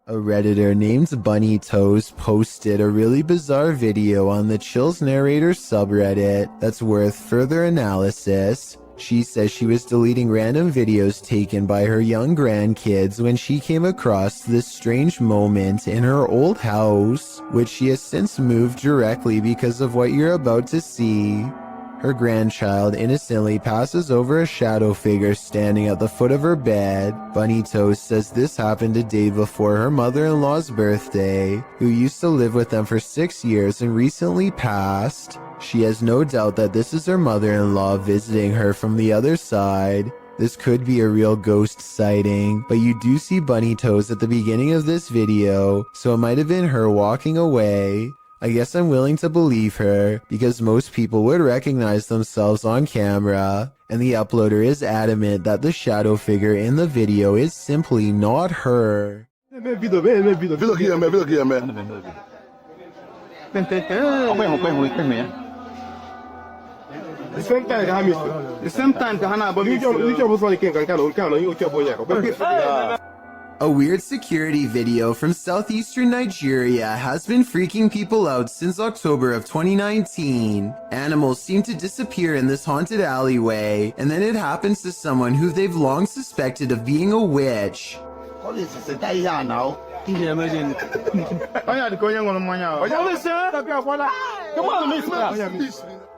A Redditor named Bunny Toes posted a really bizarre video on the Chills Narrator subreddit that's worth further analysis. She says she was deleting random videos taken by her young grandkids when she came across this strange moment in her old house, which she has since moved directly because of what you're about to see. Her grandchild innocently passes over a shadow figure standing at the foot of her bed. Bunny Toast says this happened a day before her mother-in-law's birthday, who used to live with them for 6 years and recently passed. She has no doubt that this is her mother-in-law visiting her from the other side. This could be a real ghost sighting, but you do see Bunny Toes at the beginning of this video, so it might have been her walking away. I guess I'm willing to believe her, because most people would recognize themselves on camera, and the uploader is adamant that the shadow figure in the video is simply not her. A weird security video from southeastern Nigeria has been freaking people out since October of 2019. Animals seem to disappear in this haunted alleyway, and then it happens to someone who they've long suspected of being a witch.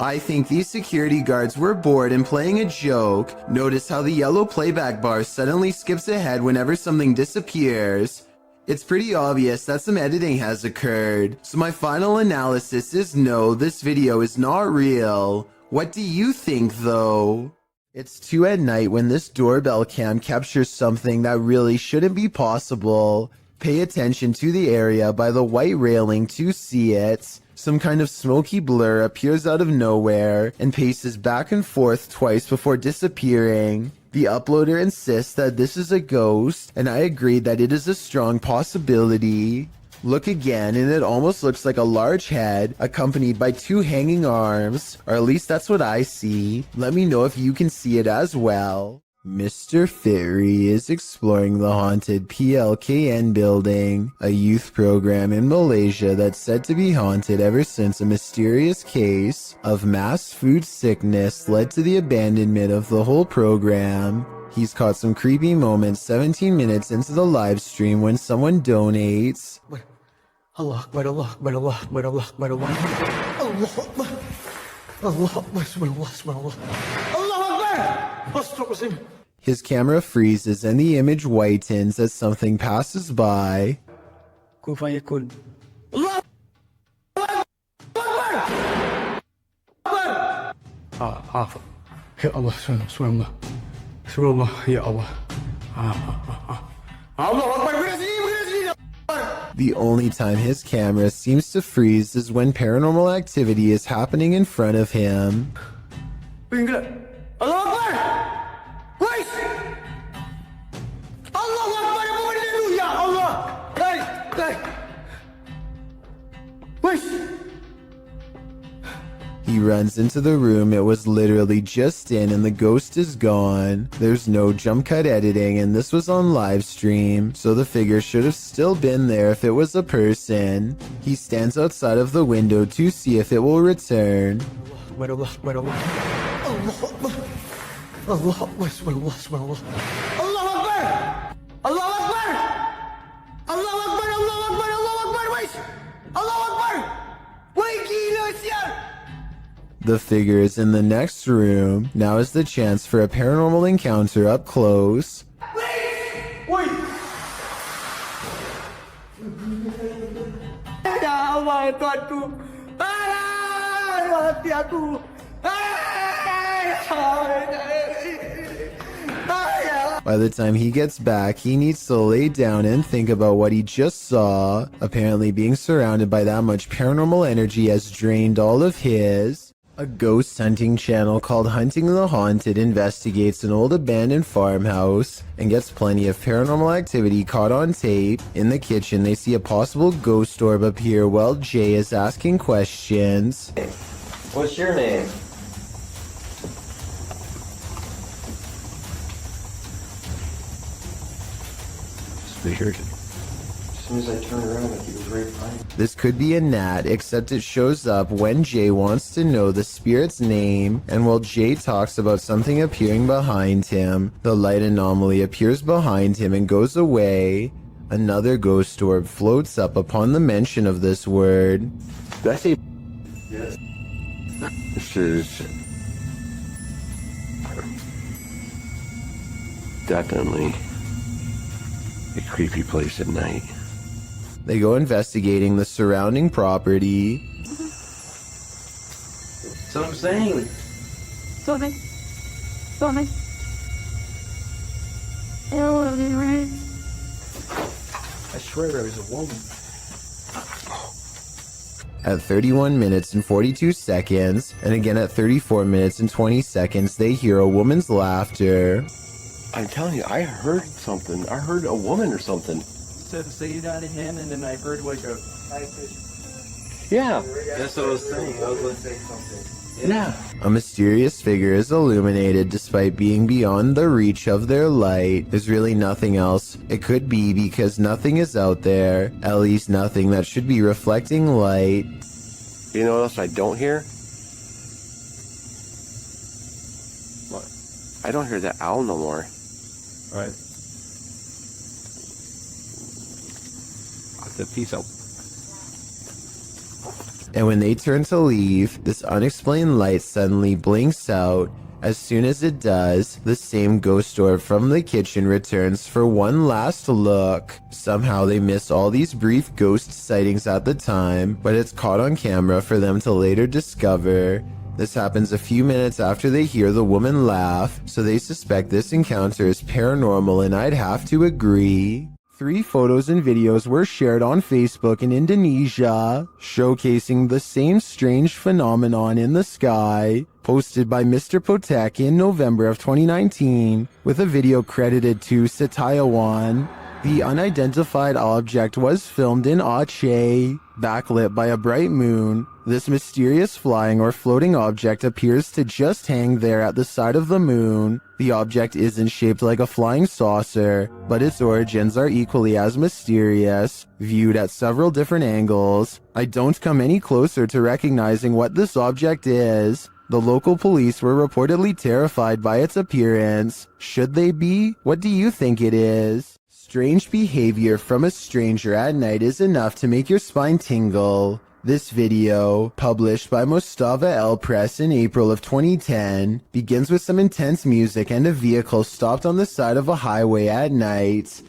I think these security guards were bored and playing a joke. Notice how the yellow playback bar suddenly skips ahead whenever something disappears. It's pretty obvious that some editing has occurred. So my final analysis is no, this video is not real. What do you think though? It's 2 at night when this doorbell cam captures something that really shouldn't be possible. Pay attention to the area by the white railing to see it. Some kind of smoky blur appears out of nowhere and paces back and forth twice before disappearing. The uploader insists that this is a ghost, and I agree that it is a strong possibility. Look again and it almost looks like a large head accompanied by 2 hanging arms, or at least that's what I see. Let me know if you can see it as well. Mr. Fitri is exploring the haunted PLKN building, a youth program in Malaysia that's said to be haunted ever since a mysterious case of mass food sickness led to the abandonment of the whole program. He's caught some creepy moments 17 minutes into the live stream when someone donates. Allah Akbar, Allah Akbar, Allah Akbar, Allah Akbar, Allah Akbar, Allah Akbar, Allah Akbar, Allah Akbar. His camera freezes and the image whitens as something passes by. The only time his camera seems to freeze is when paranormal activity is happening in front of him. He runs into the room it was literally just in and the ghost is gone. There's no jump cut editing and this was on live stream, so the figure should have still been there if it was a person. He stands outside of the window to see if it will return. The figure is in the next room. Now is the chance for a paranormal encounter up close. By the time he gets back, he needs to lay down and think about what he just saw. Apparently being surrounded by that much paranormal energy has drained all of his. A ghost hunting channel called Hunting the Haunted investigates an old abandoned farmhouse and gets plenty of paranormal activity caught on tape. In the kitchen, they see a possible ghost orb appear while Jay is asking questions. What's your name? soon as I turned around, like he was right behind me. This could be a gnat, except it shows up when Jay wants to know the spirit's name, and while Jay talks about something appearing behind him, the light anomaly appears behind him and goes away. Another ghost orb floats up upon the mention of this word. Did I say? Yes. This is definitely a creepy place at night. They go investigating the surrounding property. That's what I'm saying. Something. I swear there was a woman. At 31 minutes and 42 seconds, and again at 34 minutes and 20 seconds, they hear a woman's laughter. I'm telling you, I heard something. I heard a woman or something. Said to say it out of him, and then I heard like a high pitch. Yeah. That's what I was saying. I was going to say something. Yeah. A mysterious figure is illuminated despite being beyond the reach of their light. There's really nothing else. It could be because nothing is out there, at least nothing that should be reflecting light. You know what else I don't hear? What? I don't hear that owl no more. All right. I said peace out. And when they turn to leave, this unexplained light suddenly blinks out. As soon as it does, the same ghost orb from the kitchen returns for one last look. Somehow they miss all these brief ghost sightings at the time, but it's caught on camera for them to later discover. This happens a few minutes after they hear the woman laugh, so they suspect this encounter is paranormal, and I'd have to agree. 3 photos and videos were shared on Facebook in Indonesia, showcasing the same strange phenomenon in the sky, posted by Mr. Potek in November of 2019, with a video credited to Setiawan. The unidentified object was filmed in Aceh, backlit by a bright moon. This mysterious flying or floating object appears to just hang there at the side of the moon. The object isn't shaped like a flying saucer, but its origins are equally as mysterious, viewed at several different angles. I don't come any closer to recognizing what this object is. The local police were reportedly terrified by its appearance. Should they be? What do you think it is? Strange behavior from a stranger at night is enough to make your spine tingle. This video, published by Mustafa El Press in April of 2010, begins with some intense music and a vehicle stopped on the side of a highway at night.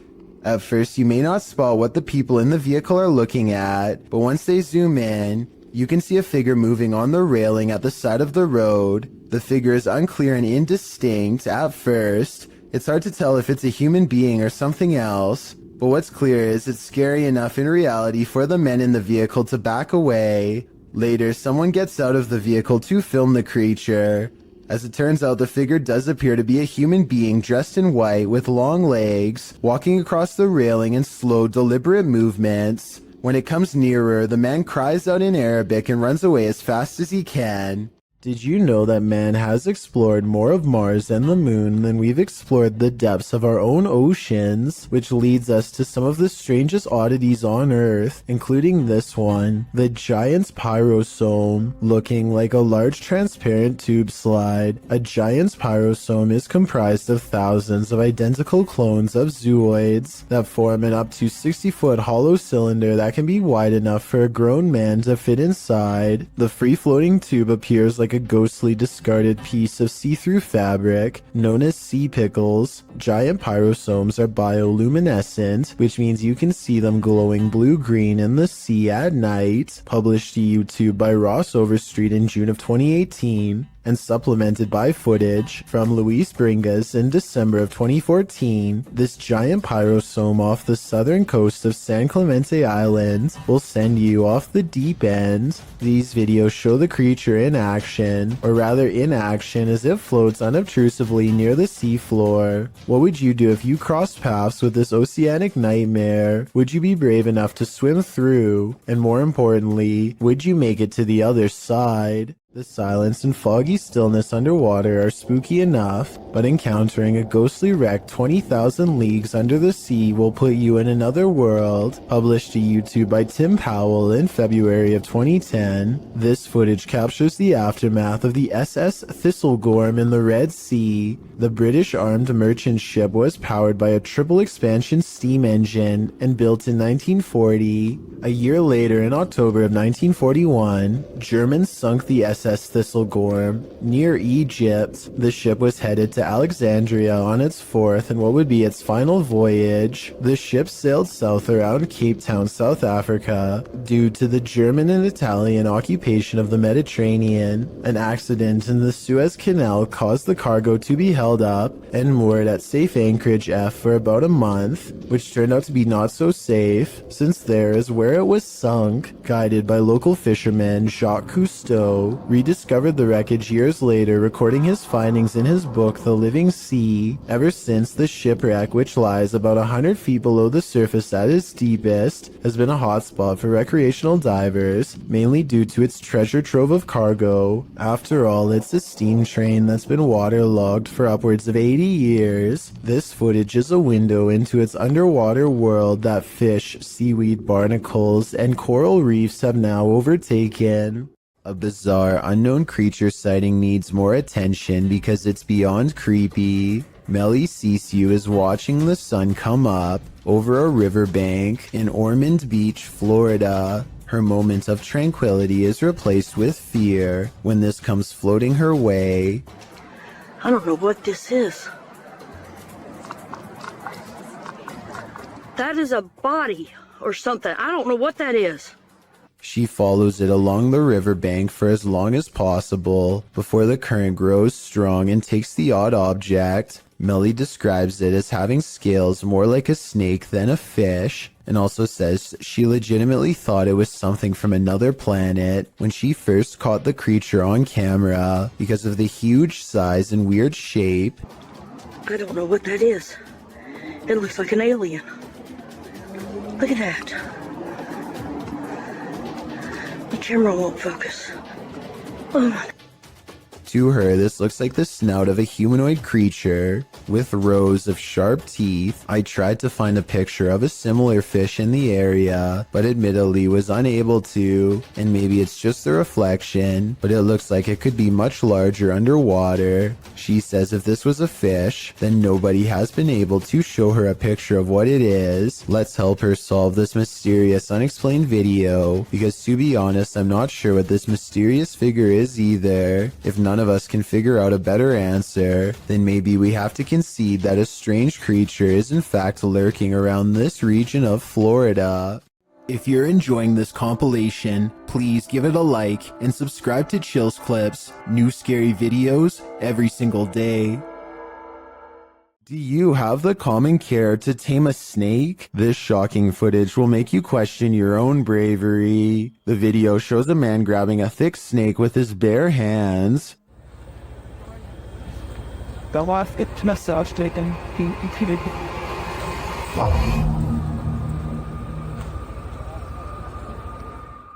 At first, you may not spot what the people in the vehicle are looking at, but once they zoom in, you can see a figure moving on the railing at the side of the road. The figure is unclear and indistinct at first. It's hard to tell if it's a human being or something else, but what's clear is it's scary enough in reality for the men in the vehicle to back away. Later, someone gets out of the vehicle to film the creature. As it turns out, the figure does appear to be a human being dressed in white with long legs, walking across the railing in slow, deliberate movements. When it comes nearer, the man cries out in Arabic and runs away as fast as he can. Did you know that man has explored more of Mars and the moon than we've explored the depths of our own oceans, which leads us to some of the strangest oddities on Earth, including this one, the giant's pyrosome, looking like a large transparent tube slide. A giant's pyrosome is comprised of thousands of identical clones of zooids that form an up to 60-foot hollow cylinder that can be wide enough for a grown man to fit inside. The free-floating tube appears like a ghostly discarded piece of see-through fabric known as sea pickles. Giant pyrosomes are bioluminescent, which means you can see them glowing blue-green in the sea at night. Published to YouTube by Ross Overstreet in June of 2018. And supplemented by footage from Luis Bringas in December of 2014, this giant pyrosome off the southern coast of San Clemente Island will send you off the deep end. These videos show the creature in action, or rather inaction as it floats unobtrusively near the seafloor. What would you do if you crossed paths with this oceanic nightmare? Would you be brave enough to swim through? And more importantly, would you make it to the other side? The silence and foggy stillness underwater are spooky enough, but encountering a ghostly wreck 20,000 leagues under the sea will put you in another world. Published to YouTube by Tim Powell in February of 2010, this footage captures the aftermath of the SS Thistlegorm in the Red Sea. The British armed merchant ship was powered by a triple expansion steam engine and built in 1940. A year later, in October of 1941, Germans sunk the SS Thistlegorm near Egypt. The ship was headed to Alexandria on its fourth and what would be its final voyage. The ship sailed south around Cape Town, South Africa. Due to the German and Italian occupation of the Mediterranean, an accident in the Suez Canal caused the cargo to be held up and moored at safe anchorage F for about a month, which turned out to be not so safe, since there is where it was sunk. Guided by local fisherman Jacques Cousteau, rediscovered the wreckage years later, recording his findings in his book The Living Sea. Ever since, the shipwreck, which lies about 100 feet below the surface at its deepest, has been a hotspot for recreational divers, mainly due to its treasure trove of cargo. After all, it's a steam train that's been waterlogged for upwards of 80 years. This footage is a window into its underwater world that fish, seaweed, barnacles, and coral reefs have now overtaken. A bizarre, unknown creature sighting needs more attention because it's beyond creepy. Melly Sisu is watching the sun come up over a riverbank in Ormond Beach, Florida. Her moment of tranquility is replaced with fear when this comes floating her way. I don't know what this is. That is a body or something. I don't know what that is. She follows it along the riverbank for as long as possible before the current grows strong and takes the odd object. Melly describes it as having scales more like a snake than a fish, and also says she legitimately thought it was something from another planet when she first caught the creature on camera because of the huge size and weird shape. I don't know what that is. It looks like an alien. Look at that. The camera won't focus. Oh my. To her, this looks like the snout of a humanoid creature with rows of sharp teeth. I tried to find a picture of a similar fish in the area, but admittedly was unable to, and maybe it's just the reflection, but it looks like it could be much larger underwater. She says if this was a fish, then nobody has been able to show her a picture of what it is. Let's help her solve this mysterious unexplained video, because to be honest, I'm not sure what this mysterious figure is either. If none of us can figure out a better answer, then maybe we have to concede that a strange creature is in fact lurking around this region of Florida. If you're enjoying this compilation, please give it a like and subscribe to Chills Clips, new scary videos every single day. Do you have the common care to tame a snake? This shocking footage will make you question your own bravery. The video shows a man grabbing a thick snake with his bare hands. The wife gets massage taken.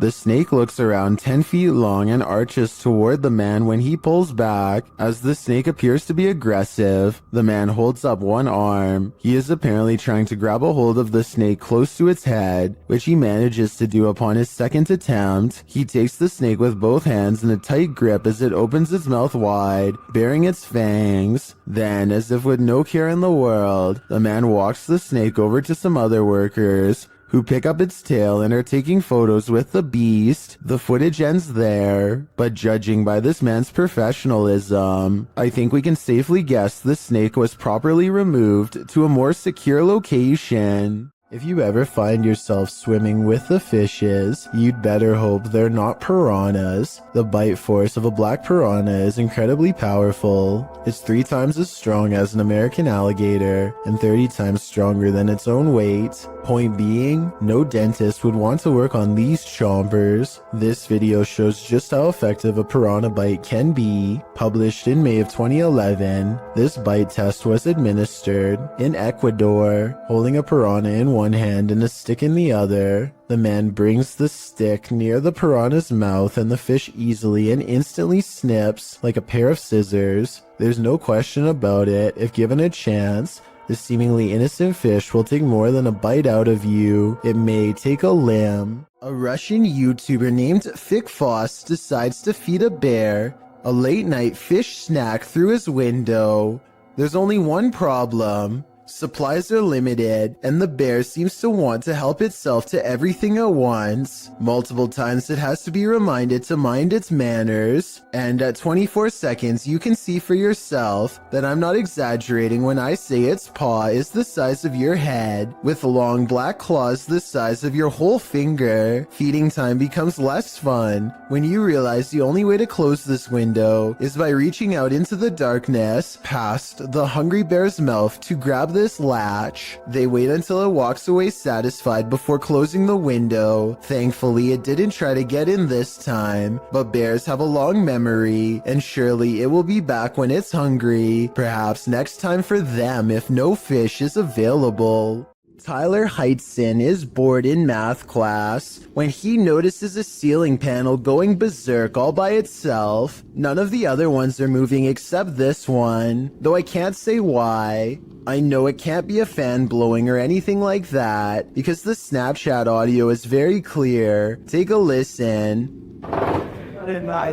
The snake looks around 10 feet long and arches toward the man when he pulls back. As the snake appears to be aggressive, the man holds up one arm. He is apparently trying to grab a hold of the snake close to its head, which he manages to do upon his second attempt. He takes the snake with both hands in a tight grip as it opens its mouth wide, baring its fangs. Then, as if with no care in the world, the man walks the snake over to some other workers, who pick up its tail and are taking photos with the beast. The footage ends there, but judging by this man's professionalism, I think we can safely guess the snake was properly removed to a more secure location. If you ever find yourself swimming with the fishes, you'd better hope they're not piranhas. The bite force of a black piranha is incredibly powerful. It's 3 times as strong as an American alligator, and 30 times stronger than its own weight. Point being, no dentist would want to work on these chompers. This video shows just how effective a piranha bite can be. Published in May of 2011, this bite test was administered in Ecuador. Holding a piranha in one one hand and a stick in the other. The man brings the stick near the piranha's mouth and the fish easily and instantly snips like a pair of scissors. There's no question about it. If given a chance, this seemingly innocent fish will take more than a bite out of you. It may take a limb. A Russian YouTuber named Fickfoss decides to feed a bear a late-night fish snack through his window. There's only one problem. Supplies are limited, and the bear seems to want to help itself to everything at once. Multiple times it has to be reminded to mind its manners, and at 24 seconds you can see for yourself that I'm not exaggerating when I say its paw is the size of your head, with long black claws the size of your whole finger. Feeding time becomes less fun when you realize the only way to close this window is by reaching out into the darkness past the hungry bear's mouth to grab this latch. They wait until it walks away satisfied before closing the window. Thankfully, it didn't try to get in this time, but bears have a long memory, and surely it will be back when it's hungry. Perhaps next time for them if no fish is available. Tyler Heitzon is bored in math class when he notices a ceiling panel going berserk all by itself. None of the other ones are moving except this one, though I can't say why. I know it can't be a fan blowing or anything like that, because the Snapchat audio is very clear. Take a listen. I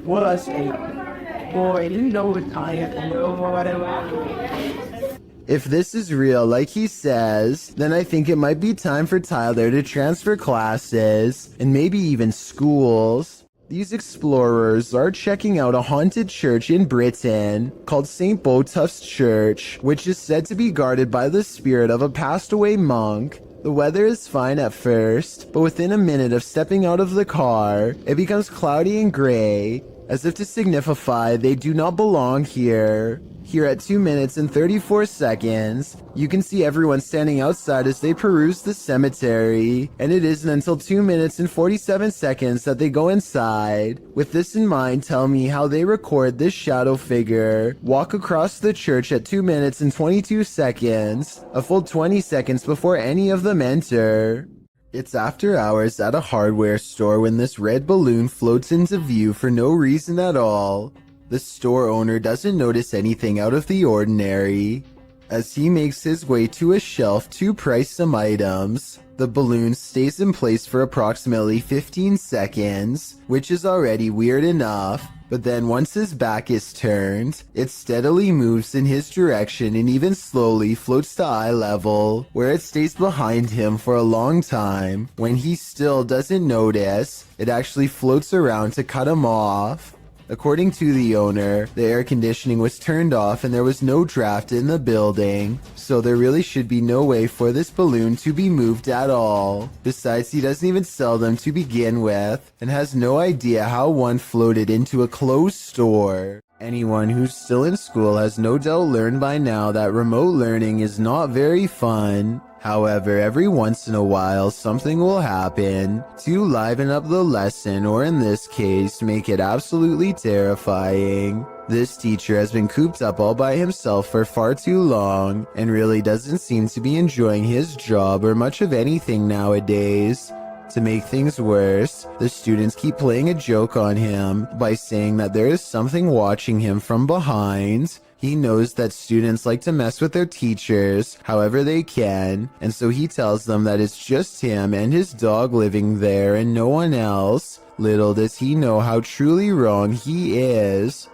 was a boy, you know it's tired and whatever. If this is real, like he says, then I think it might be time for Tyler to transfer classes, and maybe even schools. These explorers are checking out a haunted church in Britain called St. Botolph's Church, which is said to be guarded by the spirit of a passed away monk. The weather is fine at first, but within a minute of stepping out of the car, it becomes cloudy and gray, as if to signify they do not belong here. Here at 2 minutes and 34 seconds, you can see everyone standing outside as they peruse the cemetery, and it isn't until 2 minutes and 47 seconds that they go inside. With this in mind, tell me how they record this shadow figure walk across the church at 2 minutes and 22 seconds, a full 20 seconds before any of them enter. It's after hours at a hardware store when this red balloon floats into view for no reason at all. The store owner doesn't notice anything out of the ordinary. As he makes his way to a shelf to price some items, the balloon stays in place for approximately 15 seconds, which is already weird enough. But then once his back is turned, it steadily moves in his direction and even slowly floats to eye level, where it stays behind him for a long time. When he still doesn't notice, it actually floats around to cut him off. According to the owner, the air conditioning was turned off and there was no draft in the building, so there really should be no way for this balloon to be moved at all. Besides, he doesn't even sell them to begin with, and has no idea how one floated into a closed store. Anyone who's still in school has no doubt learned by now that remote learning is not very fun. However, every once in a while, something will happen to liven up the lesson, or in this case, make it absolutely terrifying. This teacher has been cooped up all by himself for far too long, and really doesn't seem to be enjoying his job or much of anything nowadays. To make things worse, the students keep playing a joke on him by saying that there is something watching him from behind. He knows that students like to mess with their teachers however they can, and so he tells them that it's just him and his dog living there and no one else. Little does he know how truly wrong he is.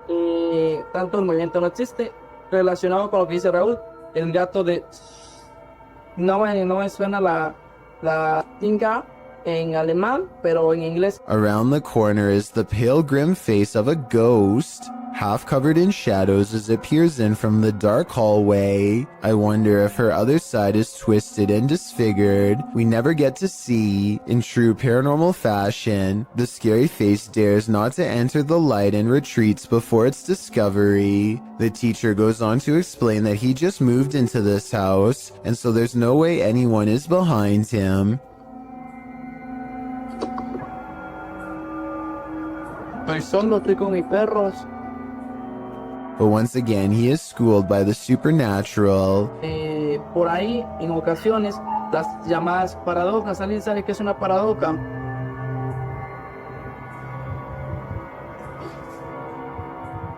Tanto el movimiento no existe. Relacionado con lo que dice Raúl, el gato de... No me suena la tinga en alemán, pero en inglés. Around the corner is the pale grim face of a ghost, half covered in shadows as it peers in from the dark hallway. I wonder if her other side is twisted and disfigured. We never get to see. In true paranormal fashion, the scary face dares not to enter the light and retreats before its discovery. The teacher goes on to explain that he just moved into this house, and so there's no way anyone is behind him. Estoy solo, estoy con mis perros. But once again, he is schooled by the supernatural. Por ahí, en ocasiones, las llamadas paradojas. ¿Alguien sabe qué es una paradoja?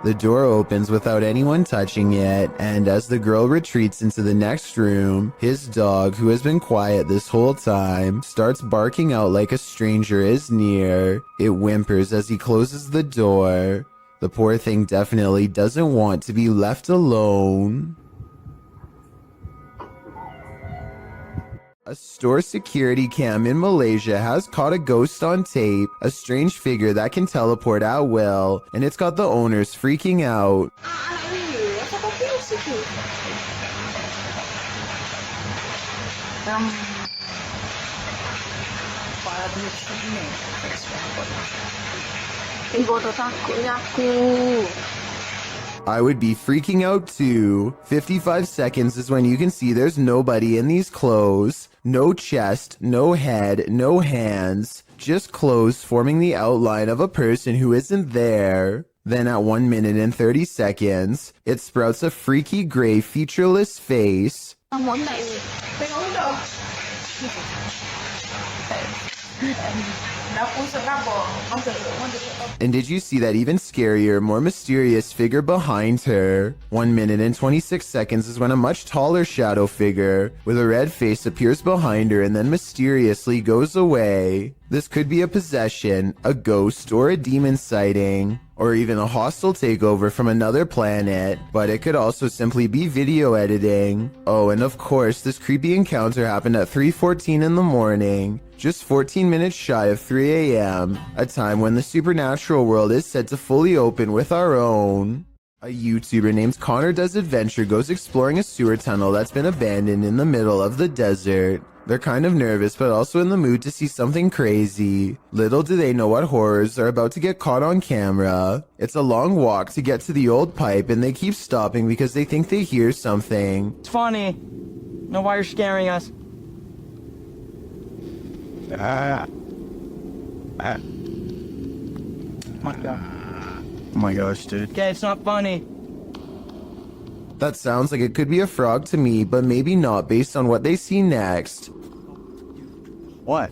The door opens without anyone touching it, and as the girl retreats into the next room, his dog, who has been quiet this whole time, starts barking out like a stranger is near. It whimpers as he closes the door. The poor thing definitely doesn't want to be left alone. A store security cam in Malaysia has caught a ghost on tape, a strange figure that can teleport at will, and it's got the owners freaking out. I would be freaking out too. 55 seconds is when you can see there's nobody in these clothes. No chest, no head, no hands. Just clothes forming the outline of a person who isn't there. Then at 1 minute and 30 seconds, it sprouts a freaky gray featureless face. And did you see that even scarier, more mysterious figure behind her? 1 minute and 26 seconds is when a much taller shadow figure with a red face appears behind her and then mysteriously goes away. This could be a possession, a ghost, or a demon sighting, or even a hostile takeover from another planet, but it could also simply be video editing. Oh, and of course, this creepy encounter happened at 3:14 in the morning, just 14 minutes shy of 3 a.m., a time when the supernatural world is said to fully open with our own. A YouTuber named Connor Does Adventure goes exploring a sewer tunnel that's been abandoned in the middle of the desert. They're kind of nervous, but also in the mood to see something crazy. Little do they know what horrors are about to get caught on camera. It's a long walk to get to the old pipe, and they keep stopping because they think they hear something. It's funny. Know why you're scaring us? My God. Oh my gosh, dude. Okay, it's not funny. That sounds like it could be a frog to me, but maybe not based on what they see next. What?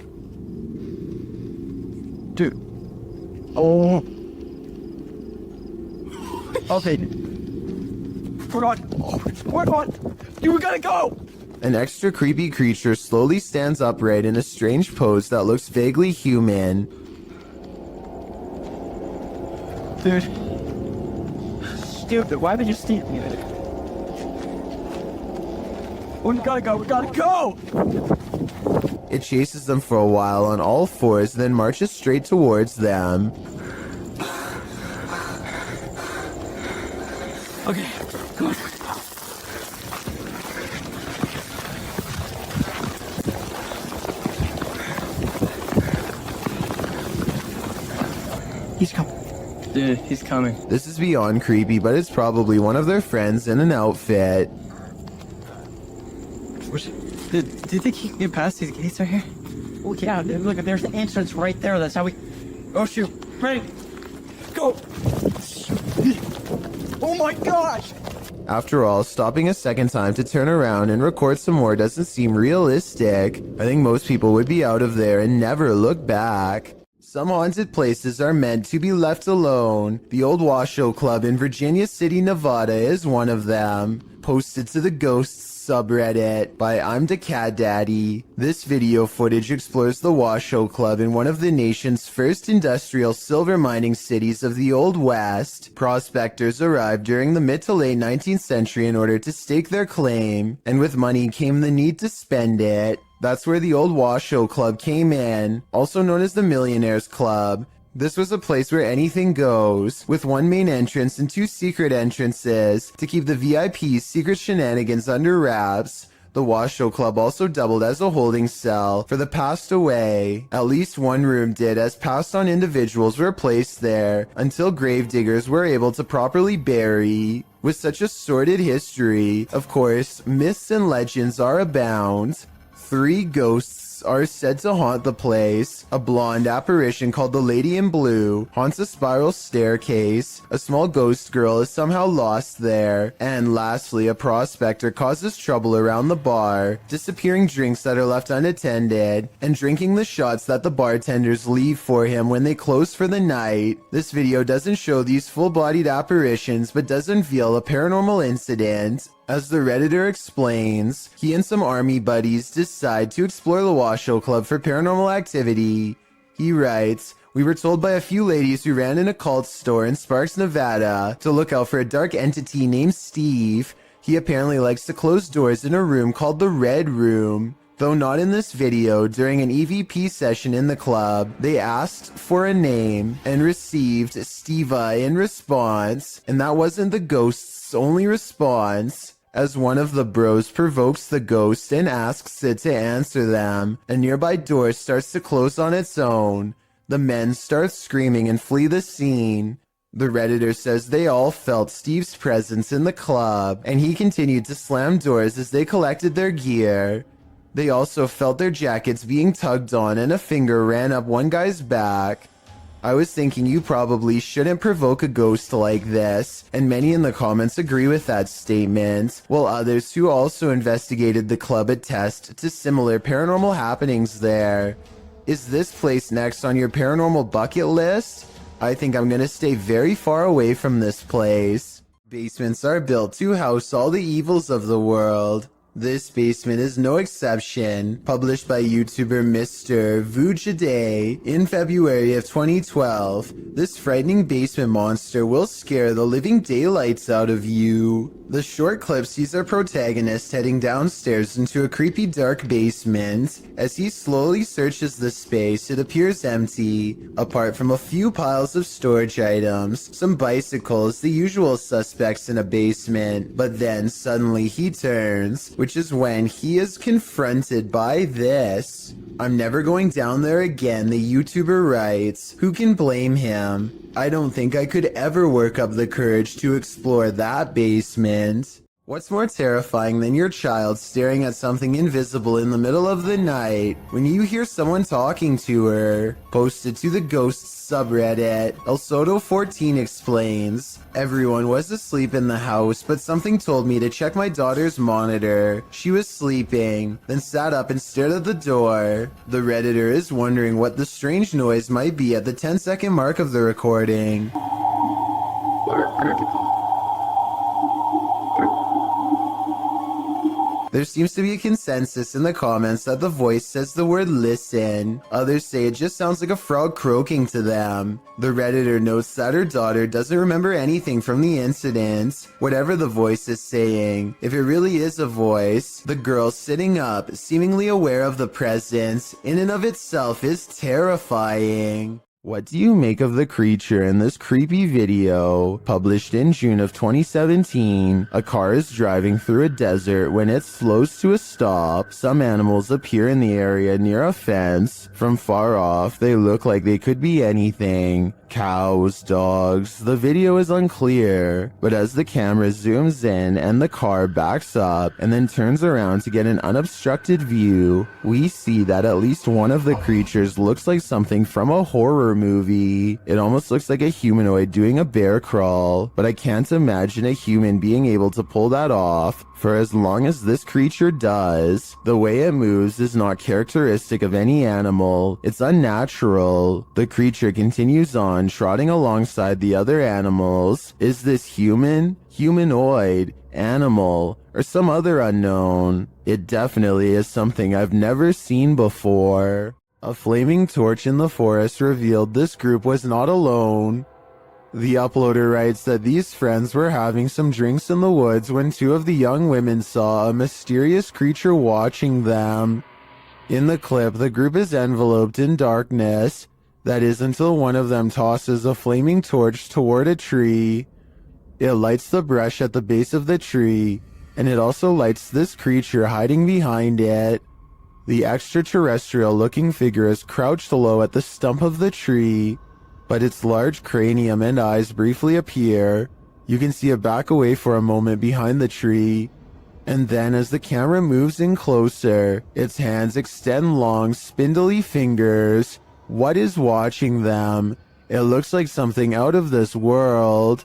Dude. Oh. Okay. We're on. We're on. Dude, we gotta go. An extra creepy creature slowly stands upright in a strange pose that looks vaguely human. Dude. Stupid. Why would you steal me? We gotta go. We gotta go. It chases them for a while on all fours, then marches straight towards them. Okay. Come on. He's coming. Dude, he's coming. This is beyond creepy, but it's probably one of their friends in an outfit. Do you think he can get past these gates right here? Oh yeah, dude, look, there's the entrance right there. That's how we... Oh shoot. Ready? Go! Oh my gosh! After all, stopping a second time to turn around and record some more doesn't seem realistic. I think most people would be out of there and never look back. Some haunted places are meant to be left alone. The old Washoe Club in Virginia City, Nevada is one of them. Posted to the Ghosts subreddit by I'm the Cat Daddy. This video footage explores the Washoe Club in one of the nation's first industrial silver mining cities of the Old West. Prospectors arrived during the mid to late 19th century in order to stake their claim, and with money came the need to spend it. That's where the old Washoe Club came in, also known as the Millionaires Club. This was a place where anything goes, with one main entrance and two secret entrances to keep the VIP's secret shenanigans under wraps. The Washoe Club also doubled as a holding cell for the passed away. At least one room did, as passed on individuals were placed there until gravediggers were able to properly bury. With such a sordid history, of course, myths and legends are abound. 3 ghosts ghosts are said to haunt the place. A blonde apparition called the Lady in Blue haunts a spiral staircase. A small ghost girl is somehow lost there. And lastly, a prospector causes trouble around the bar, disappearing drinks that are left unattended, and drinking the shots that the bartenders leave for him when they close for the night. This video doesn't show these full-bodied apparitions, but does unveil a paranormal incident. As the Redditor explains, he and some army buddies decide to explore the Washoe Club for paranormal activity. He writes, "We were told by a few ladies who ran an occult store in Sparks, Nevada, to look out for a dark entity named Steve. He apparently likes to close doors in a room called the Red Room." Though not in this video, during an EVP session in the club, they asked for a name and received Steva in response, and that wasn't the ghost's only response. As one of the bros provokes the ghost and asks it to answer them, a nearby door starts to close on its own. The men start screaming and flee the scene. The Redditor says they all felt Steve's presence in the club, and he continued to slam doors as they collected their gear. They also felt their jackets being tugged on and a finger ran up one guy's back. I was thinking you probably shouldn't provoke a ghost like this, and many in the comments agree with that statement, while others who also investigated the club attest to similar paranormal happenings there. Is this place next on your paranormal bucket list? I think I'm gonna stay very far away from this place. Basements are built to house all the evils of the world. This basement is no exception. Published by YouTuber Mr. Vujade in February of 2012, this frightening basement monster will scare the living daylights out of you. The short clip sees our protagonist heading downstairs into a creepy dark basement. As he slowly searches the space, it appears empty, apart from a few piles of storage items, some bicycles, the usual suspects in a basement. But then suddenly he turns, which is when he is confronted by this. "I'm never going down there again," the YouTuber writes. Who can blame him? I don't think I could ever work up the courage to explore that basement. What's more terrifying than your child staring at something invisible in the middle of the night when you hear someone talking to her? Posted to the Ghosts subreddit, El Soto14 explains, "Everyone was asleep in the house, but something told me to check my daughter's monitor. She was sleeping, then sat up and stared at the door." The Redditor is wondering what the strange noise might be at the 10-second mark of the recording. There seems to be a consensus in the comments that the voice says the word listen. Others say it just sounds like a frog croaking to them. The Redditor notes that her daughter doesn't remember anything from the incident, whatever the voice is saying. If it really is a voice, the girl sitting up, seemingly aware of the presence, in and of itself is terrifying. What do you make of the creature in this creepy video? Published in June of 2017, a car is driving through a desert when it slows to a stop. Some animals appear in the area near a fence. From far off, they look like they could be anything. Cows, dogs, the video is unclear. But as the camera zooms in and the car backs up and then turns around to get an unobstructed view, we see that at least one of the creatures looks like something from a horror movie. It almost looks like a humanoid doing a bear crawl, but I can't imagine a human being able to pull that off for as long as this creature does. The way it moves is not characteristic of any animal. It's unnatural. The creature continues on, trotting alongside the other animals. Is this human, humanoid, animal, or some other unknown? It definitely is something I've never seen before. A flaming torch in the forest revealed this group was not alone. The uploader writes that these friends were having some drinks in the woods when two of the young women saw a mysterious creature watching them. In the clip, the group is enveloped in darkness. That is until one of them tosses a flaming torch toward a tree. It lights the brush at the base of the tree, and it also lights this creature hiding behind it. The extraterrestrial-looking figure is crouched low at the stump of the tree, but its large cranium and eyes briefly appear. You can see it back away for a moment behind the tree. And then as the camera moves in closer, its hands extend long, spindly fingers. What is watching them? It looks like something out of this world.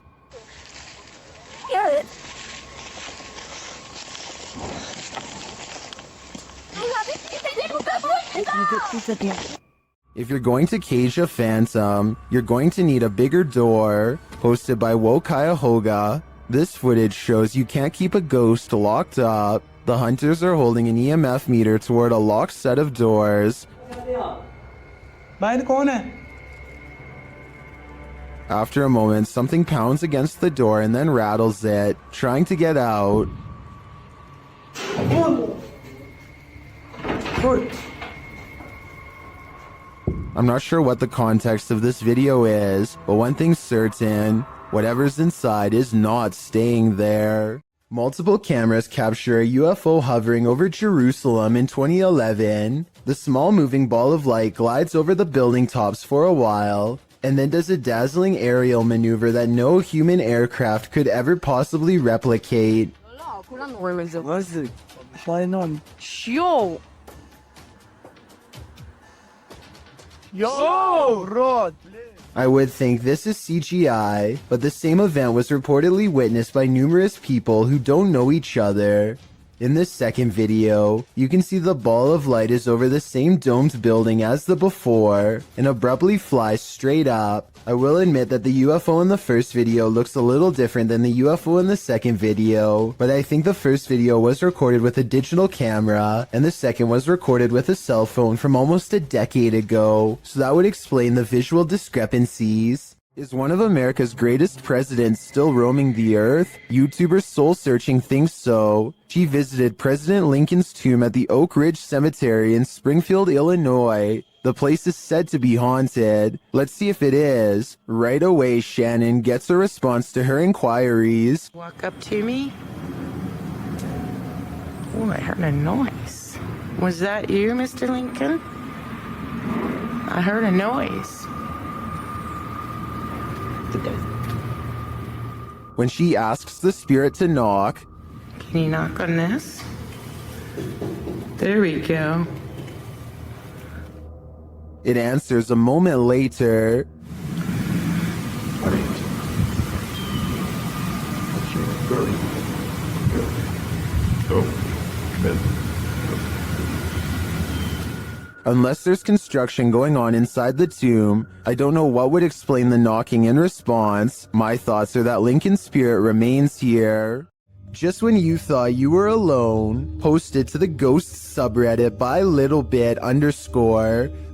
If you're going to cage a phantom, you're going to need a bigger door. Hosted by Wo Cuyahoga. This footage shows you can't keep a ghost locked up. The hunters are holding an EMF meter toward a locked set of doors. बाहर कौन है? After a moment, something pounds against the door and then rattles it, trying to get out. I'm not sure what the context of this video is, but one thing's certain, whatever's inside is not staying there. Multiple cameras capture a UFO hovering over Jerusalem in 2011. The small moving ball of light glides over the building tops for a while, and then does a dazzling aerial maneuver that no human aircraft could ever possibly replicate. What's it? Flying on. Yo! Yo, Rod! I would think this is CGI, but the same event was reportedly witnessed by numerous people who don't know each other. In this second video, you can see the ball of light is over the same domed building as the before, and abruptly flies straight up. I will admit that the UFO in the first video looks a little different than the UFO in the second video, but I think the first video was recorded with a digital camera, and the second was recorded with a cell phone from almost a decade ago, so that would explain the visual discrepancies. Is one of America's greatest presidents still roaming the earth? YouTuber Soul Searching thinks so. She visited President Lincoln's tomb at the Oak Ridge Cemetery in Springfield, Illinois. The place is said to be haunted. Let's see if it is. Right away, Shannon gets a response to her inquiries. Walk up to me. Oh, I heard a noise. Was that you, Mr. Lincoln? I heard a noise. When she asks the spirit to knock, Can you knock on this? There we go. it answers a moment later. Unless there's construction going on inside the tomb, I don't know what would explain the knocking in response. My thoughts are that Lincoln's spirit remains here. Just when you thought you were alone, posted to the ghosts subreddit by littlebit_,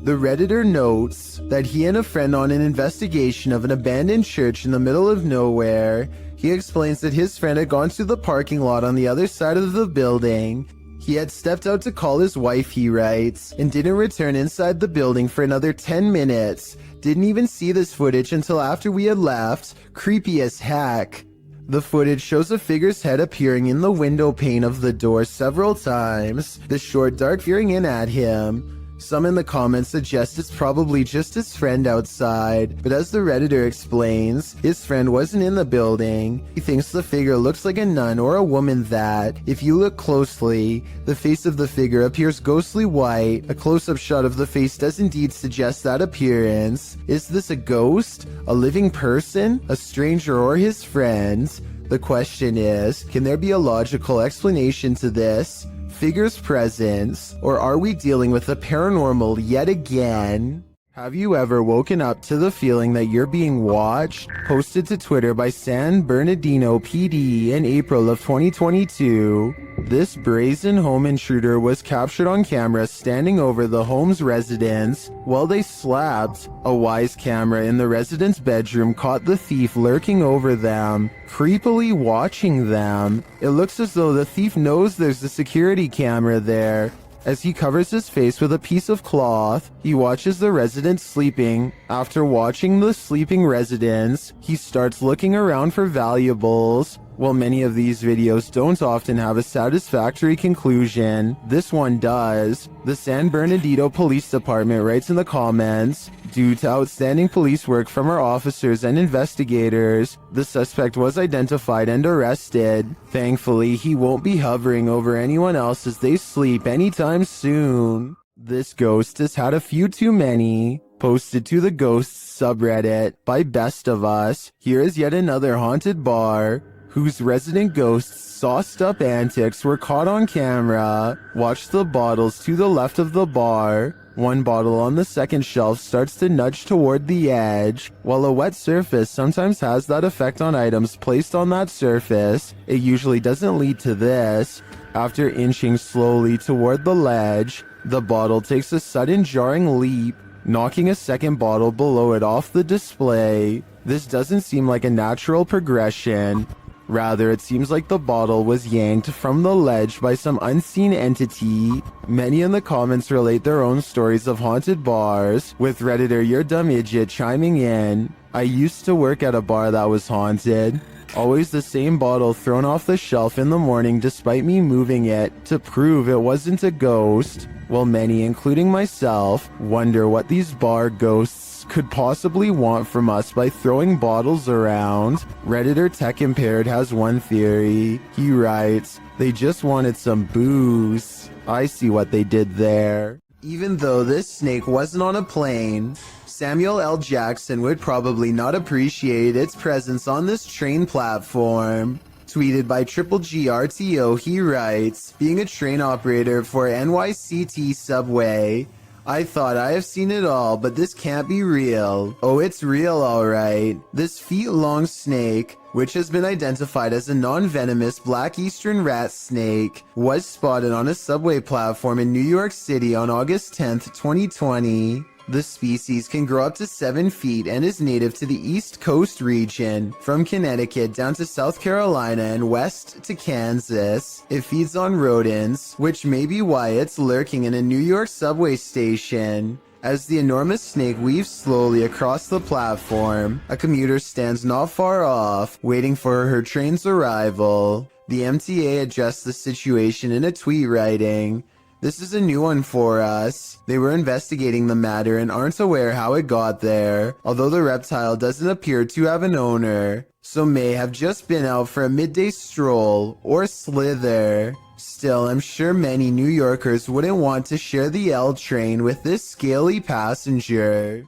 the Redditor notes that he and a friend on an investigation of an abandoned church in the middle of nowhere. He explains that his friend had gone to the parking lot on the other side of the building. He had stepped out to call his wife, he writes, and didn't return inside the building for another 10 minutes. Didn't even see this footage until after we had left. Creepy as heck. The footage shows a figure's head appearing in the window pane of the door several times, the short dark veering in at him. Some in the comments suggest it's probably just his friend outside, but as the Redditor explains, his friend wasn't in the building. He thinks the figure looks like a nun or a woman that, if you look closely, the face of the figure appears ghostly white. A close-up shot of the face does indeed suggest that appearance. Is this a ghost? A living person? A stranger or his friend? The question is, can there be a logical explanation to this figure's presence, or are we dealing with the paranormal yet again? Have you ever woken up to the feeling that you're being watched? Posted to Twitter by San Bernardino PD in April of 2022. This brazen home intruder was captured on camera standing over the home's residents while they slept. A wise camera in the resident's bedroom caught the thief lurking over them, creepily watching them. It looks as though the thief knows there's a security camera there. As he covers his face with a piece of cloth, he watches the residents sleeping. After watching the sleeping residents, he starts looking around for valuables. While many of these videos don't often have a satisfactory conclusion, this one does. The San Bernardino Police Department writes in the comments, "Due to outstanding police work from our officers and investigators, the suspect was identified and arrested. Thankfully, he won't be hovering over anyone else as they sleep anytime soon." This ghost has had a few too many. Posted to the Ghosts subreddit by Best of Us, here is yet another haunted bar whose resident ghosts' sauced-up antics were caught on camera. Watch the bottles to the left of the bar. One bottle on the second shelf starts to nudge toward the edge. While a wet surface sometimes has that effect on items placed on that surface, it usually doesn't lead to this. After inching slowly toward the ledge, the bottle takes a sudden jarring leap, knocking a second bottle below it off the display. This doesn't seem like a natural progression. Rather, it seems like the bottle was yanked from the ledge by some unseen entity. Many in the comments relate their own stories of haunted bars, with Redditor Your Dumb Idiot chiming in, "I used to work at a bar that was haunted. Always the same bottle thrown off the shelf in the morning despite me moving it to prove it wasn't a ghost." While many, including myself, wonder what these bar ghosts could possibly want from us by throwing bottles around, Redditor Tech Impaired has one theory. He writes, "They just wanted some booze. I see what they did there." Even though this snake wasn't on a plane, Samuel L. Jackson would probably not appreciate its presence on this train platform. Tweeted by Triple GRTO, he writes, "Being a train operator for NYCT Subway, I thought I have seen it all, but this can't be real. Oh, it's real alright. This feet-long snake, which has been identified as a non-venomous black eastern rat snake, was spotted on a subway platform in New York City on August 10th, 2020. The species can grow up to 7 feet and is native to the East Coast region, from Connecticut down to South Carolina and west to Kansas. It feeds on rodents, which may be why it's lurking in a New York subway station. As the enormous snake weaves slowly across the platform, a commuter stands not far off, waiting for her train's arrival. The MTA addressed the situation in a tweet writing, "This is a new one for us. They were investigating the matter and aren't aware how it got there, although the reptile doesn't appear to have an owner, so may have just been out for a midday stroll or slither." Still, I'm sure many New Yorkers wouldn't want to share the L train with this scaly passenger.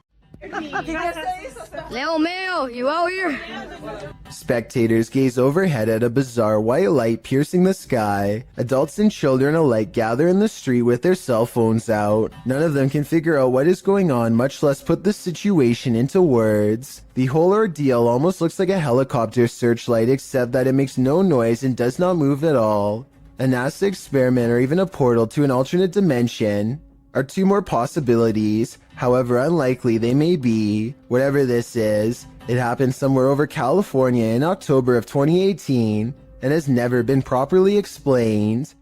Leo Mayo, you out here? Spectators gaze overhead at a bizarre white light piercing the sky. Adults and children alike gather in the street with their cell phones out. None of them can figure out what is going on, much less put the situation into words. The whole ordeal almost looks like a helicopter searchlight, except that it makes no noise and does not move at all. A NASA experiment or even a portal to an alternate dimension are two more possibilities, however unlikely they may be. Whatever this is, it happened somewhere over California in October of 2018 and has never been properly explained.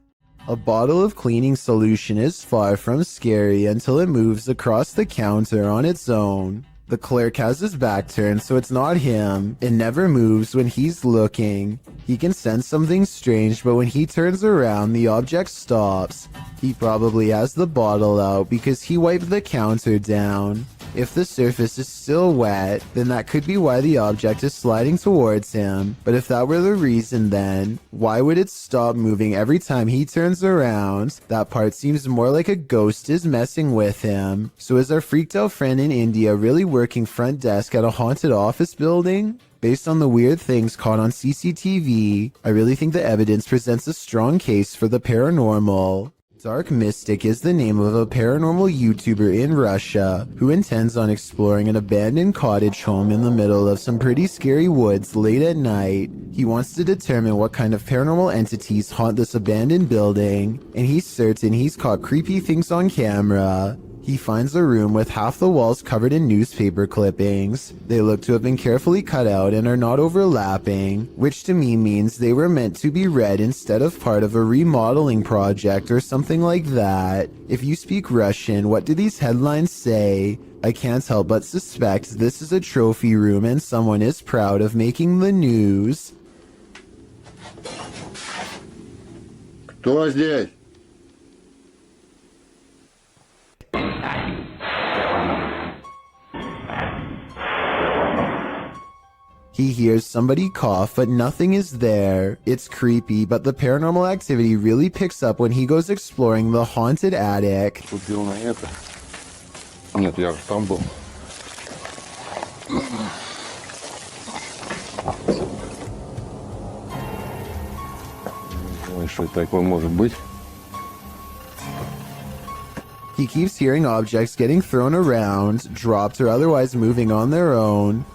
A bottle of cleaning solution is far from scary until it moves across the counter on its own. The clerk has his back turned, so it's not him. It never moves when he's looking. He can sense something strange, but when he turns around, the object stops. He probably has the bottle out because he wiped the counter down. If the surface is still wet, then that could be why the object is sliding towards him. But if that were the reason, then why would it stop moving every time he turns around? That part seems more like a ghost is messing with him. So is our freaked out friend in India really working front desk at a haunted office building? Based on the weird things caught on CCTV, I really think the evidence presents a strong case for the paranormal. Dark Mystic is the name of a paranormal YouTuber in Russia who intends on exploring an abandoned cottage home in the middle of some pretty scary woods late at night. He wants to determine what kind of paranormal entities haunt this abandoned building, and he's certain he's caught creepy things on camera. He finds a room with half the walls covered in newspaper clippings. They look to have been carefully cut out and are not overlapping, which to me means they were meant to be read instead of part of a remodeling project or something like that. If you speak Russian, what do these headlines say? I can't help but suspect this is a trophy room and someone is proud of making the news. Кто здесь? He hears somebody cough, but nothing is there. It's creepy, but the paranormal activity really picks up when he goes exploring the haunted attic. Тут сделано это. Нет, я там был. Ой, что такое может быть? He keeps hearing objects getting thrown around, dropped, or otherwise moving on their own.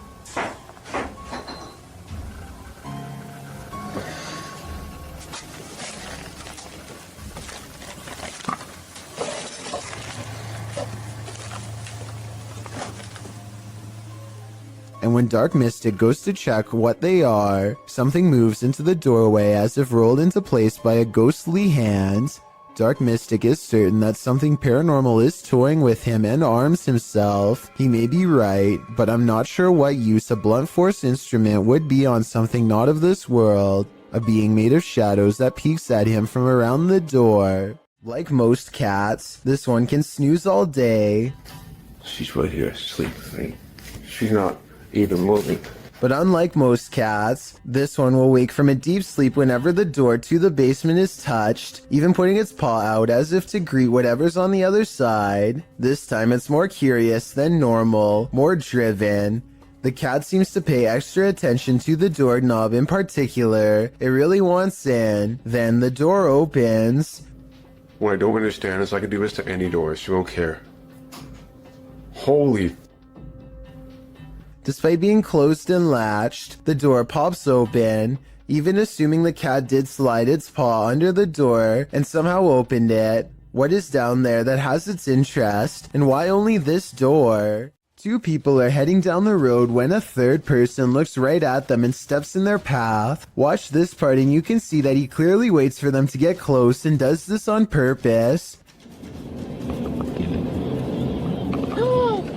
And when Dark Mystic goes to check what they are, something moves into the doorway as if rolled into place by a ghostly hand. Dark Mystic is certain that something paranormal is toying with him and arms himself. He may be right, but I'm not sure what use a blunt force instrument would be on something not of this world, a being made of shadows that peeks at him from around the door. Like most cats, this one can snooze all day. She's right here, sleeping. She's not even moving. But unlike most cats, this one will wake from a deep sleep whenever the door to the basement is touched, even putting its paw out as if to greet whatever's on the other side. This time it's more curious than normal, more driven. The cat seems to pay extra attention to the doorknob in particular. It really wants in. Then the door opens. What I don't understand is I can do this to any door. She won't care. Holy. Despite being closed and latched, the door pops open, even assuming the cat did slide its paw under the door and somehow opened it. What is down there that has its interest, and why only this door? Two people are heading down the road when a third person looks right at them and steps in their path. Watch this part and you can see that he clearly waits for them to get close and does this on purpose.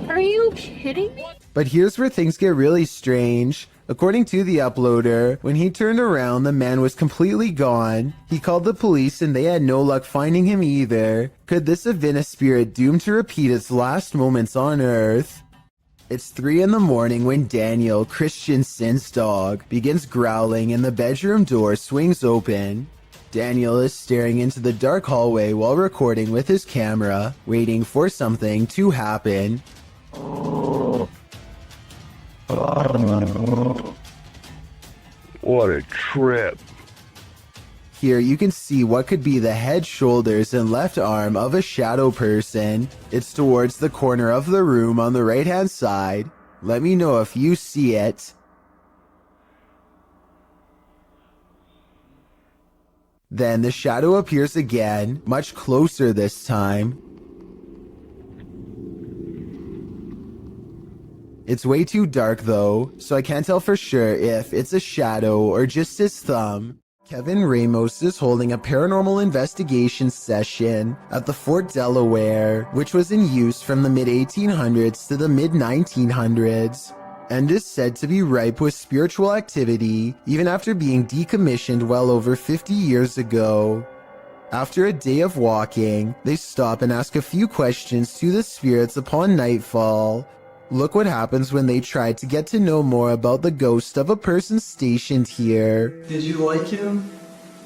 Are you kidding me? But here's where things get really strange. According to the uploader, when he turned around, the man was completely gone. He called the police and they had no luck finding him either. Could this have been a spirit doomed to repeat its last moments on Earth? It's 3 in the morning when Daniel, Christensen's dog, begins growling and the bedroom door swings open. Daniel is staring into the dark hallway while recording with his camera, waiting for something to happen. What a trip. Here you can see what could be the head, shoulders, and left arm of a shadow person. It's towards the corner of the room on the right hand side. Let me know if you see it. Then the shadow appears again, much closer this time. It's way too dark though, so I can't tell for sure if it's a shadow or just his thumb. Kevin Ramos is holding a paranormal investigation session at the Fort Delaware, which was in use from the mid-1800s to the mid-1900s, and is said to be ripe with spiritual activity, even after being decommissioned well over 50 years ago. After a day of walking, they stop and ask a few questions to the spirits upon nightfall. Look what happens when they try to get to know more about the ghost of a person stationed here. Did you like him?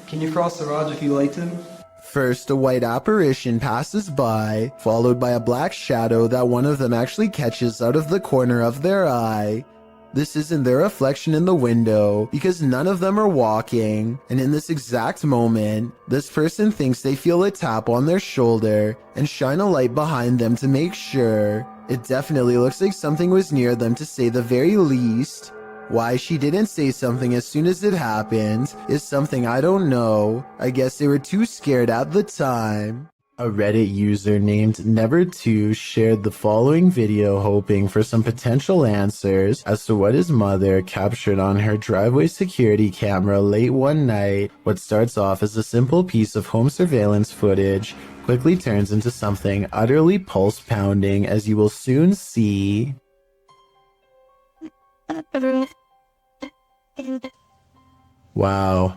Can you cross the rods if you liked him? First, a white apparition passes by, followed by a black shadow that one of them actually catches out of the corner of their eye. This isn't their reflection in the window, because none of them are walking, and in this exact moment, this person thinks they feel a tap on their shoulder and shine a light behind them to make sure. It definitely looks like something was near them to say the very least. Why she didn't say something as soon as it happened is something I don't know. I guess they were too scared at the time. A Reddit user named Never2 shared the following video hoping for some potential answers as to what his mother captured on her driveway security camera late one night. What starts off as a simple piece of home surveillance footage quickly turns into something utterly pulse-pounding, as you will soon see. Wow.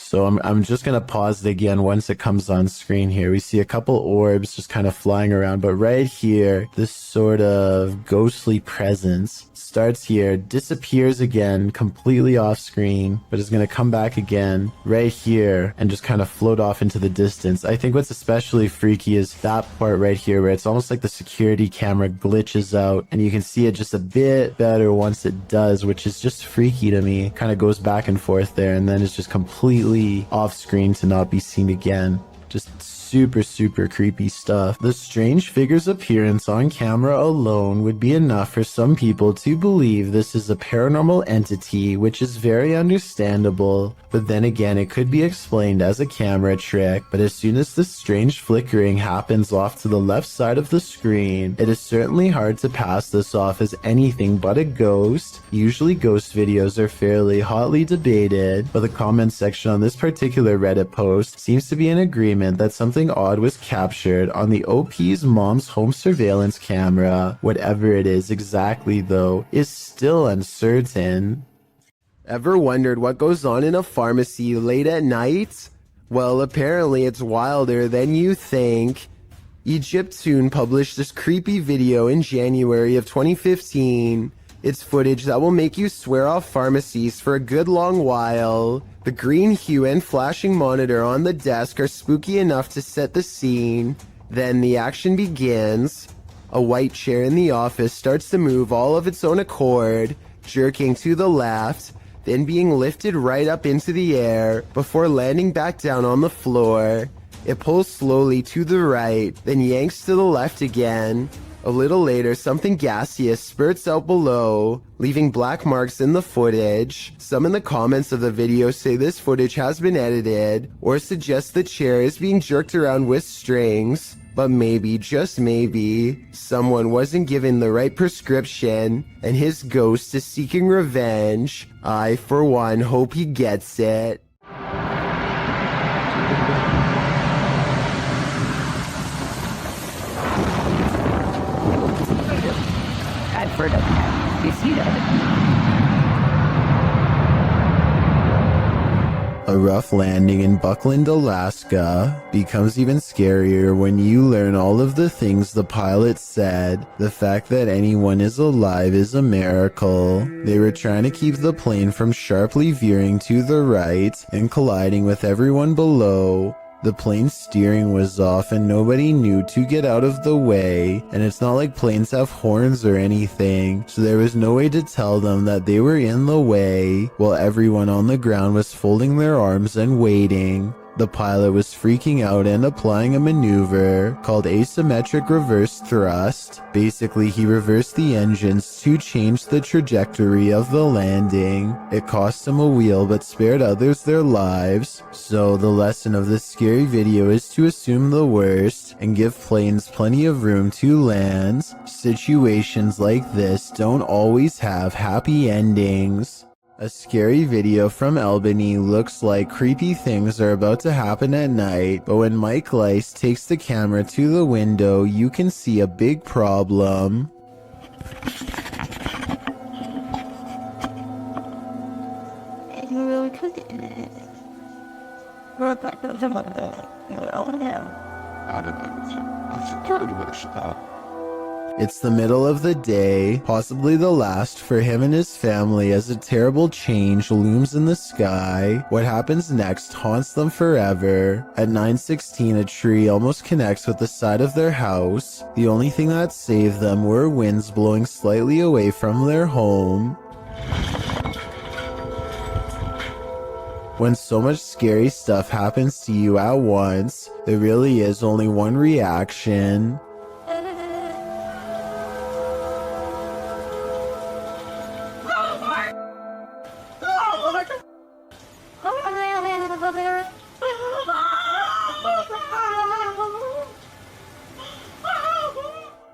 So I'm just gonna pause it again once it comes on screen here. We see a couple orbs just kind of flying around, but right here, this sort of ghostly presence starts here, disappears again, completely off screen, but is gonna come back again right here and just kind of float off into the distance. I think what's especially freaky is that part right here where it's almost like the security camera glitches out and you can see it just a bit better once it does, which is just freaky to me. Kind of goes back and forth there and then it's just completely off screen to not be seen again. Just super creepy stuff. The strange figure's appearance on camera alone would be enough for some people to believe this is a paranormal entity, which is very understandable, but then again it could be explained as a camera trick. But as soon as this strange flickering happens off to the left side of the screen, it is certainly hard to pass this off as anything but a ghost. Usually ghost videos are fairly hotly debated, but the comment section on this particular Reddit post seems to be in agreement that something odd was captured on the OP's mom's home surveillance camera. Whatever it is exactly, though, is still uncertain. Ever wondered what goes on in a pharmacy late at night? Well, apparently it's wilder than you think. Egyptune published this creepy video in January of 2015. It's footage that will make you swear off pharmacies for a good long while. The green hue and flashing monitor on the desk are spooky enough to set the scene. Then the action begins. A white chair in the office starts to move all of its own accord, jerking to the left, then being lifted right up into the air before landing back down on the floor. It pulls slowly to the right, then yanks to the left again. A little later, something gaseous spurts out below, leaving black marks in the footage. Some in the comments of the video say this footage has been edited, or suggest the chair is being jerked around with strings. But maybe, just maybe, someone wasn't given the right prescription, and his ghost is seeking revenge. I, for one, hope he gets it. A rough landing in Buckland, Alaska becomes even scarier when you learn all of the things the pilot said. The fact that anyone is alive is a miracle. They were trying to keep the plane from sharply veering to the right and colliding with everyone below. The plane's steering was off and nobody knew to get out of the way, and it's not like planes have horns or anything, so there was no way to tell them that they were in the way, while everyone on the ground was folding their arms and waiting. The pilot was freaking out and applying a maneuver called asymmetric reverse thrust. Basically, he reversed the engines to change the trajectory of the landing. It cost him a wheel but spared others their lives. So the lesson of this scary video is to assume the worst and give planes plenty of room to land. Situations like this don't always have happy endings. A scary video from Albany looks like creepy things are about to happen at night, but when Mike Lice takes the camera to the window, you can see a big problem. It's the middle of the day, possibly the last for him and his family, as a terrible change looms in the sky. What happens next haunts them forever. At 9:16, a tree almost connects with the side of their house. The only thing that saved them were winds blowing slightly away from their home. When so much scary stuff happens to you at once, there really is only one reaction.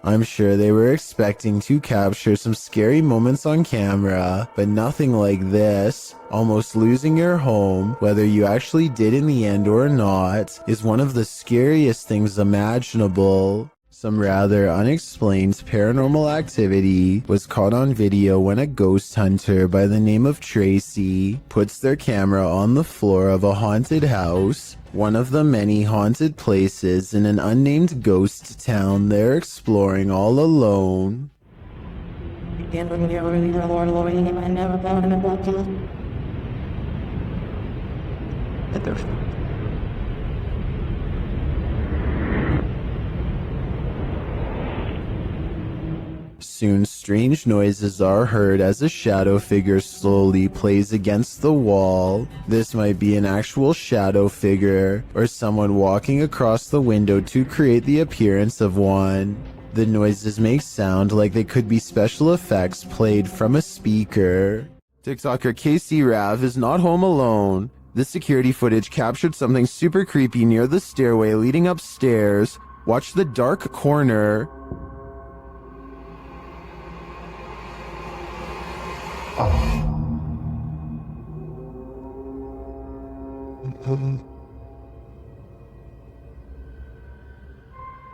I'm sure they were expecting to capture some scary moments on camera, but nothing like this. Almost losing your home, whether you actually did in the end or not, is one of the scariest things imaginable. Some rather unexplained paranormal activity was caught on video when a ghost hunter by the name of Tracy puts their camera on the floor of a haunted house, one of the many haunted places in an unnamed ghost town they're exploring all alone. Soon strange noises are heard as a shadow figure slowly plays against the wall. This might be an actual shadow figure, or someone walking across the window to create the appearance of one. The noises make sound like they could be special effects played from a speaker. TikToker Casey Rav is not home alone. This security footage captured something super creepy near the stairway leading upstairs. Watch the dark corner.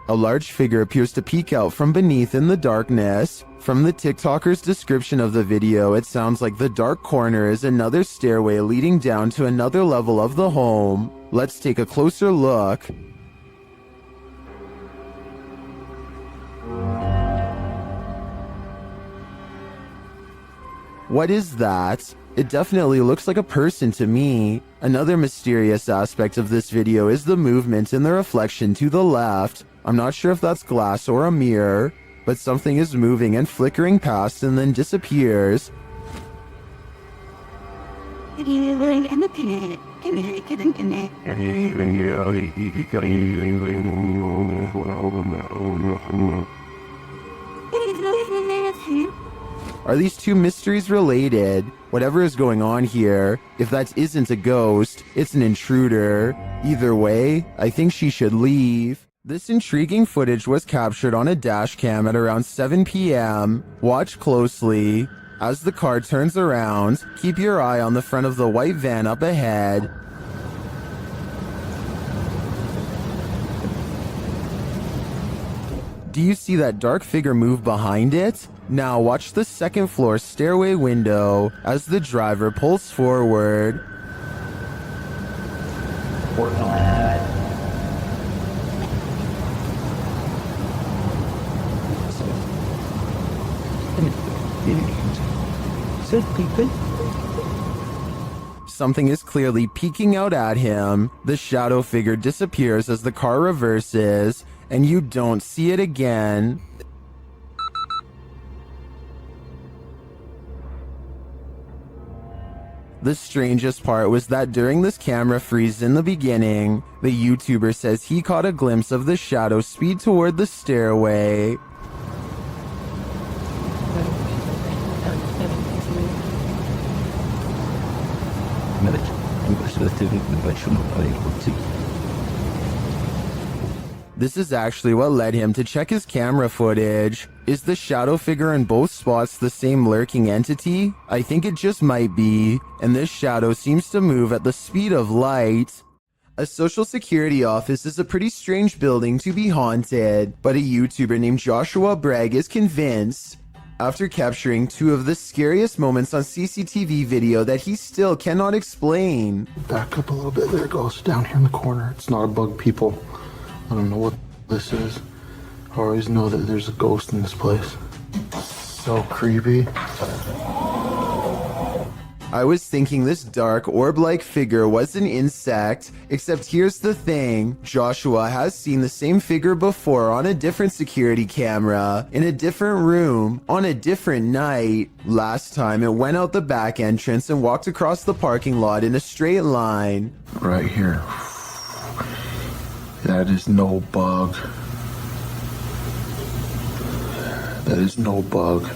A large figure appears to peek out from beneath in the darkness. From the TikToker's description of the video, it sounds like the dark corner is another stairway leading down to another level of the home. Let's take a closer look. What is that? It definitely looks like a person to me. Another mysterious aspect of this video is the movement in the reflection to the left. I'm not sure if that's glass or a mirror, but something is moving and flickering past and then disappears. Are these two mysteries related? Whatever is going on here, if that isn't a ghost, it's an intruder. Either way, I think she should leave. This intriguing footage was captured on a dash cam at around 7 p.m. Watch closely. As the car turns around, keep your eye on the front of the white van up ahead. Do you see that dark figure move behind it? Now watch the second floor stairway window as the driver pulls forward. Something is clearly peeking out at him. The shadow figure disappears as the car reverses, and you don't see it again. The strangest part was that during this camera freeze in the beginning, the YouTuber says he caught a glimpse of the shadow speed toward the stairway. This is actually what led him to check his camera footage. Is the shadow figure in both spots the same lurking entity? I think it just might be, and this shadow seems to move at the speed of light. A social security office is a pretty strange building to be haunted, but a YouTuber named Joshua Bragg is convinced, after capturing two of the scariest moments on CCTV video that he still cannot explain. Back up a little bit, there it goes, down here in the corner. It's not a bug, people. I don't know what this is. I always know that there's a ghost in this place. So creepy. I was thinking this dark orb-like figure was an insect, except here's the thing. Joshua has seen the same figure before on a different security camera, in a different room, on a different night. Last time it went out the back entrance and walked across the parking lot in a straight line. Right here. That is no bug. That is no bug.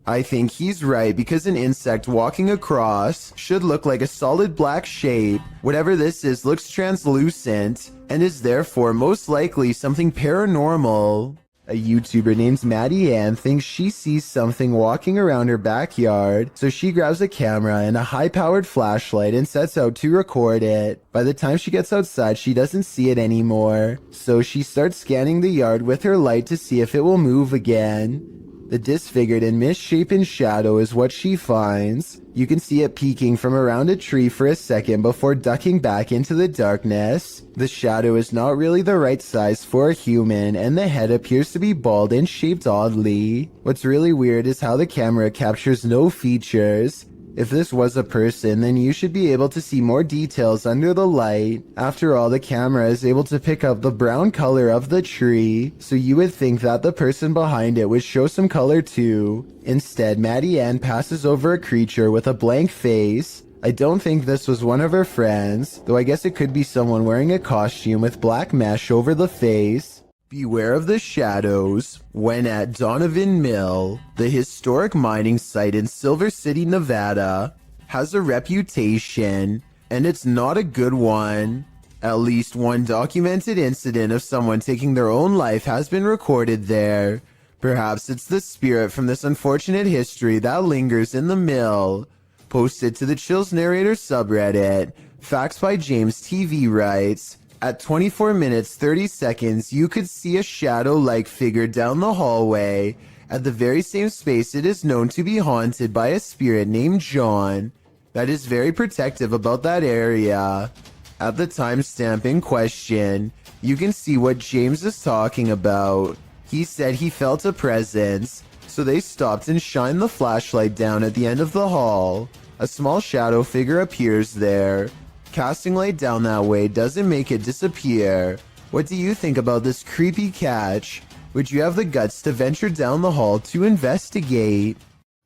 I think he's right because an insect walking across should look like a solid black shape. Whatever this is looks translucent and is therefore most likely something paranormal. A YouTuber named Maddie Ann thinks she sees something walking around her backyard, so she grabs a camera and a high-powered flashlight and sets out to record it. By the time she gets outside, she doesn't see it anymore, so she starts scanning the yard with her light to see if it will move again. The disfigured and misshapen shadow is what she finds. You can see it peeking from around a tree for a second before ducking back into the darkness. The shadow is not really the right size for a human, and the head appears to be bald and shaped oddly. What's really weird is how the camera captures no features. If this was a person, then you should be able to see more details under the light. After all, the camera is able to pick up the brown color of the tree, so you would think that the person behind it would show some color too. Instead, Maddie Ann passes over a creature with a blank face. I don't think this was one of her friends, though I guess it could be someone wearing a costume with black mesh over the face. Beware of the shadows when at Donovan Mill, the historic mining site in Silver City, Nevada, has a reputation, and it's not a good one. At least one documented incident of someone taking their own life has been recorded there. Perhaps it's the spirit from this unfortunate history that lingers in the mill. Posted to the Chills Narrator subreddit, Facts by James TV writes, at 24 minutes 30 seconds, you could see a shadow-like figure down the hallway. At the very same space, it is known to be haunted by a spirit named John that is very protective about that area. At the timestamp in question, you can see what James is talking about. He said he felt a presence, so they stopped and shined the flashlight down at the end of the hall. A small shadow figure appears there. Casting light down that way doesn't make it disappear. What do you think about this creepy catch? Would you have the guts to venture down the hall to investigate?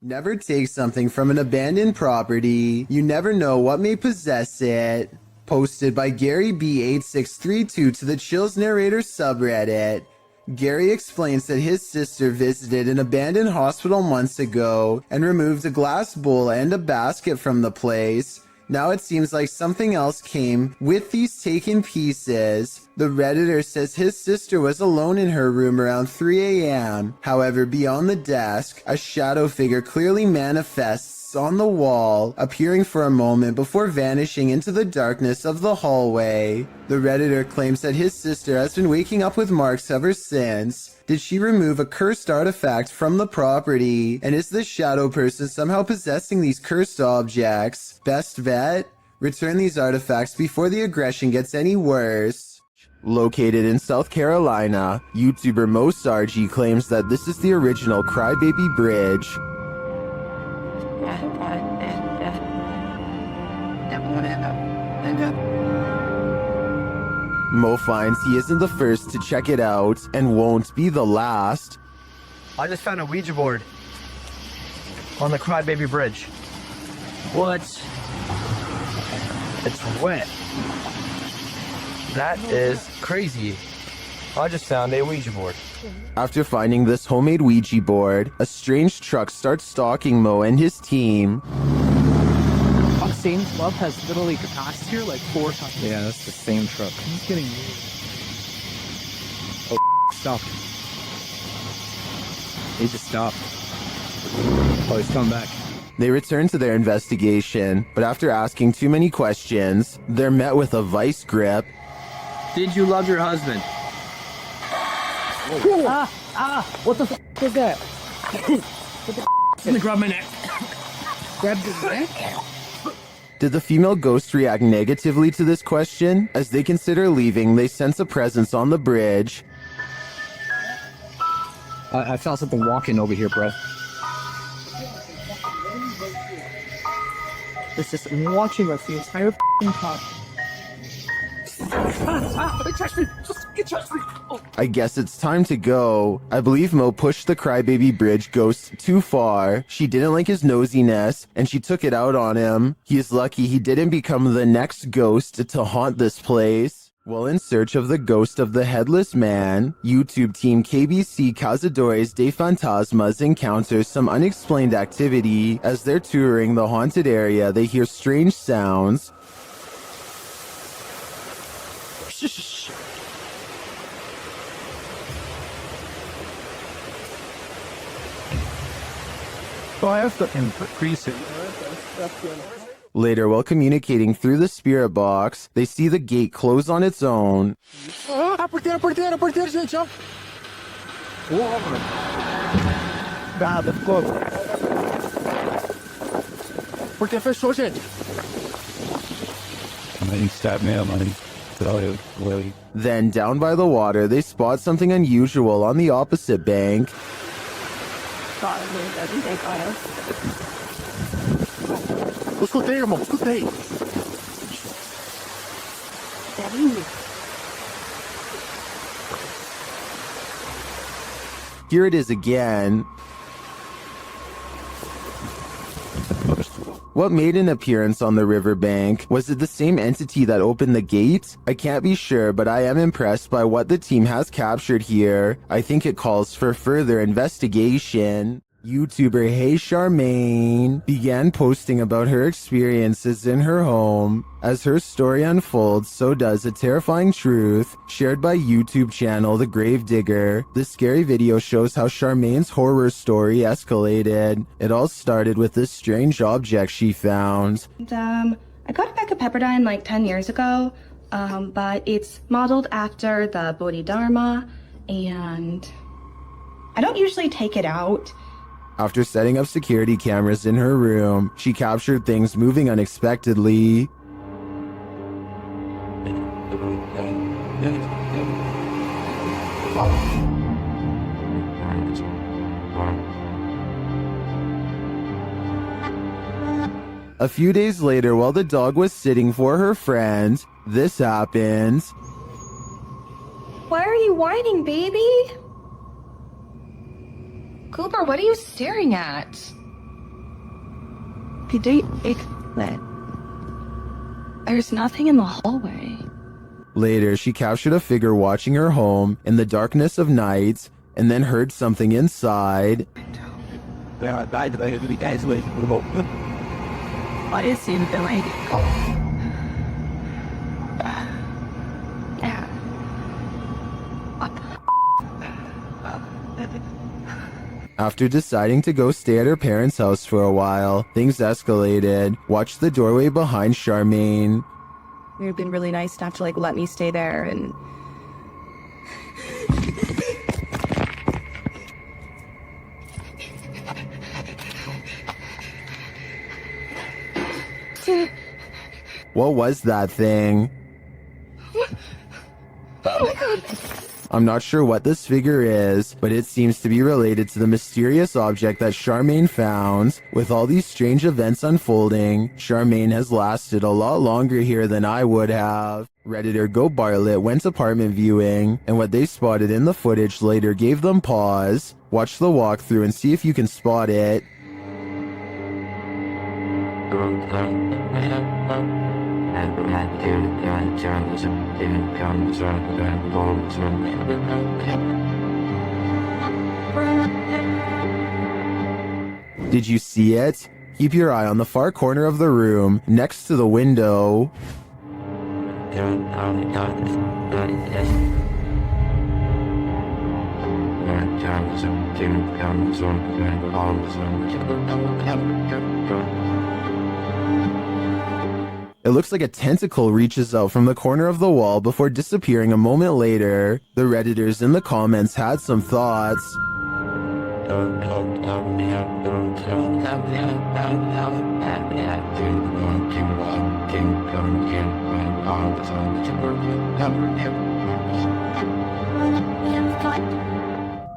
Never take something from an abandoned property. You never know what may possess it. Posted by Gary B8632 to the Chills Narrator subreddit. Gary explains that his sister visited an abandoned hospital months ago and removed a glass bowl and a basket from the place. Now it seems like something else came with these taken pieces. The Redditor says his sister was alone in her room around 3 a.m. However, beyond the desk, a shadow figure clearly manifests on the wall, appearing for a moment before vanishing into the darkness of the hallway. The Redditor claims that his sister has been waking up with marks ever since. Did she remove a cursed artifact from the property? And is this shadow person somehow possessing these cursed objects? Best bet? Return these artifacts before the aggression gets any worse. Located in South Carolina, YouTuber Mo Sargi claims that this is the original Crybaby Bridge. Mo finds he isn't the first to check it out and won't be the last. I just found a Ouija board on the Crybaby Bridge. What? It's wet. That is crazy. I just found a Ouija board. After finding this homemade Ouija board, a strange truck starts stalking Mo and his team. Same club has literally passed here like 4 times. Yeah, that's the same truck. He's getting Stopped. He just stopped. Oh, he's coming back. They return to their investigation, but after asking too many questions, they're met with a vice grip. Did you love your husband? what the f is that? Let me grab my neck. Grab the neck? Did the female ghost react negatively to this question? As they consider leaving, they sense a presence on the bridge. I felt something walking over here, bro. This is watching us the entire f***ing time. It touched me! It touched me! Oh. I guess it's time to go. I believe Mo pushed the Crybaby Bridge ghost too far. She didn't like his nosiness, and she took it out on him. He is lucky he didn't become the next ghost to haunt this place. While in search of the ghost of the Headless Man, YouTube team KBC Cazadores de Fantasmas encounters some unexplained activity. As they're touring the haunted area, they hear strange sounds. So I have to increase it. Later, while communicating through the spirit box, they see the gate close on its own. Porteiro, gente, ó. Nada, ficou. Porteiro fechou, gente. Money, stop me, money. Then, down by the water, they spot something unusual on the opposite bank. Escutei, irmão, escutei. Here it is again. What made an appearance on the riverbank? Was it the same entity that opened the gate? I can't be sure, but I am impressed by what the team has captured here. I think it calls for further investigation. YouTuber Hey Charmaine began posting about her experiences in her home. As her story unfolds, so does a terrifying truth shared by YouTube channel The Gravedigger. The scary video shows how Charmaine's horror story escalated. It all started with this strange object she found. I got a pack of Pepperdine like 10 years ago, but it's modeled after the Bodhidharma, and I don't usually take it out. After setting up security cameras in her room, she captured things moving unexpectedly. A few days later, while the dog was sitting for her friend, this happened. Why are you whining, baby? Cooper, what are you staring at? There's nothing in the hallway. Later, she captured a figure watching her home in the darkness of night, and then heard something inside. What is in the lady? Yeah. After deciding to go stay at her parents' house for a while, things escalated. Watch the doorway behind Charmaine. You've been really nice enough to let me stay there, and What was that thing? Oh my god. I'm not sure what this figure is, but it seems to be related to the mysterious object that Charmaine found. With all these strange events unfolding, Charmaine has lasted a lot longer here than I would have. Redditor Go Bartlett went apartment viewing, and what they spotted in the footage later gave them pause. Watch the walkthrough and see if you can spot it. Did you see it? Keep your eye on the far corner of the room, next to the window. It looks like a tentacle reaches out from the corner of the wall before disappearing a moment later. The Redditors in the comments had some thoughts.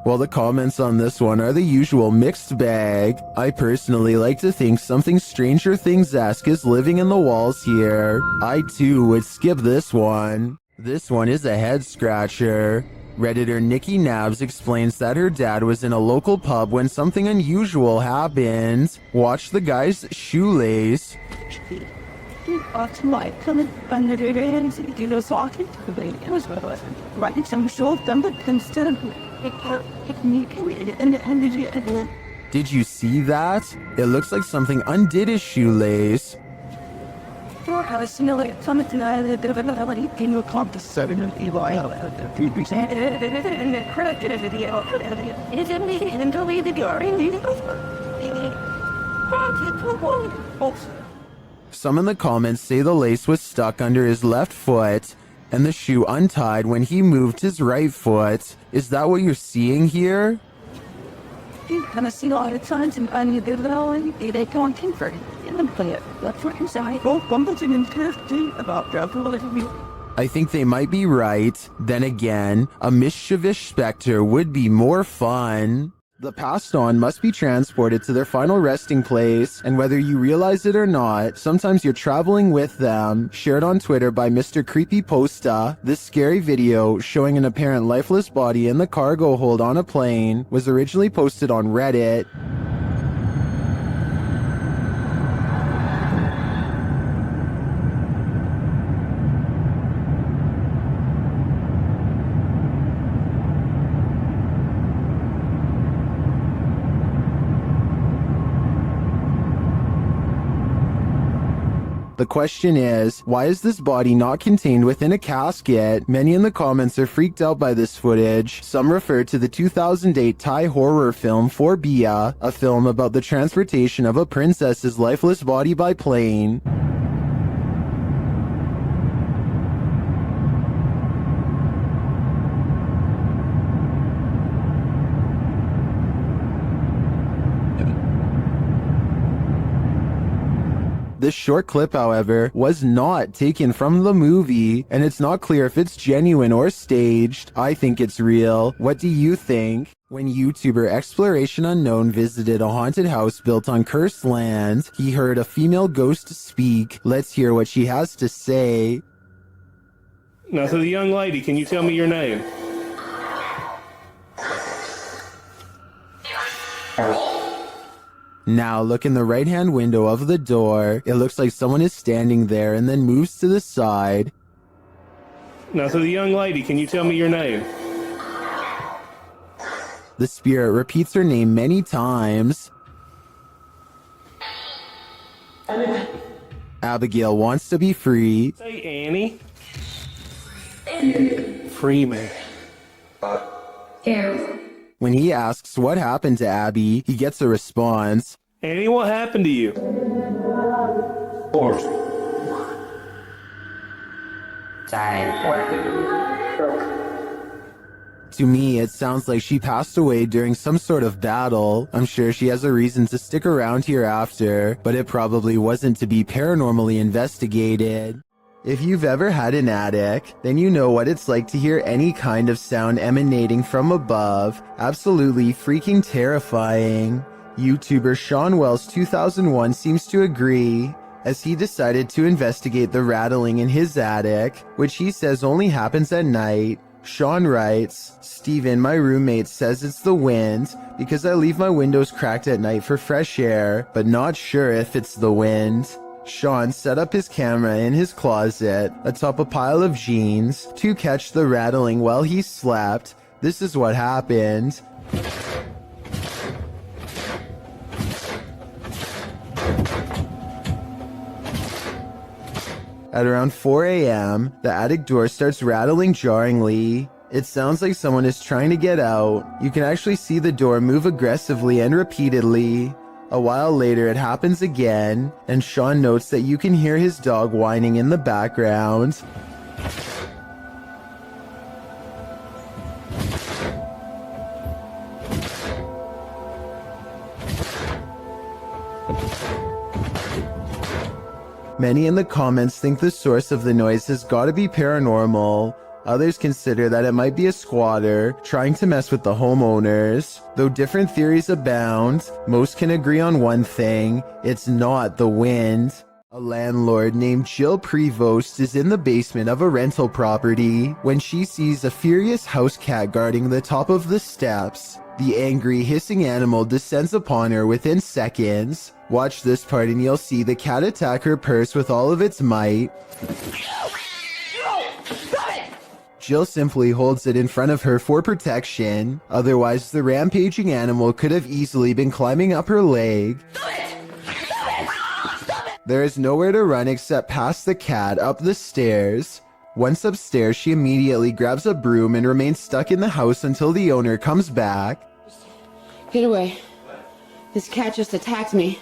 Well, the comments on this one are the usual mixed bag. I personally like to think something Stranger Things-esque is living in the walls here. I too would skip this one. This one is a head scratcher. Redditor Nikki Nabs explains that her dad was in a local pub when something unusual happened. Watch the guy's shoelace. Did you see that? It looks like something undid his shoelace. Some in the comments say the lace was stuck under his left foot and the shoe untied when he moved his right foot. Is that what you're seeing here? You kind of see a lot of times and you get it all and they go on comfort in the play it. That's what you say. Oh, something interesting about travel. I think they might be right. Then again, a mischievous specter would be more fun. The passed on must be transported to their final resting place, and whether you realize it or not, sometimes you're traveling with them. Shared on Twitter by Mr. Creepy Posta, this scary video showing an apparent lifeless body in the cargo hold on a plane was originally posted on Reddit. The question is, why is this body not contained within a casket? Many in the comments are freaked out by this footage. Some refer to the 2008 Thai horror film Phobia, a film about the transportation of a princess's lifeless body by plane. This short clip, however, was not taken from the movie, and it's not clear if it's genuine or staged. I think it's real. What do you think? When YouTuber Exploration Unknown visited a haunted house built on cursed land, he heard a female ghost speak. Let's hear what she has to say. Now, to the young lady, can you tell me your name? Now look in the right-hand window of the door. It looks like someone is standing there and then moves to the side. Now, to the young lady, can you tell me your name? The spirit repeats her name many times. Abigail wants to be free. Say Annie. Free me. When he asks what happened to Abby, he gets a response. Annie, what happened to you? To me, it sounds like she passed away during some sort of battle. I'm sure she has a reason to stick around here after, but it probably wasn't to be paranormally investigated. If you've ever had an attic, then you know what it's like to hear any kind of sound emanating from above. Absolutely freaking terrifying. YouTuber Sean Wells 2001 seems to agree, as he decided to investigate the rattling in his attic, which he says only happens at night. Sean writes, Steven, my roommate, says it's the wind because I leave my windows cracked at night for fresh air, but not sure if it's the wind. Sean set up his camera in his closet atop a pile of jeans to catch the rattling while he slept. This is what happened. At around 4 a.m., the attic door starts rattling jarringly. It sounds like someone is trying to get out. You can actually see the door move aggressively and repeatedly. A while later, it happens again, and Sean notes that you can hear his dog whining in the background. Many in the comments think the source of the noise has got to be paranormal. Others consider that it might be a squatter trying to mess with the homeowners. Though different theories abound, most can agree on one thing: it's not the wind. A landlord named Jill Prevost is in the basement of a rental property when she sees a furious house cat guarding the top of the steps. The angry, hissing animal descends upon her within seconds. Watch this part and you'll see the cat attack her purse with all of its might. Jill simply holds it in front of her for protection. Otherwise, the rampaging animal could have easily been climbing up her leg. There is nowhere to run except past the cat up the stairs. Once upstairs, she immediately grabs a broom and remains stuck in the house until the owner comes back. Get away. This cat just attacked me.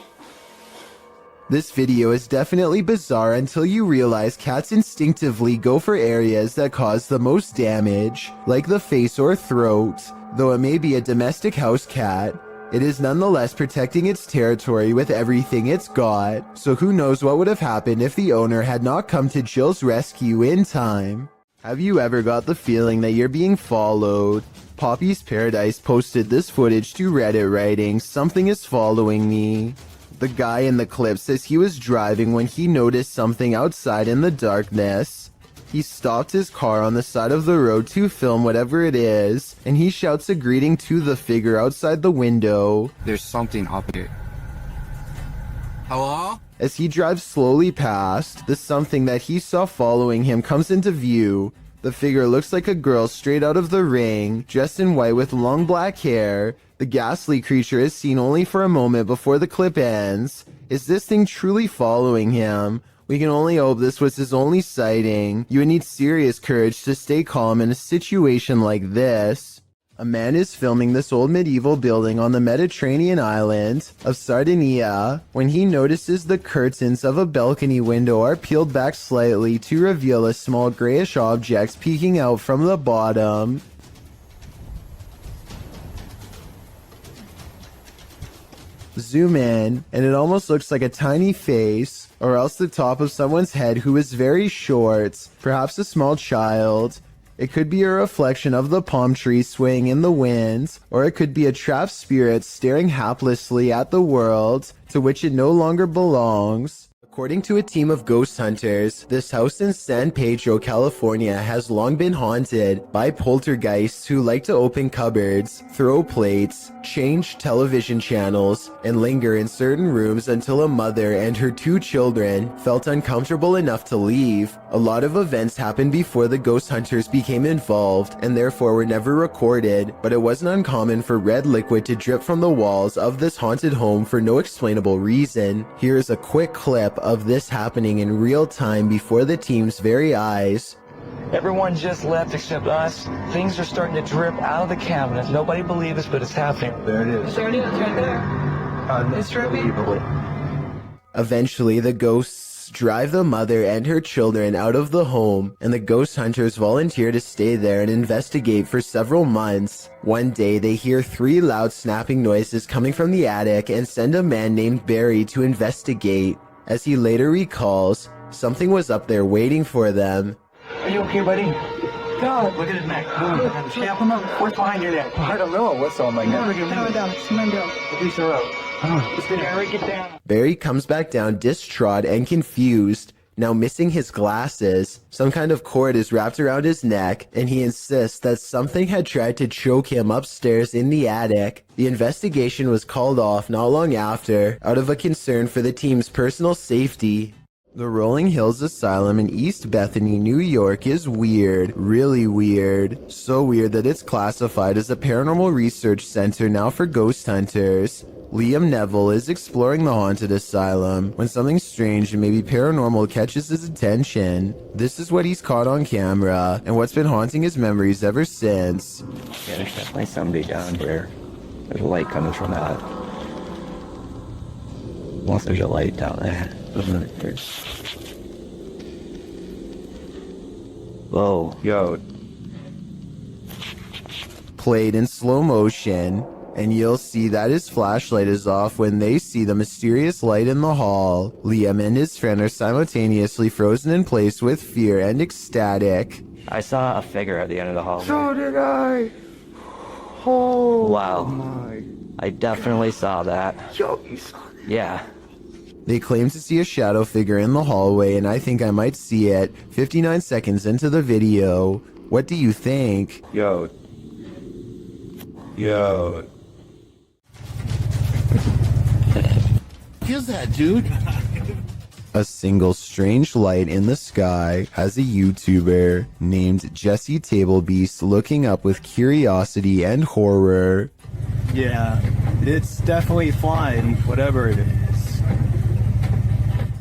This video is definitely bizarre until you realize cats instinctively go for areas that cause the most damage, like the face or throat. Though it may be a domestic house cat, it is nonetheless protecting its territory with everything it's got, so who knows what would have happened if the owner had not come to Jill's rescue in time. Have you ever got the feeling that you're being followed? Poppy's Paradise posted this footage to Reddit writing, "Something is following me." The guy in the clip says he was driving when he noticed something outside in the darkness. He stopped his car on the side of the road to film whatever it is, and he shouts a greeting to the figure outside the window. There's something up here. Hello? As he drives slowly past, the something that he saw following him comes into view. The figure looks like a girl straight out of The Ring, dressed in white with long black hair. The ghastly creature is seen only for a moment before the clip ends. Is this thing truly following him? We can only hope this was his only sighting. You would need serious courage to stay calm in a situation like this. A man is filming this old medieval building on the Mediterranean island of Sardinia when he notices the curtains of a balcony window are peeled back slightly to reveal a small grayish object peeking out from the bottom. Zoom in, and it almost looks like a tiny face, or else the top of someone's head who is very short, perhaps a small child. It could be a reflection of the palm tree swaying in the wind, or it could be a trapped spirit staring haplessly at the world to which it no longer belongs. According to a team of ghost hunters, this house in San Pedro, California has long been haunted by poltergeists who like to open cupboards, throw plates, change television channels, and linger in certain rooms until a mother and her 2 children felt uncomfortable enough to leave. A lot of events happened before the ghost hunters became involved and therefore were never recorded, but it wasn't uncommon for red liquid to drip from the walls of this haunted home for no explainable reason. Here's a quick clip of this happening in real time before the team's very eyes. Everyone just left except us. Things are starting to drip out of the cabinets. Nobody believes this, but it's happening. There it is. There it is, right there. It's dripping. Eventually, the ghosts drive the mother and her children out of the home, and the ghost hunters volunteer to stay there and investigate for several months. One day, they hear 3 loud snapping noises coming from the attic and send a man named Barry to investigate. As he later recalls, something was up there waiting for them. Are you okay, buddy? God. Look at his neck. Snap him up. What's behind your neck? I don't know. What's on my neck? Down, down. Release her up. Barry, get down. Barry comes back down distraught and confused, now missing his glasses. Some kind of cord is wrapped around his neck, and he insists that something had tried to choke him upstairs in the attic. The investigation was called off not long after, out of a concern for the team's personal safety. The Rolling Hills Asylum in East Bethany, New York is weird, really weird. So weird that it's classified as a paranormal research center now for ghost hunters. Liam Neville is exploring the haunted asylum when something strange and maybe paranormal catches his attention. This is what he's caught on camera and what's been haunting his memories ever since. Yeah, there's definitely somebody down here. There's a light coming from that. Unless there's a light down there. Whoa. Yo. Played in slow motion, and you'll see that his flashlight is off when they see the mysterious light in the hall. Liam and his friend are simultaneously frozen in place with fear and ecstatic. I saw a figure at the end of the hallway. So did I. Oh. Wow. My. I definitely saw that. Yo, you saw that? Yeah. They claim to see a shadow figure in the hallway, and I think I might see it 59 seconds into the video. What do you think? Yo. Here's that, dude. A single strange light in the sky has a YouTuber named Jesse Tablebeast looking up with curiosity and horror. Yeah, it's definitely flying, whatever it is.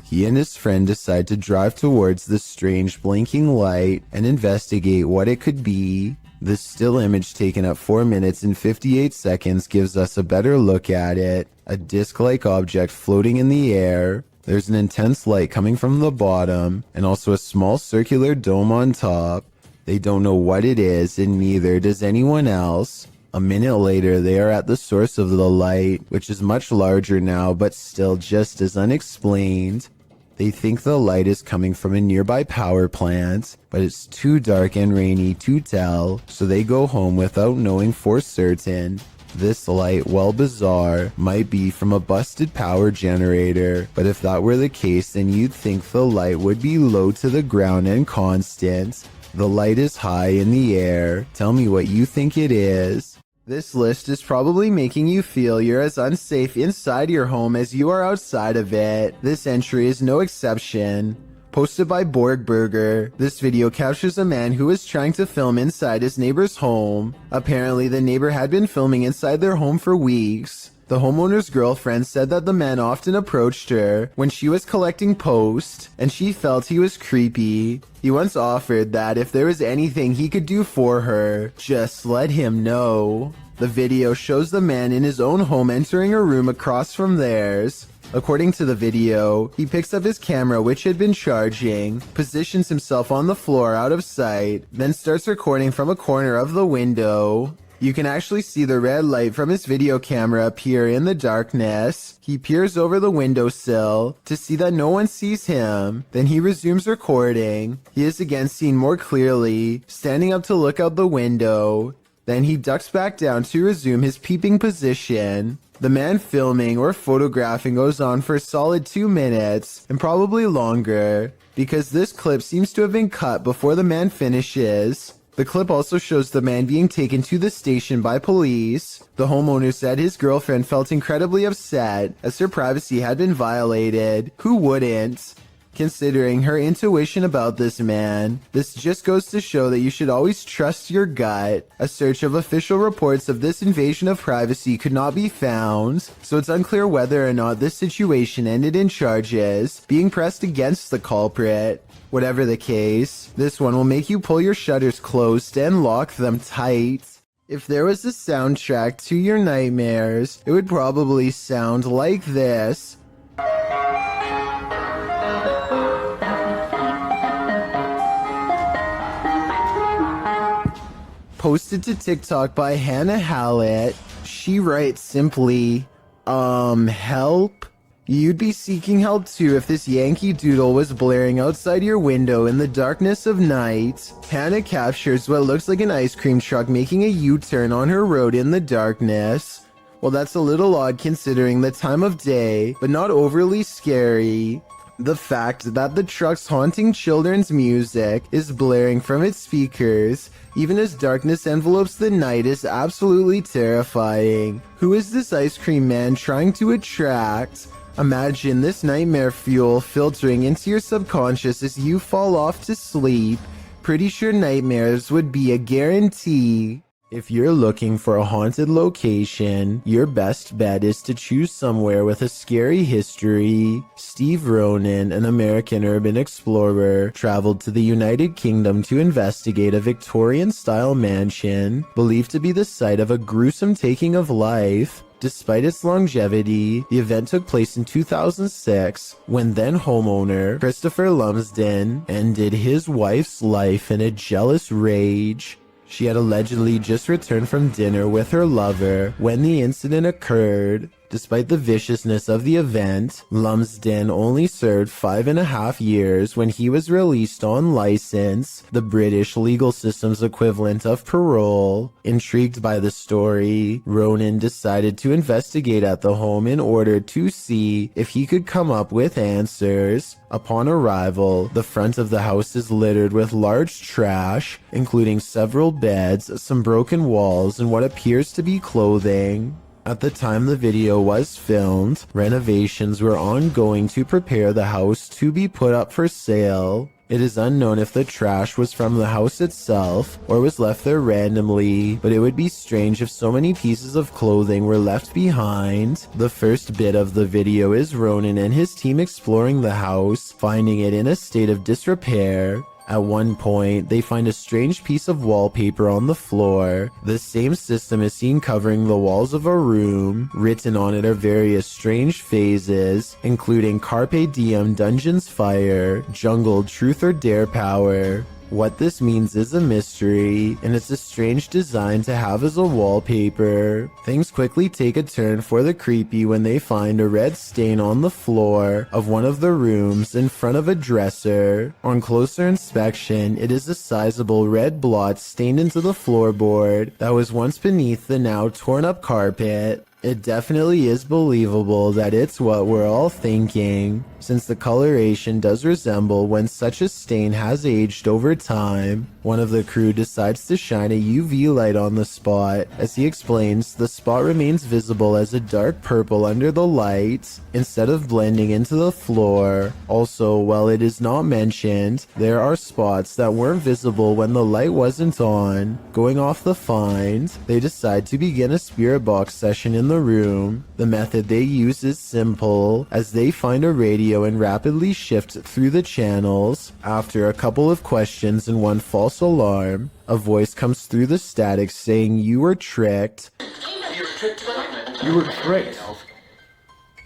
He and his friend decide to drive towards the strange blinking light and investigate what it could be. The still image taken at 4 minutes and 58 seconds gives us a better look at it. A disc-like object floating in the air. There's an intense light coming from the bottom and also a small circular dome on top. They don't know what it is, and neither does anyone else. A minute later, they are at the source of the light, which is much larger now, but still just as unexplained. They think the light is coming from a nearby power plant, but it's too dark and rainy to tell, so they go home without knowing for certain. This light, while bizarre, might be from a busted power generator, but if that were the case, then you'd think the light would be low to the ground and constant. The light is high in the air. Tell me what you think it is. This list is probably making you feel you're as unsafe inside your home as you are outside of it. This entry is no exception. Posted by Borgburger, this video captures a man who was trying to film inside his neighbor's home. Apparently, the neighbor had been filming inside their home for weeks. The homeowner's girlfriend said that the man often approached her when she was collecting post, and she felt he was creepy. He once offered that if there was anything he could do for her, just let him know. The video shows the man in his own home entering a room across from theirs. According to the video, he picks up his camera, which had been charging, positions himself on the floor out of sight, then starts recording from a corner of the window. You can actually see the red light from his video camera appear in the darkness. He peers over the windowsill to see that no one sees him. Then he resumes recording. He is again seen more clearly, standing up to look out the window. Then he ducks back down to resume his peeping position. The man filming or photographing goes on for a solid 2 minutes, and probably longer, because this clip seems to have been cut before the man finishes. The clip also shows the man being taken to the station by police. The homeowner said his girlfriend felt incredibly upset as her privacy had been violated. Who wouldn't? Considering her intuition about this man, this just goes to show that you should always trust your gut. A search of official reports of this invasion of privacy could not be found, so it's unclear whether or not this situation ended in charges being pressed against the culprit. Whatever the case, this one will make you pull your shutters closed and lock them tight. If there was a soundtrack to your nightmares, it would probably sound like this. Posted to TikTok by Hannah Hallett. She writes simply, help? You'd be seeking help too if this Yankee Doodle was blaring outside your window in the darkness of night. Hannah captures what looks like an ice cream truck making a U-turn on her road in the darkness. Well, that's a little odd considering the time of day, but not overly scary. The fact that the truck's haunting children's music is blaring from its speakers, even as darkness envelopes the night, is absolutely terrifying. Who is this ice cream man trying to attract? Imagine this nightmare fuel filtering into your subconscious as you fall off to sleep. Pretty sure nightmares would be a guarantee. If you're looking for a haunted location, your best bet is to choose somewhere with a scary history. Steve Ronan, an American urban explorer, traveled to the United Kingdom to investigate a Victorian-style mansion believed to be the site of a gruesome taking of life. Despite its longevity, the event took place in 2006 when then homeowner Christopher Lumsden ended his wife's life in a jealous rage. She had allegedly just returned from dinner with her lover when the incident occurred. Despite the viciousness of the event, Lumsden only served 5.5 years when he was released on license, the British legal system's equivalent of parole. Intrigued by the story, Ronan decided to investigate at the home in order to see if he could come up with answers. Upon arrival, the front of the house is littered with large trash, including several beds, some broken walls, and what appears to be clothing. At the time the video was filmed, renovations were ongoing to prepare the house to be put up for sale. It is unknown if the trash was from the house itself or was left there randomly, but it would be strange if so many pieces of clothing were left behind. The first bit of the video is Ronan and his team exploring the house, finding it in a state of disrepair. At one point, they find a strange piece of wallpaper on the floor. The same system is seen covering the walls of a room. Written on it are various strange phases, including Carpe Diem Dungeons Fire, Jungle Truth or Dare Power. What this means is a mystery, and it's a strange design to have as a wallpaper. Things quickly take a turn for the creepy when they find a red stain on the floor of one of the rooms in front of a dresser. On closer inspection, it is a sizable red blot stained into the floorboard that was once beneath the now torn up carpet. It definitely is believable that it's what we're all thinking, since the coloration does resemble when such a stain has aged over time. One of the crew decides to shine a UV light on the spot. As he explains, the spot remains visible as a dark purple under the light, instead of blending into the floor. Also, while it is not mentioned, there are spots that weren't visible when the light wasn't on. Going off the find, they decide to begin a spirit box session in the room. The method they use is simple, as they find a radio and rapidly shift through the channels. After a couple of questions and one false alarm, a voice comes through the static saying you were tricked. You were tricked.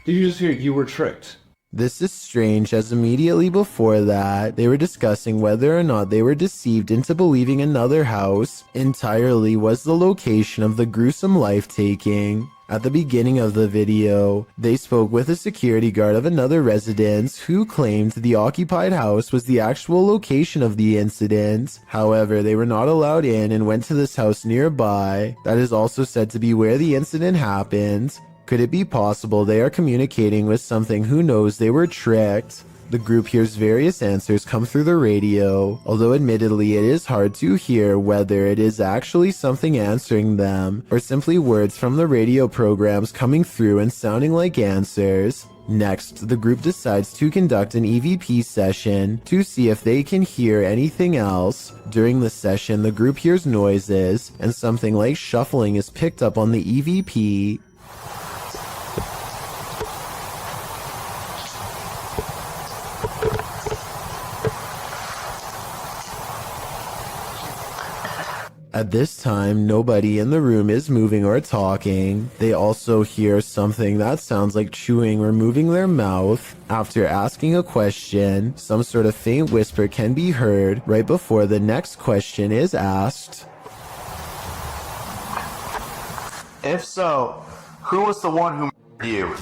Did you just hear you were tricked? This is strange, as immediately before that, they were discussing whether or not they were deceived into believing another house entirely was the location of the gruesome life-taking. At the beginning of the video, they spoke with a security guard of another residence who claimed the occupied house was the actual location of the incident. However, they were not allowed in and went to this house nearby that is also said to be where the incident happened. Could it be possible they are communicating with something who knows they were tricked? The group hears various answers come through the radio, although admittedly it is hard to hear whether it is actually something answering them, or simply words from the radio programs coming through and sounding like answers. Next, the group decides to conduct an EVP session to see if they can hear anything else. During the session, the group hears noises, and something like shuffling is picked up on the EVP. At this time, nobody in the room is moving or talking. They also hear something that sounds like chewing or moving their mouth. After asking a question, some sort of faint whisper can be heard right before the next question is asked. If so, who was the one who murdered you?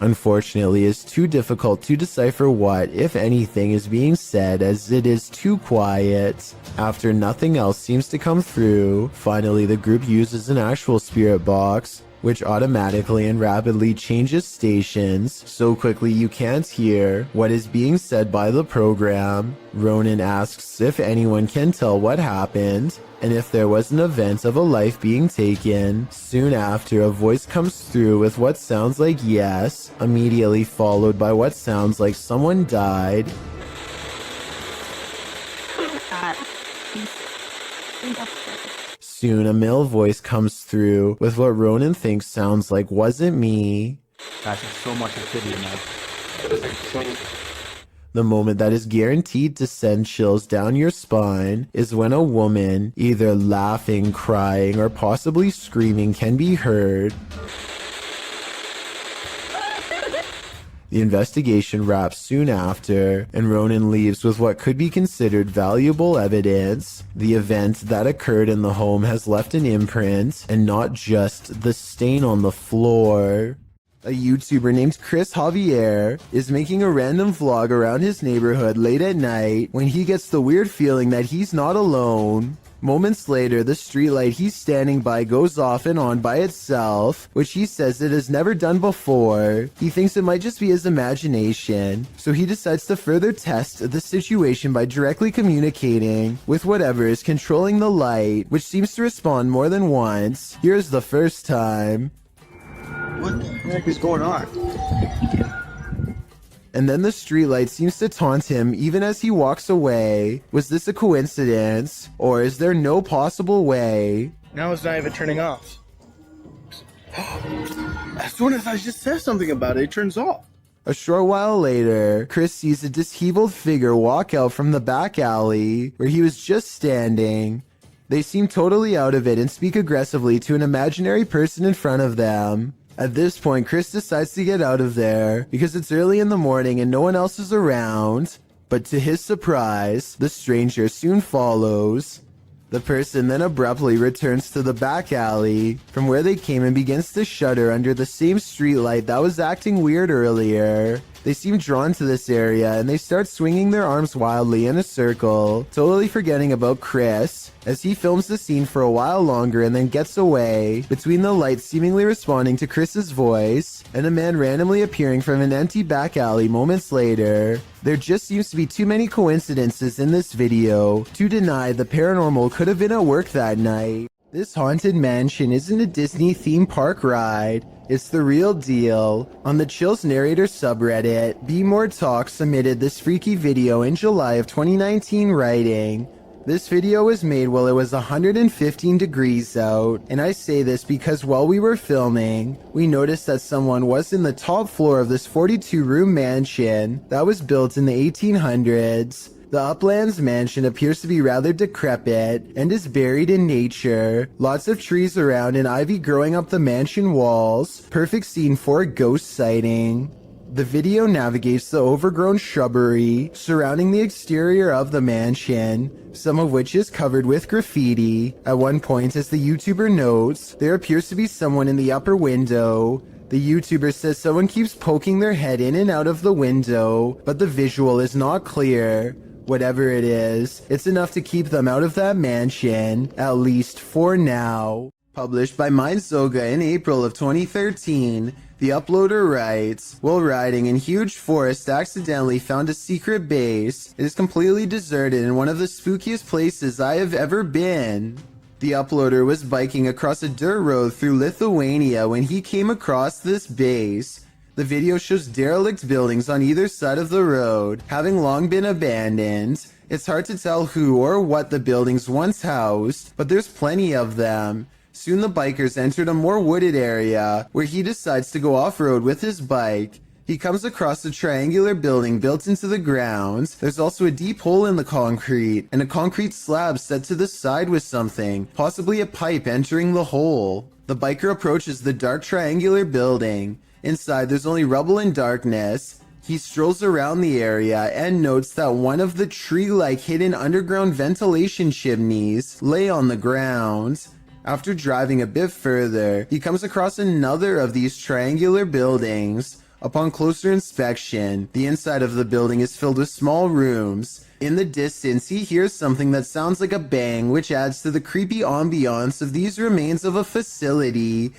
Unfortunately, it's too difficult to decipher what, if anything, is being said, as it is too quiet. After nothing else seems to come through, finally the group uses an actual spirit box, which automatically and rapidly changes stations so quickly you can't hear what is being said by the program. Ronan asks if anyone can tell what happened, and if there was an event of a life being taken. Soon after, a voice comes through with what sounds like yes, immediately followed by what sounds like someone died. Soon, a male voice comes through with what Ronan thinks sounds like wasn't me. Gosh, there's so much activity in that. The moment that is guaranteed to send chills down your spine is when a woman, either laughing, crying, or possibly screaming, can be heard. The investigation wraps soon after, and Ronan leaves with what could be considered valuable evidence. The event that occurred in the home has left an imprint, and not just the stain on the floor. A YouTuber named Chris Javier is making a random vlog around his neighborhood late at night when he gets the weird feeling that he's not alone. Moments later, the streetlight he's standing by goes off and on by itself, which he says it has never done before. He thinks it might just be his imagination, so he decides to further test the situation by directly communicating with whatever is controlling the light, which seems to respond more than once. Here's the first time. What the heck is going on? And then the streetlight seems to taunt him even as he walks away. Was this a coincidence? Or is there no possible way? Now it's not even turning off. As soon as I just said something about it, it turns off. A short while later, Chris sees a disheveled figure walk out from the back alley where he was just standing. They seem totally out of it and speak aggressively to an imaginary person in front of them. At this point, Chris decides to get out of there because it's early in the morning and no one else is around. But to his surprise, the stranger soon follows. The person then abruptly returns to the back alley from where they came and begins to shudder under the same streetlight that was acting weird earlier. They seem drawn to this area and they start swinging their arms wildly in a circle, totally forgetting about Chris as he films the scene for a while longer and then gets away, between the lights seemingly responding to Chris's voice and a man randomly appearing from an empty back alley moments later. There just seems to be too many coincidences in this video to deny the paranormal could have been at work that night. This haunted mansion isn't a Disney theme park ride. It's the real deal. On the Chills Narrator subreddit, Be More Talk submitted this freaky video in July of 2019 writing, "This video was made while it was 115 degrees out, and I say this because while we were filming, we noticed that someone was in the top floor of this 42-room mansion that was built in the 1800s. The Uplands mansion appears to be rather decrepit and is buried in nature. Lots of trees around and ivy growing up the mansion walls. Perfect scene for a ghost sighting." The video navigates the overgrown shrubbery surrounding the exterior of the mansion, some of which is covered with graffiti. At one point, as the YouTuber notes, there appears to be someone in the upper window. The YouTuber says someone keeps poking their head in and out of the window, but the visual is not clear. Whatever it is, it's enough to keep them out of that mansion, at least for now. Published by MindZoga in April of 2013, the uploader writes, "While riding in huge forest, accidentally found a secret base. It is completely deserted and one of the spookiest places I have ever been." The uploader was biking across a dirt road through Lithuania when he came across this base. The video shows derelict buildings on either side of the road, having long been abandoned. It's hard to tell who or what the buildings once housed, but there's plenty of them. Soon the bikers entered a more wooded area, where he decides to go off-road with his bike. He comes across a triangular building built into the ground. There's also a deep hole in the concrete, and a concrete slab set to the side with something, possibly a pipe entering the hole. The biker approaches the dark triangular building. Inside, there's only rubble and darkness. He strolls around the area and notes that one of the tree-like hidden underground ventilation chimneys lay on the ground. After driving a bit further, he comes across another of these triangular buildings. Upon closer inspection, the inside of the building is filled with small rooms. In the distance, he hears something that sounds like a bang, which adds to the creepy ambiance of these remains of a facility.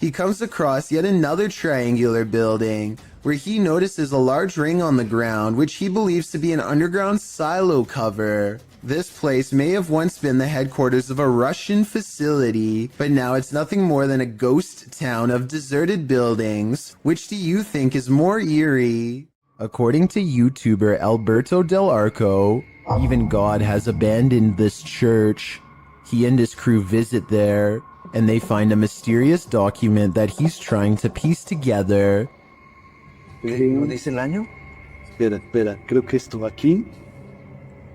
He comes across yet another triangular building, where he notices a large ring on the ground, which he believes to be an underground silo cover. This place may have once been the headquarters of a Russian facility, but now it's nothing more than a ghost town of deserted buildings. Which do you think is more eerie? According to YouTuber Alberto Del Arco, even God has abandoned this church. He and his crew visit there, and they find a mysterious document that he's trying to piece together. ¿No dice el año? Espera, creo que esto aquí.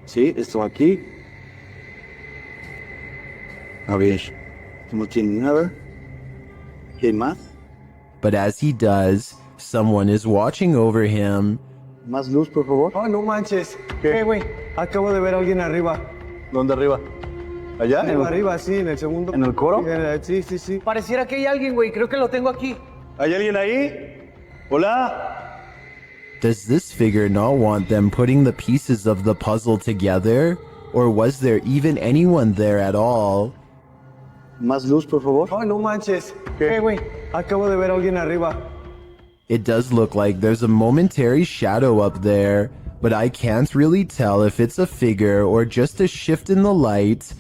Sí, esto aquí. A ver, no tiene nada. ¿Qué más? But as he does, someone is watching over him. Más luz, por favor. Oh, no manches. ¿Qué, güey? Acabo de ver a alguien arriba. ¿Dónde arriba? ¿Allá? Arriba, sí, en el segundo. ¿En el coro? Sí, sí, sí. Pareciera que hay alguien, güey. Creo que lo tengo aquí. ¿Hay alguien ahí? Hola. Does this figure not want them putting the pieces of the puzzle together? Or was there even anyone there at all? Más luz, por favor. Oh, no manches. ¿Qué, güey? Acabo de ver a alguien arriba. It does look like there's a momentary shadow up there, but I can't really tell if it's a figure or just a shift in the light.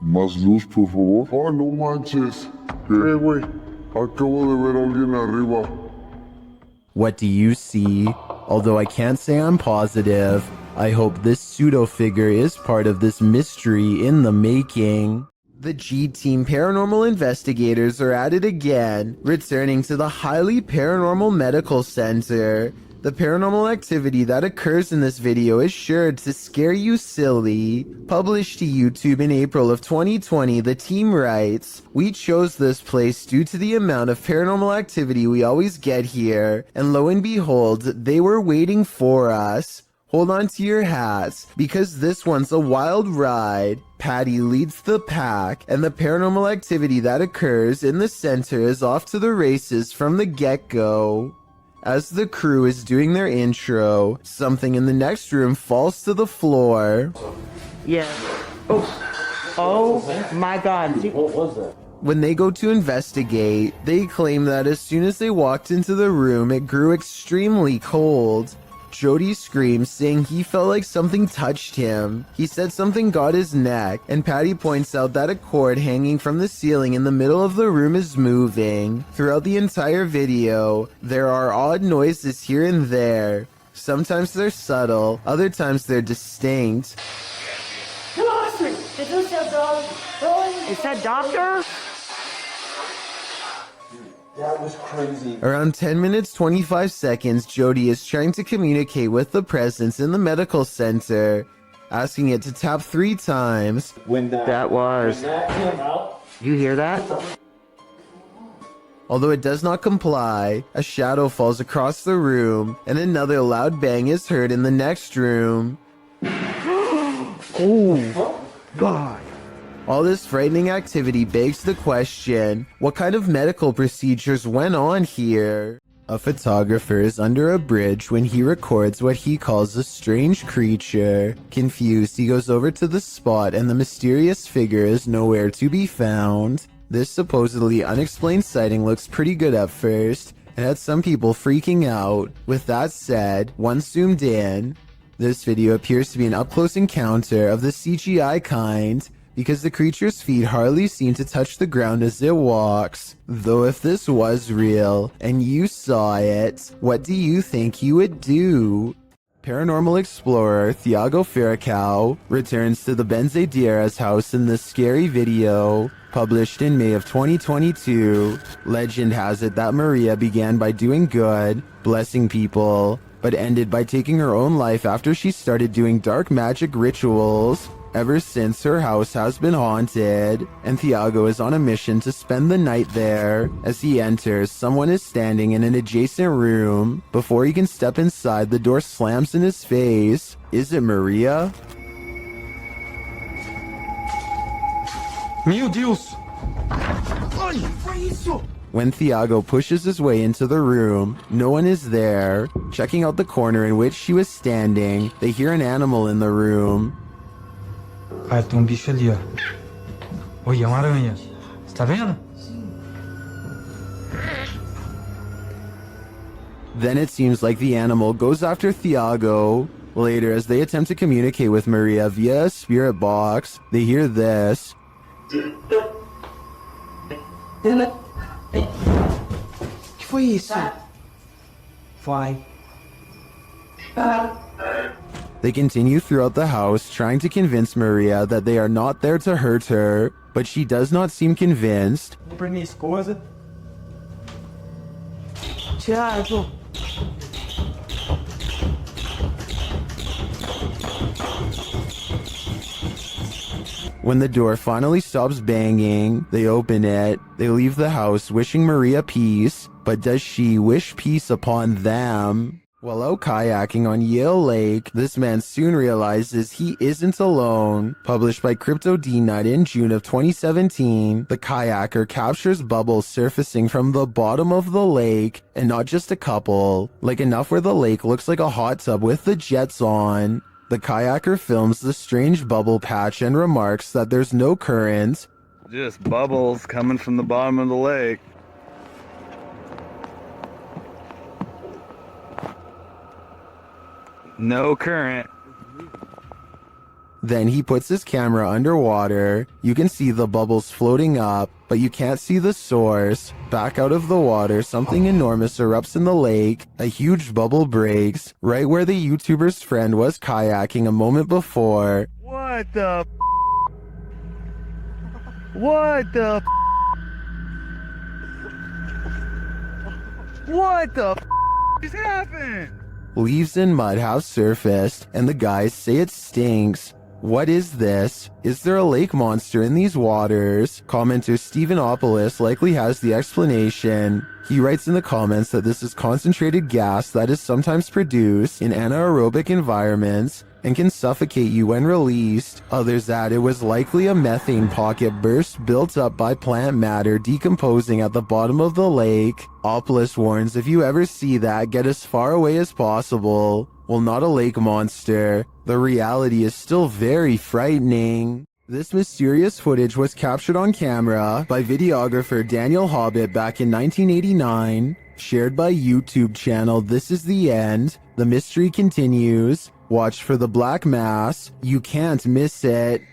Más luz, por favor. Oh, no manches. ¿Qué, güey? Acabo de ver a alguien arriba. What do you see? Although I can't say I'm positive, I hope this pseudo figure is part of this mystery in the making. The G-Team paranormal investigators are at it again, returning to the highly paranormal medical center. The paranormal activity that occurs in this video is sure to scare you silly. Published to YouTube in April of 2020, the team writes, "We chose this place due to the amount of paranormal activity we always get here, and lo and behold, they were waiting for us. Hold on to your hats, because this one's a wild ride. Patty leads the pack, and the paranormal activity that occurs in the center is off to the races from the get-go." As the crew is doing their intro, something in the next room falls to the floor. Yeah. Oh my God. What was that? When they go to investigate, they claim that as soon as they walked into the room, it grew extremely cold. Jody screams, saying he felt like something touched him. He said something got his neck, and Patty points out that a cord hanging from the ceiling in the middle of the room is moving. Throughout the entire video, there are odd noises here and there. Sometimes they're subtle, other times they're distinct. Is that doctor? That was crazy. Around 10 minutes 25 seconds, Jody is trying to communicate with the presence in the medical center, asking it to tap 3 times. When that came out, You hear that? Although it does not comply, a shadow falls across the room, and another loud bang is heard in the next room. Oh, God. All this frightening activity begs the question, what kind of medical procedures went on here? A photographer is under a bridge when he records what he calls a strange creature. Confused, he goes over to the spot and the mysterious figure is nowhere to be found. This supposedly unexplained sighting looks pretty good at first, and had some people freaking out. With that said, once zoomed in, this video appears to be an up-close encounter of the CGI kind, because the creature's feet hardly seem to touch the ground as it walks. Though if this was real, and you saw it, what do you think you would do? Paranormal explorer Thiago Ferracao returns to the Benzedeiras house in this scary video, published in May of 2022. Legend has it that Maria began by doing good, blessing people, but ended by taking her own life after she started doing dark magic rituals. Ever since, her house has been haunted, and Thiago is on a mission to spend the night there. As he enters, someone is standing in an adjacent room. Before he can step inside, the door slams in his face. Is it Maria? Meu Deus! Ai, foi isso? When Thiago pushes his way into the room, no one is there. Checking out the corner in which she was standing, they hear an animal in the room. Cara, tem bicho ali, ó. Oi, é uma aranha. Você tá vendo? Then it seems like the animal goes after Thiago. Later, as they attempt to communicate with Maria via a spirit box, they hear this. Que foi isso? Vai. They continue throughout the house, trying to convince Maria that they are not there to hurt her, but she does not seem convinced. Vou pra minha esposa. Thiago. When the door finally stops banging, they open it. They leave the house wishing Maria peace, but does she wish peace upon them? While out kayaking on Yale Lake, this man soon realizes he isn't alone. Published by Crypto D Nut in June of 2017, the kayaker captures bubbles surfacing from the bottom of the lake, and not just a couple, like enough where the lake looks like a hot tub with the jets on. The kayaker films the strange bubble patch and remarks that there's no current. Just bubbles coming from the bottom of the lake. No current. Then he puts his camera underwater. You can see the bubbles floating up, but you can't see the source. Back out of the water, something enormous erupts in the lake. A huge bubble breaks, right where the YouTuber's friend was kayaking a moment before. What the What the What the just happened? Leaves and mud have surfaced, and the guys say it stinks. What is this? Is there a lake monster in these waters? Commenter Stephenopolis likely has the explanation. He writes in the comments that this is concentrated gas that is sometimes produced in anaerobic environments and can suffocate you when released. Others add it was likely a methane pocket burst built up by plant matter decomposing at the bottom of the lake. Opolis warns if you ever see that, get as far away as possible. Well, not a lake monster. The reality is still very frightening. This mysterious footage was captured on camera by videographer Daniel Hobbit back in 1989, shared by YouTube channel This Is The End. The mystery continues. Watch for the black mass. You can't miss it.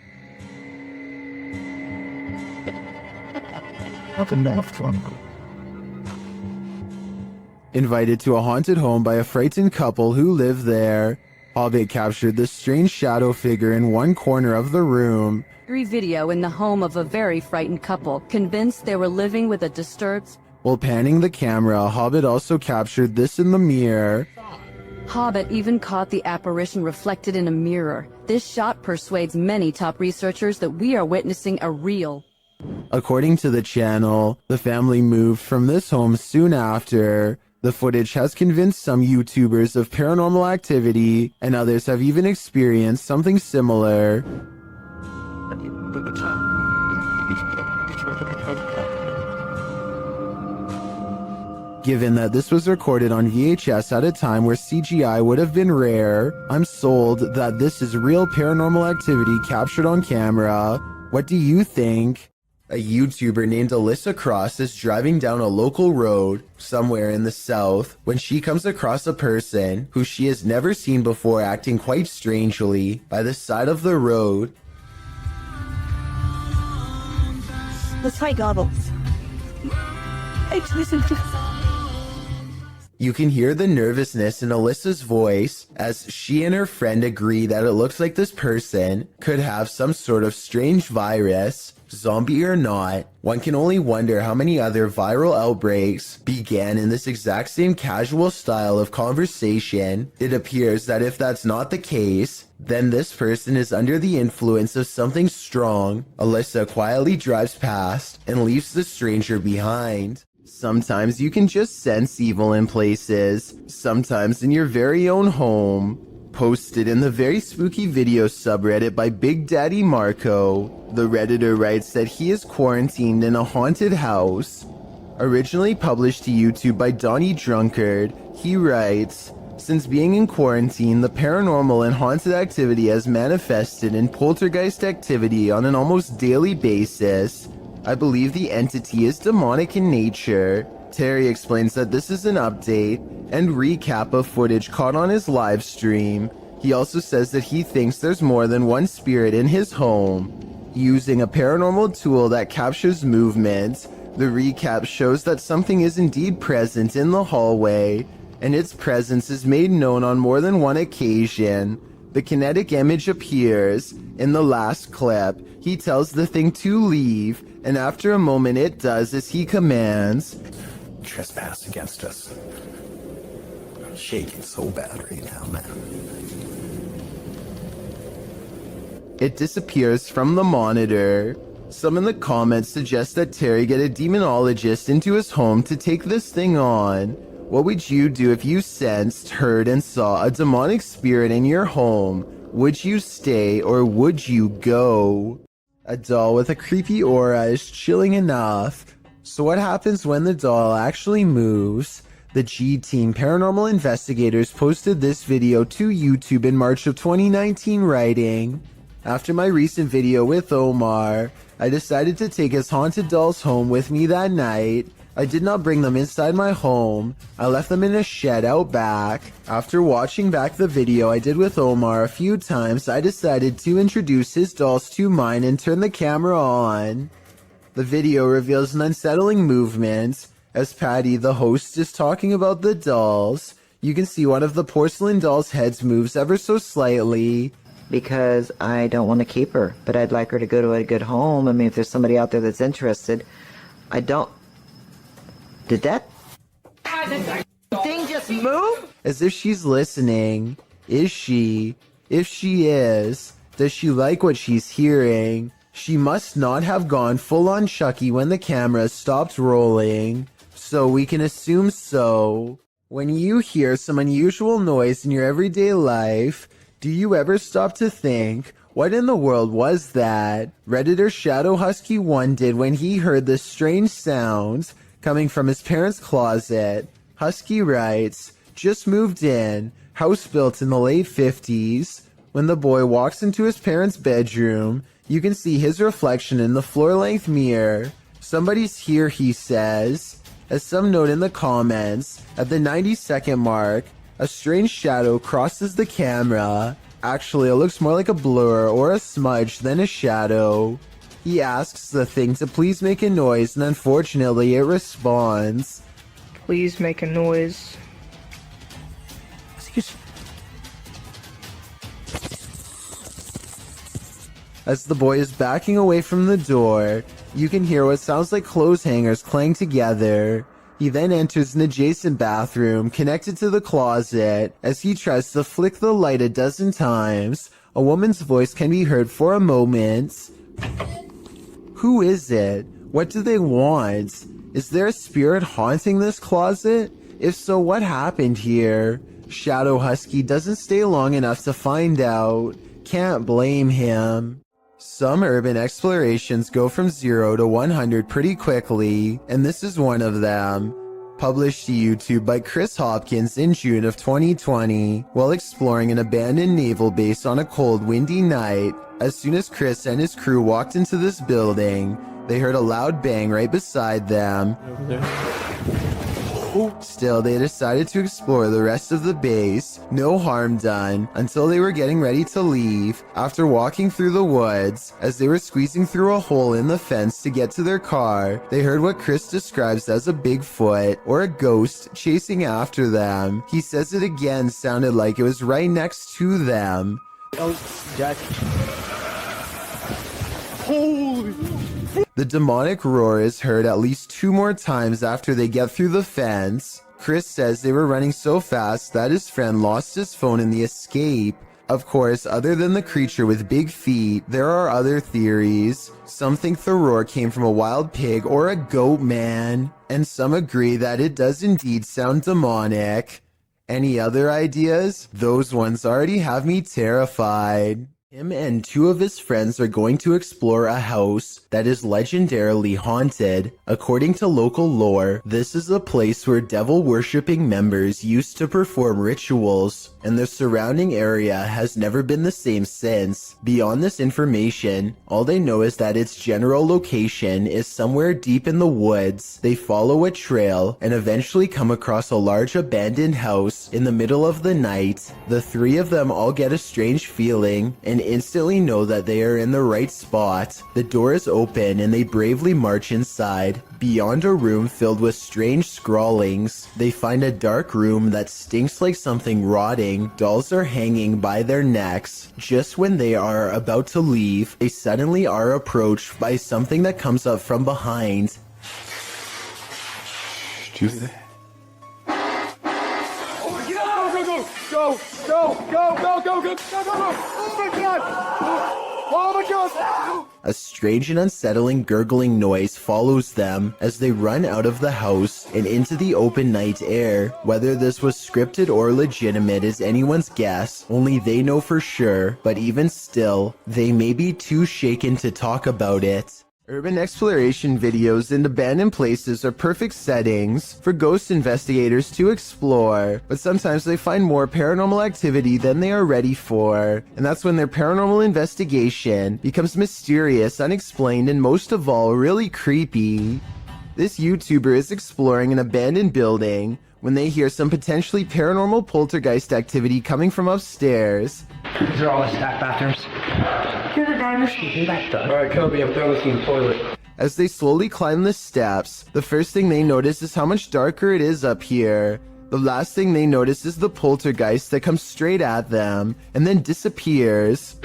Invited to a haunted home by a frightened couple who live there. Hobbit captured this strange shadow figure in one corner of the room. Video in the home of a very frightened couple, convinced they were living with a disturbed... While panning the camera, Hobbit also captured this in the mirror. Hobbit even caught the apparition reflected in a mirror. This shot persuades many top researchers that we are witnessing a real... According to the channel, the family moved from this home soon after. The footage has convinced some YouTubers of paranormal activity, and others have even experienced something similar. Given that this was recorded on VHS at a time where CGI would have been rare, I'm sold that this is real paranormal activity captured on camera. What do you think? A YouTuber named Alyssa Cross is driving down a local road somewhere in the south when she comes across a person who she has never seen before acting quite strangely by the side of the road. Let's hide goggles. Hey, listen to... You can hear the nervousness in Alyssa's voice as she and her friend agree that it looks like this person could have some sort of strange virus, zombie or not. One can only wonder how many other viral outbreaks began in this exact same casual style of conversation. It appears that if that's not the case, then this person is under the influence of something strong. Alyssa quietly drives past and leaves the stranger behind. Sometimes you can just sense evil in places, sometimes in your very own home. Posted in the very spooky video subreddit by Big Daddy Marco, the Redditor writes that he is quarantined in a haunted house. Originally published to YouTube by Donnie Drunkard, he writes, since being in quarantine, the paranormal and haunted activity has manifested in poltergeist activity on an almost daily basis. I believe the entity is demonic in nature. Terry explains that this is an update and recap of footage caught on his live stream. He also says that he thinks there's more than one spirit in his home. Using a paranormal tool that captures movement, the recap shows that something is indeed present in the hallway, and its presence is made known on more than one occasion. The kinetic image appears. In the last clip, he tells the thing to leave, and after a moment it does as he commands. Trespass against us. I'm shaking so bad right now, man. It disappears from the monitor. Some in the comments suggest that Terry get a demonologist into his home to take this thing on. What would you do if you sensed, heard, and saw a demonic spirit in your home? Would you stay or would you go? A doll with a creepy aura is chilling enough. So what happens when the doll actually moves? The G-Team Paranormal Investigators posted this video to YouTube in March of 2019 writing, after my recent video with Omar, I decided to take his haunted dolls home with me that night. I did not bring them inside my home. I left them in a shed out back. After watching back the video I did with Omar a few times, I decided to introduce his dolls to mine and turn the camera on. The video reveals an unsettling movement as Patty, the host, is talking about the dolls. You can see one of the porcelain dolls' heads moves ever so slightly. Because I don't want to keep her, but I'd like her to go to a good home. I mean, if there's somebody out there that's interested, I don't... Did that thing just move? As if she's listening. Is she? If she is, does she like what she's hearing? She must not have gone full-on Chucky when the camera stopped rolling, so we can assume so. When you hear some unusual noise in your everyday life, do you ever stop to think, what in the world was that? Redditor Shadow Husky 1 did when he heard this strange sound coming from his parents' closet. Husky writes, just moved in, house built in the late 50s. When the boy walks into his parents' bedroom, you can see his reflection in the floor-length mirror. Somebody's here, he says. As some note in the comments, at the 90-second mark, a strange shadow crosses the camera. Actually, it looks more like a blur or a smudge than a shadow. He asks the thing to please make a noise, and unfortunately it responds. Please make a noise. As the boy is backing away from the door, you can hear what sounds like clothes hangers clang together. He then enters an adjacent bathroom connected to the closet. As he tries to flick the light a dozen times, a woman's voice can be heard for a moment. Who is it? What do they want? Is there a spirit haunting this closet? If so, what happened here? Shadow Husky doesn't stay long enough to find out. Can't blame him. Some urban explorations go from 0 to 100 pretty quickly, and this is one of them. Published to YouTube by Chris Hopkins in June of 2020, while exploring an abandoned naval base on a cold, windy night. As soon as Chris and his crew walked into this building, they heard a loud bang right beside them. Still, they decided to explore the rest of the base, no harm done, until they were getting ready to leave. After walking through the woods, as they were squeezing through a hole in the fence to get to their car, they heard what Chris describes as a Bigfoot, or a ghost, chasing after them. He says it again sounded like it was right next to them. Oh, Jack. Holy... The demonic roar is heard at least 2 more times after they get through the fence. Chris says they were running so fast that his friend lost his phone in the escape. Of course, other than the creature with big feet, there are other theories. Some think the roar came from a wild pig or a goat man, and some agree that it does indeed sound demonic. Any other ideas? Those ones already have me terrified. Him and 2 of his friends are going to explore a house that is legendarily haunted. According to local lore, this is a place where devil-worshipping members used to perform rituals, and the surrounding area has never been the same since. Beyond this information, all they know is that its general location is somewhere deep in the woods. They follow a trail and eventually come across a large abandoned house in the middle of the night. The 3 of them all get a strange feeling and instantly know that they are in the right spot. The door is open and they bravely march inside. Beyond a room filled with strange scrawlings, they find a dark room that stinks like something rotting. Dolls are hanging by their necks. Just when they are about to leave, they suddenly are approached by something that comes up from behind. Do that. Go! Go! Go! Go! Go! Go! Go! Go! Go! Oh my god! Oh my god! A strange and unsettling gurgling noise follows them as they run out of the house and into the open night air. Whether this was scripted or legitimate is anyone's guess, only they know for sure, but even still, they may be too shaken to talk about it. Urban exploration videos and abandoned places are perfect settings for ghost investigators to explore, but sometimes they find more paranormal activity than they are ready for, and that's when their paranormal investigation becomes mysterious, unexplained, and most of all, really creepy. This YouTuber is exploring an abandoned building when they hear some potentially paranormal poltergeist activity coming from upstairs. These are all the staff bathrooms. You're the guy who's sleeping back there. Alright, Kobe, I'm throwing this in the toilet. As they slowly climb the steps, the first thing they notice is how much darker it is up here. The last thing they notice is the poltergeist that comes straight at them and then disappears.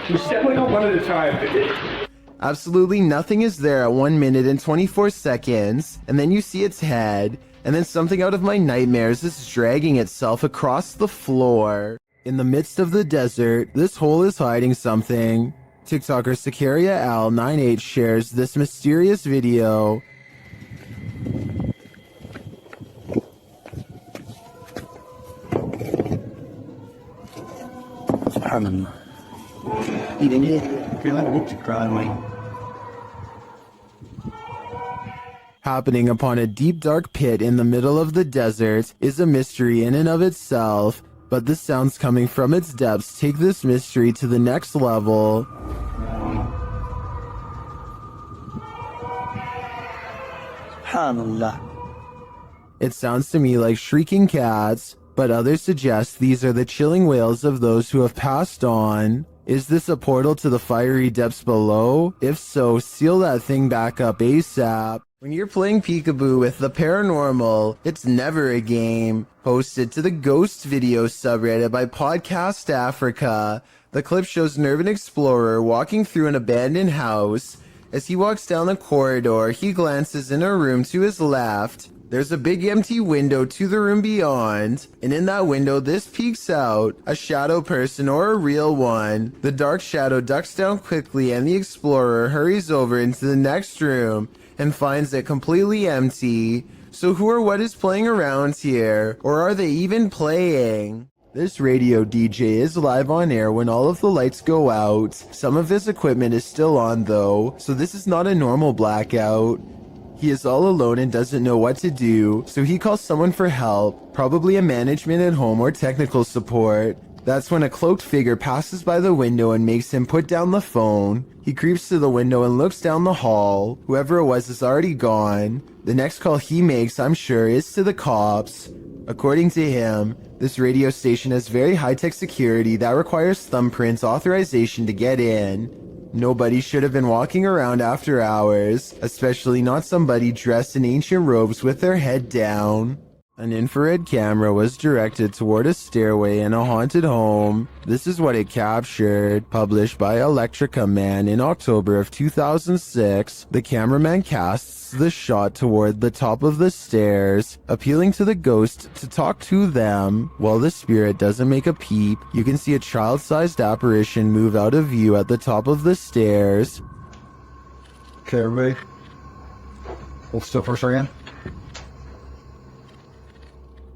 We step like one at a time. Absolutely nothing is there at 1 minute and 24 seconds, and then you see its head, and then something out of my nightmares is dragging itself across the floor. In the midst of the desert, this hole is hiding something. TikToker Sicaria Al98 shares this mysterious video. Happening upon a deep dark pit in the middle of the desert is a mystery in and of itself, but the sounds coming from its depths take this mystery to the next level. It sounds to me like shrieking cats, but others suggest these are the chilling wails of those who have passed on. Is this a portal to the fiery depths below? If so, seal that thing back up ASAP. When you're playing peekaboo with the paranormal, it's never a game. Posted to the Ghost Video subreddit by Podcast Africa. The clip shows an urban explorer walking through an abandoned house. As he walks down the corridor, he glances in a room to his left. There's a big empty window to the room beyond, and in that window this peeks out, a shadow person or a real one. The dark shadow ducks down quickly and the explorer hurries over into the next room and finds it completely empty. So who or what is playing around here? Or are they even playing? This radio DJ is live on air when all of the lights go out. Some of his equipment is still on though, so this is not a normal blackout. He is all alone and doesn't know what to do, so he calls someone for help, probably a management at home or technical support. That's when a cloaked figure passes by the window and makes him put down the phone. He creeps to the window and looks down the hall. Whoever it was is already gone. The next call he makes, I'm sure, is to the cops. According to him, this radio station has very high-tech security that requires thumbprints authorization to get in. Nobody should have been walking around after hours, especially not somebody dressed in ancient robes with their head down. An infrared camera was directed toward a stairway in a haunted home. This is what it captured. Published by Electrica Man in October of 2006, the cameraman casts the shot toward the top of the stairs, appealing to the ghost to talk to them. While the spirit doesn't make a peep, you can see a child-sized apparition move out of view at the top of the stairs. Okay, everybody. Hold still for a second.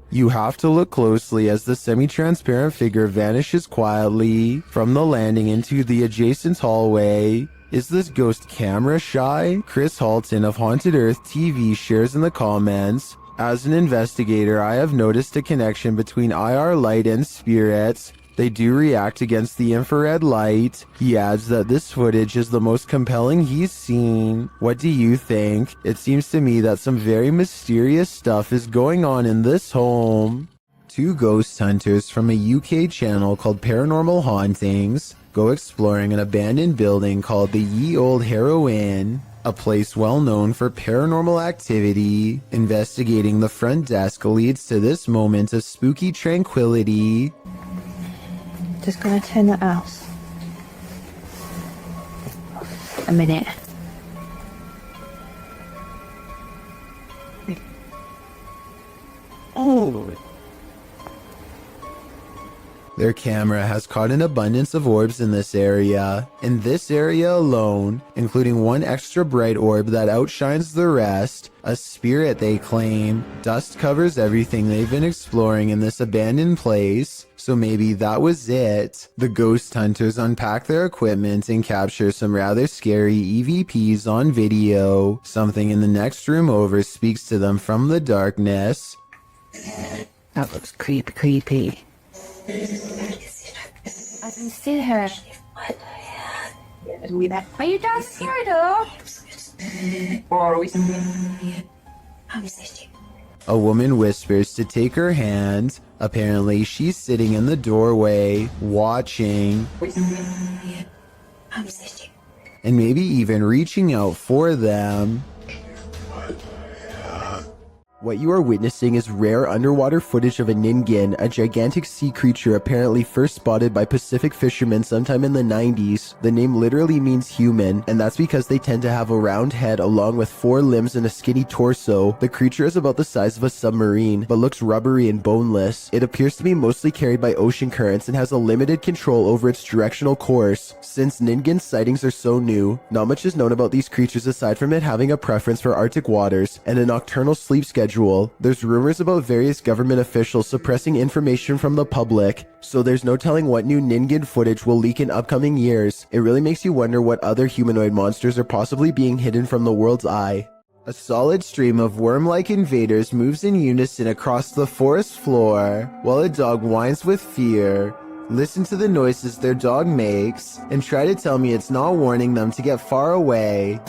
You have to look closely as the semi-transparent figure vanishes quietly from the landing into the adjacent hallway. Is this ghost camera shy? Chris Halton of Haunted Earth TV shares in the comments, as an investigator, I have noticed a connection between IR light and spirits. They do react against the infrared light. He adds that this footage is the most compelling he's seen. What do you think? It seems to me that some very mysterious stuff is going on in this home. Two ghost hunters from a UK channel called Paranormal Hauntings go exploring an abandoned building called the Ye Old Harrow Inn, a place well known for paranormal activity. Investigating the front desk leads to this moment of spooky tranquility. Just gonna turn that off. A minute. Oh. Their camera has caught an abundance of orbs in this area. In this area alone, including one extra bright orb that outshines the rest, a spirit they claim. Dust covers everything they've been exploring in this abandoned place, so maybe that was it. The ghost hunters unpack their equipment and capture some rather scary EVPs on video. Something in the next room over speaks to them from the darkness. That looks creepy. I can see her. Are you down scared though? Or are we? A woman whispers to take her hand. Apparently, she's sitting in the doorway, watching. and maybe even reaching out for them. What you are witnessing is rare underwater footage of a ningen, a gigantic sea creature apparently first spotted by Pacific fishermen sometime in the 90s. The name literally means human, and that's because they tend to have a round head along with 4 limbs and a skinny torso. The creature is about the size of a submarine, but looks rubbery and boneless. It appears to be mostly carried by ocean currents and has a limited control over its directional course. Since ningen sightings are so new, not much is known about these creatures aside from it having a preference for Arctic waters and a nocturnal sleep schedule. There's rumors about various government officials suppressing information from the public, so there's no telling what new ningen footage will leak in upcoming years. It really makes you wonder what other humanoid monsters are possibly being hidden from the world's eye. A solid stream of worm-like invaders moves in unison across the forest floor, while a dog whines with fear. Listen to the noises their dog makes, and try to tell me it's not warning them to get far away.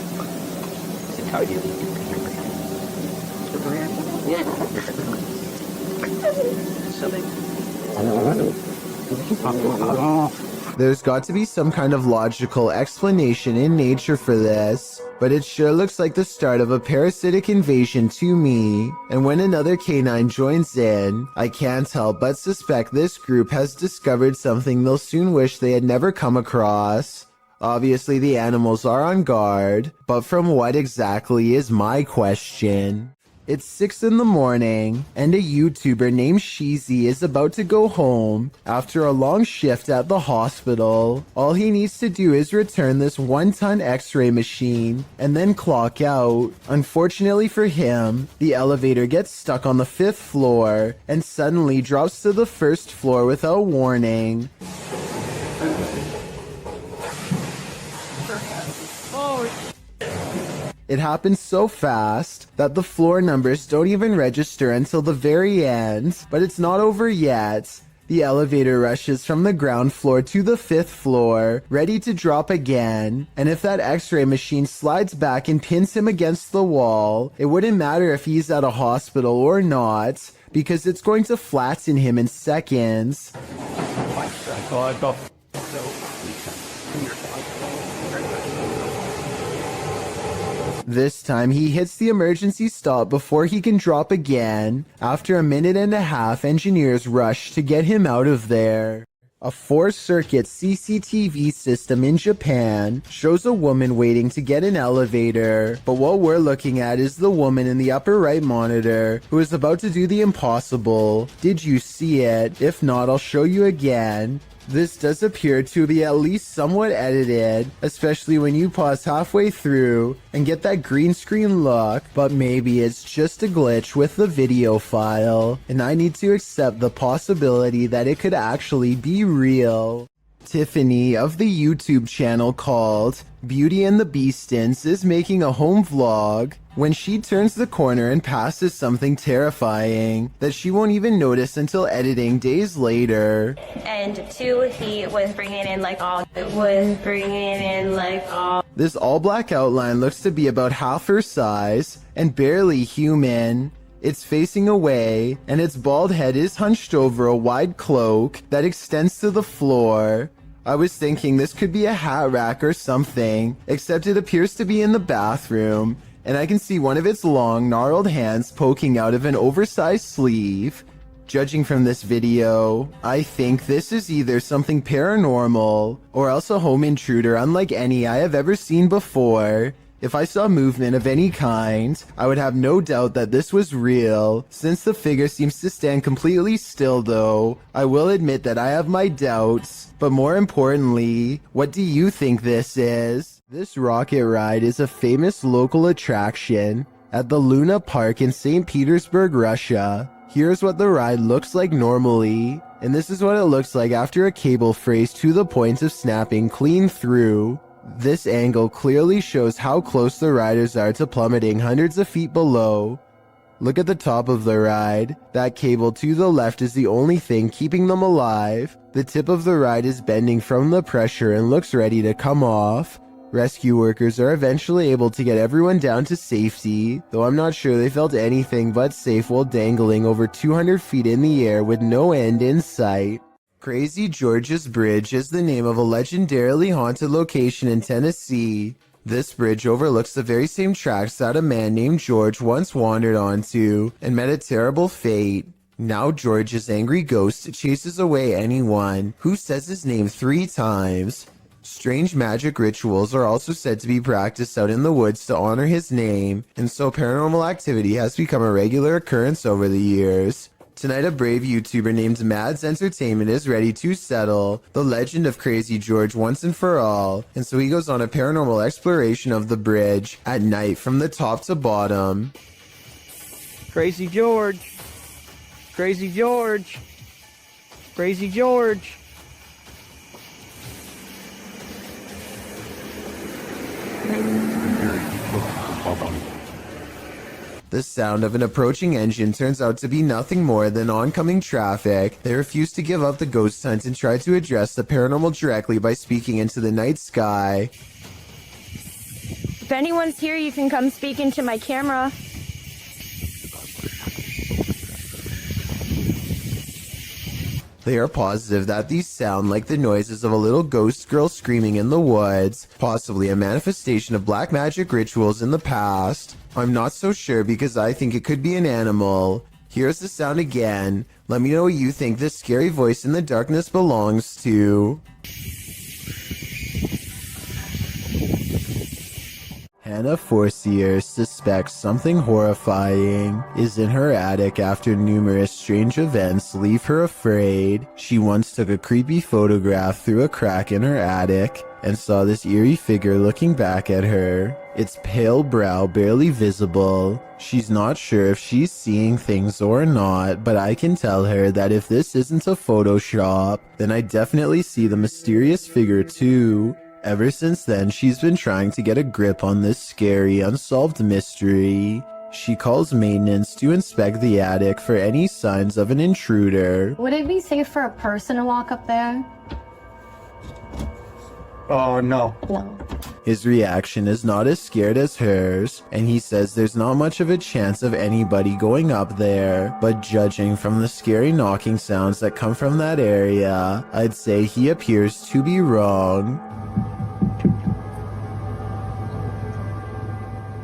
There's got to be some kind of logical explanation in nature for this, but it sure looks like the start of a parasitic invasion to me. And when another canine joins in, I can't help but suspect this group has discovered something they'll soon wish they had never come across. Obviously the animals are on guard, but from what exactly is my question? It's 6 in the morning, and a YouTuber named Sheezy is about to go home after a long shift at the hospital. All he needs to do is return this 1-ton x-ray machine and then clock out. Unfortunately for him, the elevator gets stuck on the 5th floor and suddenly drops to the 1st floor without warning. It happens so fast that the floor numbers don't even register until the very end. But it's not over yet. The elevator rushes from the ground floor to the 5th floor, ready to drop again. And if that x-ray machine slides back and pins him against the wall, it wouldn't matter if he's at a hospital or not, because it's going to flatten him in seconds. This time he hits the emergency stop before he can drop again. After a minute and a half, engineers rush to get him out of there. A 4-circuit CCTV system in Japan shows a woman waiting to get an elevator, but what we're looking at is the woman in the upper right monitor who is about to do the impossible. Did you see it? If not, I'll show you again. This does appear to be at least somewhat edited, especially when you pause halfway through and get that green screen look, but maybe it's just a glitch with the video file, and I need to accept the possibility that it could actually be real. Tiffany of the YouTube channel called Beauty and the Beastins is making a home vlog when she turns the corner and passes something terrifying that she won't even notice until editing days later. And 2, he was bringing in like all. This all black outline looks to be about half her size and barely human. It's facing away, and its bald head is hunched over a wide cloak that extends to the floor. I was thinking this could be a hat rack or something, except it appears to be in the bathroom, and I can see one of its long, gnarled hands poking out of an oversized sleeve. Judging from this video, I think this is either something paranormal, or else a home intruder unlike any I have ever seen before. If I saw movement of any kind, I would have no doubt that this was real. Since the figure seems to stand completely still though, I will admit that I have my doubts. But more importantly, what do you think this is? This rocket ride is a famous local attraction at the Luna Park in St. Petersburg, Russia. Here's what the ride looks like normally, and this is what it looks like after a cable frays to the point of snapping clean through. This angle clearly shows how close the riders are to plummeting hundreds of feet below. Look at the top of the ride. That cable to the left is the only thing keeping them alive. The tip of the ride is bending from the pressure and looks ready to come off. Rescue workers are eventually able to get everyone down to safety, though I'm not sure they felt anything but safe while dangling over 200 feet in the air with no end in sight. Crazy George's Bridge is the name of a legendarily haunted location in Tennessee. This bridge overlooks the very same tracks that a man named George once wandered onto and met a terrible fate. Now George's angry ghost chases away anyone who says his name 3 times. Strange magic rituals are also said to be practiced out in the woods to honor his name, and so paranormal activity has become a regular occurrence over the years. Tonight, a brave YouTuber named Mads Entertainment is ready to settle the legend of Crazy George once and for all, and so he goes on a paranormal exploration of the bridge at night from the top to bottom. Crazy George. Crazy George. Crazy George. The sound of an approaching engine turns out to be nothing more than oncoming traffic. They refuse to give up the ghost hunt and try to address the paranormal directly by speaking into the night sky. If anyone's here, you can come speak into my camera. They are positive that these sound like the noises of a little ghost girl screaming in the woods, possibly a manifestation of black magic rituals in the past. I'm not so sure because I think it could be an animal. Here's the sound again. Let me know what you think this scary voice in the darkness belongs to. Hannah Forcier suspects something horrifying is in her attic after numerous strange events leave her afraid. She once took a creepy photograph through a crack in her attic and saw this eerie figure looking back at her. Its pale brow barely visible. She's not sure if she's seeing things or not, but I can tell her that if this isn't a Photoshop, then I definitely see the mysterious figure too. Ever since then, she's been trying to get a grip on this scary, unsolved mystery. She calls maintenance to inspect the attic for any signs of an intruder. Would it be safe for a person to walk up there? Oh, no. No. His reaction is not as scared as hers, and he says there's not much of a chance of anybody going up there, but judging from the scary knocking sounds that come from that area, I'd say he appears to be wrong.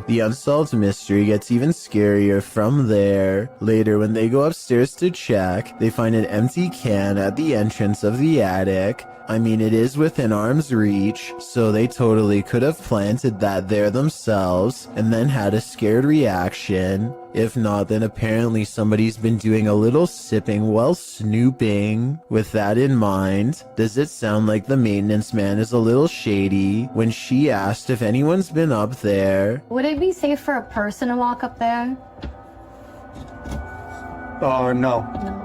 The unsolved mystery gets even scarier from there. Later, when they go upstairs to check, they find an empty can at the entrance of the attic. I mean, it is within arm's reach, so they totally could have planted that there themselves and then had a scared reaction. If not, then apparently somebody's been doing a little sipping while snooping. With that in mind, does it sound like the maintenance man is a little shady when she asked if anyone's been up there? Would it be safe for a person to walk up there? Oh, no. No.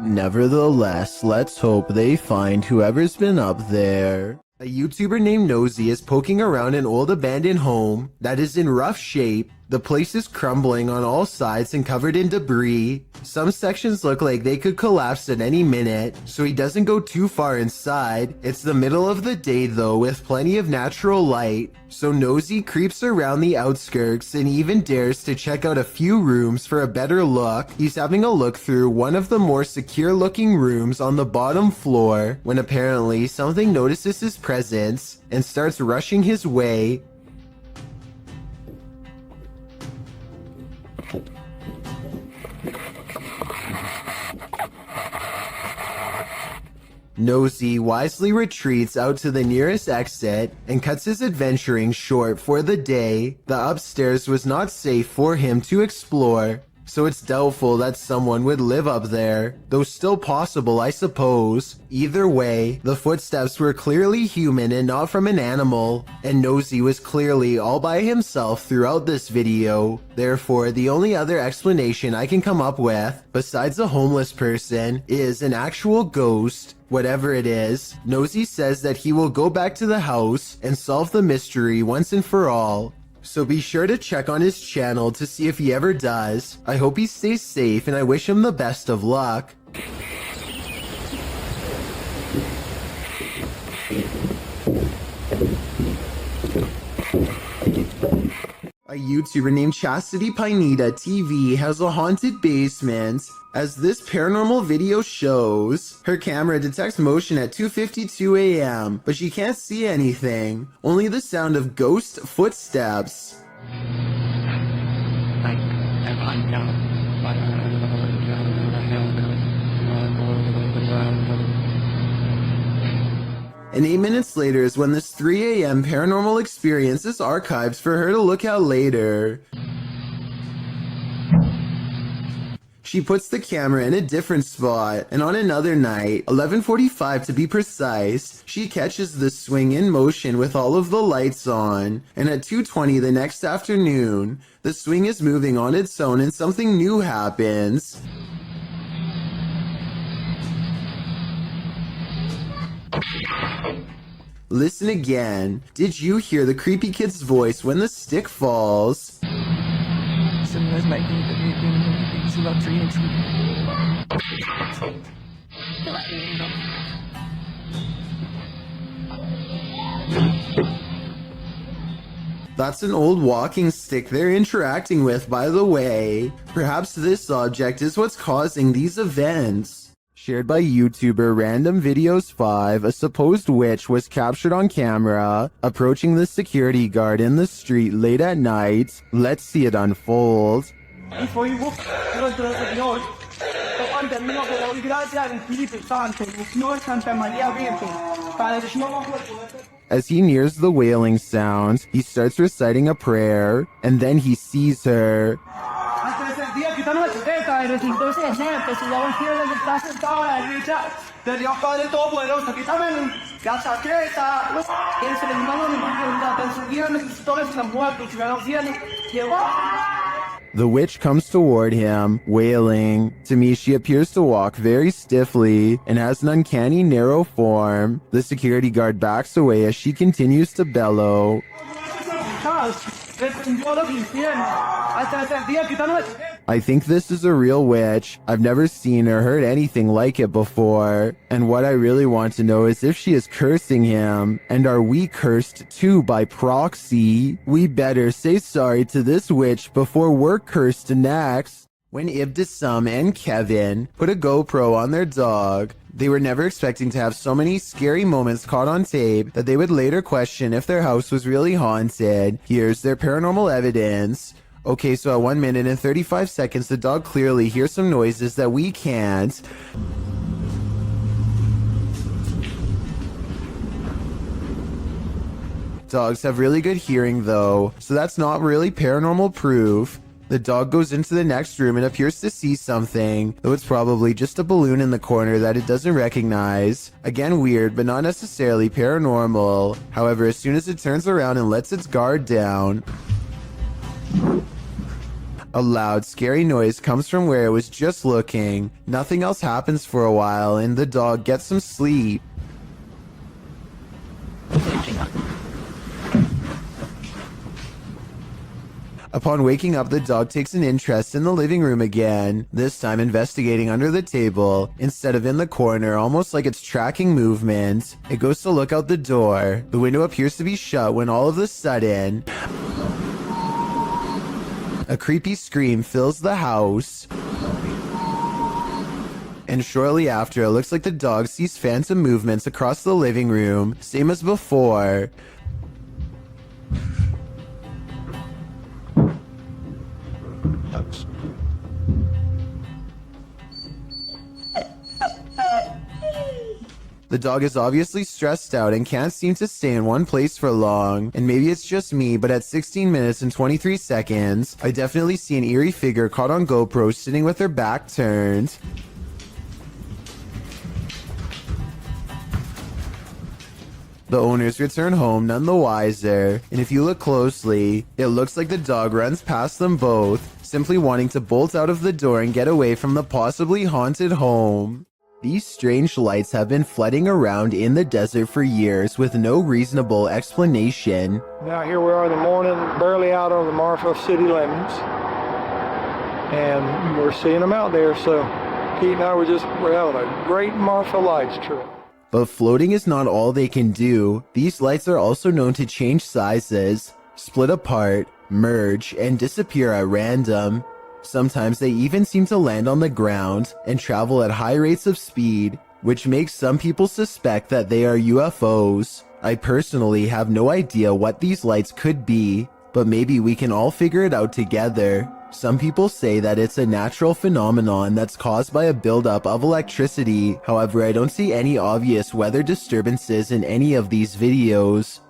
Nevertheless, let's hope they find whoever's been up there. A YouTuber named Nosy is poking around an old abandoned home that is in rough shape. The place is crumbling on all sides and covered in debris. Some sections look like they could collapse at any minute, so he doesn't go too far inside. It's the middle of the day though, with plenty of natural light, so Nosy creeps around the outskirts and even dares to check out a few rooms for a better look. He's having a look through one of the more secure looking rooms on the bottom floor when apparently something notices his presence and starts rushing his way. Nosy wisely retreats out to the nearest exit and cuts his adventuring short for the day. The upstairs was not safe for him to explore, so it's doubtful that someone would live up there, though still possible, I suppose. Either way, the footsteps were clearly human and not from an animal, and Nosy was clearly all by himself throughout this video. Therefore, the only other explanation I can come up with, besides a homeless person, is an actual ghost. Whatever it is, Nosy says that he will go back to the house and solve the mystery once and for all. So be sure to check on his channel to see if he ever does. I hope he stays safe and I wish him the best of luck. A A YouTuber named Chastity Pineda TV has a haunted basement. As this paranormal video shows, her camera detects motion at 2:52 a.m., but she can't see anything, only the sound of ghost footsteps. And 8 minutes later is when this 3 a.m. paranormal experience is archived for her to look at later. She puts the camera in a different spot, and on another night, 11:45 to be precise, she catches the swing in motion with all of the lights on, and at 2:20 the next afternoon, the swing is moving on its own and something new happens. Listen again. Did you hear the creepy kid's voice when the stick falls? That's an old walking stick they're interacting with, by the way. Perhaps this object is what's causing these events. Shared by YouTuber Random Videos 5, a supposed witch was captured on camera approaching the security guard in the street late at night. Let's see it unfold. As he nears the wailing sound, he starts reciting a prayer, and then he sees her. The witch comes toward him, wailing. To me, she appears to walk very stiffly and has an uncanny narrow form. The security guard backs away as she continues to bellow. I think this is a real witch. I've never seen or heard anything like it before. And what I really want to know is if she is cursing him. And are we cursed too by proxy? We better say sorry to this witch before we're cursed next. When Ibtisam and Kevin put a GoPro on their dog, they were never expecting to have so many scary moments caught on tape that they would later question if their house was really haunted. Here's their paranormal evidence. Okay, so at 1 minute and 35 seconds, the dog clearly hears some noises that we can't. Dogs have really good hearing though, so that's not really paranormal proof. The dog goes into the next room and appears to see something, though it's probably just a balloon in the corner that it doesn't recognize. Again, weird, but not necessarily paranormal. However, as soon as it turns around and lets its guard down, a loud, scary noise comes from where it was just looking. Nothing else happens for a while, and the dog gets some sleep. Upon waking up, the dog takes an interest in the living room again, this time investigating under the table, instead of in the corner, almost like it's tracking movement. It goes to look out the door. The window appears to be shut when all of a sudden, a creepy scream fills the house. And shortly after, it looks like the dog sees phantom movements across the living room, same as before. The dog is obviously stressed out and can't seem to stay in one place for long. And maybe it's just me, but at 16 minutes and 23 seconds, I definitely see an eerie figure caught on GoPro sitting with her back turned. The owners return home none the wiser, and if you look closely, it looks like the dog runs past them both, simply wanting to bolt out of the door and get away from the possibly haunted home. These strange lights have been flooding around in the desert for years with no reasonable explanation. Now here we are in the morning, barely out on the Marfa city limits, and we're seeing them out there, so Pete and I we're having a great Marfa lights trip. But floating is not all they can do. These lights are also known to change sizes, split apart, merge, and disappear at random. Sometimes they even seem to land on the ground and travel at high rates of speed, which makes some people suspect that they are UFOs. I personally have no idea what these lights could be, but maybe we can all figure it out together. Some people say that it's a natural phenomenon that's caused by a buildup of electricity. However, I don't see any obvious weather disturbances in any of these videos.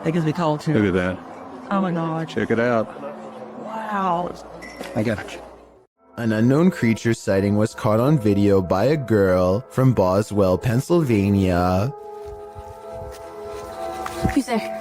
I guess we call it. Look at that. Oh my god. Check it out. Wow. I got you. An unknown creature sighting was caught on video by a girl from Boswell, Pennsylvania. Who's there?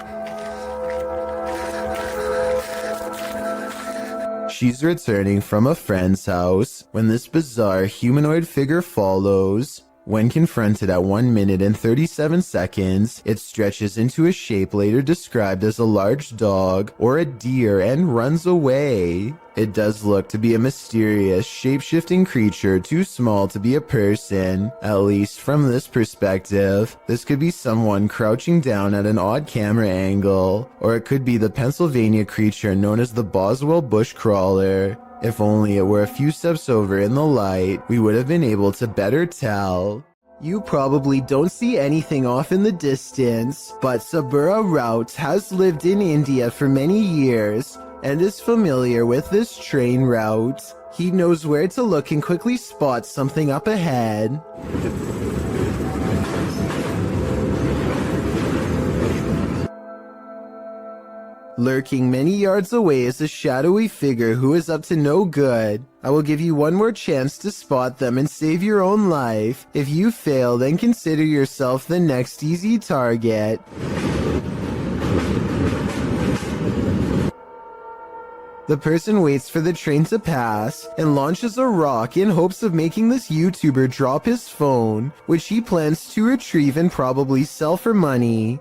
She's returning from a friend's house when this bizarre humanoid figure follows. When confronted at 1 minute and 37 seconds, it stretches into a shape later described as a large dog or a deer and runs away. It does look to be a mysterious, shape-shifting creature too small to be a person, at least from this perspective. This could be someone crouching down at an odd camera angle, or it could be the Pennsylvania creature known as the Boswell bushcrawler. If only it were a few steps over in the light, we would have been able to better tell. You probably don't see anything off in the distance, but Sabura Rout has lived in India for many years and is familiar with this train route. He knows where to look and quickly spots something up ahead. Lurking many yards away is a shadowy figure who is up to no good. I will give you one more chance to spot them and save your own life. If you fail, then consider yourself the next easy target. The person waits for the train to pass and launches a rock in hopes of making this YouTuber drop his phone, which he plans to retrieve and probably sell for money.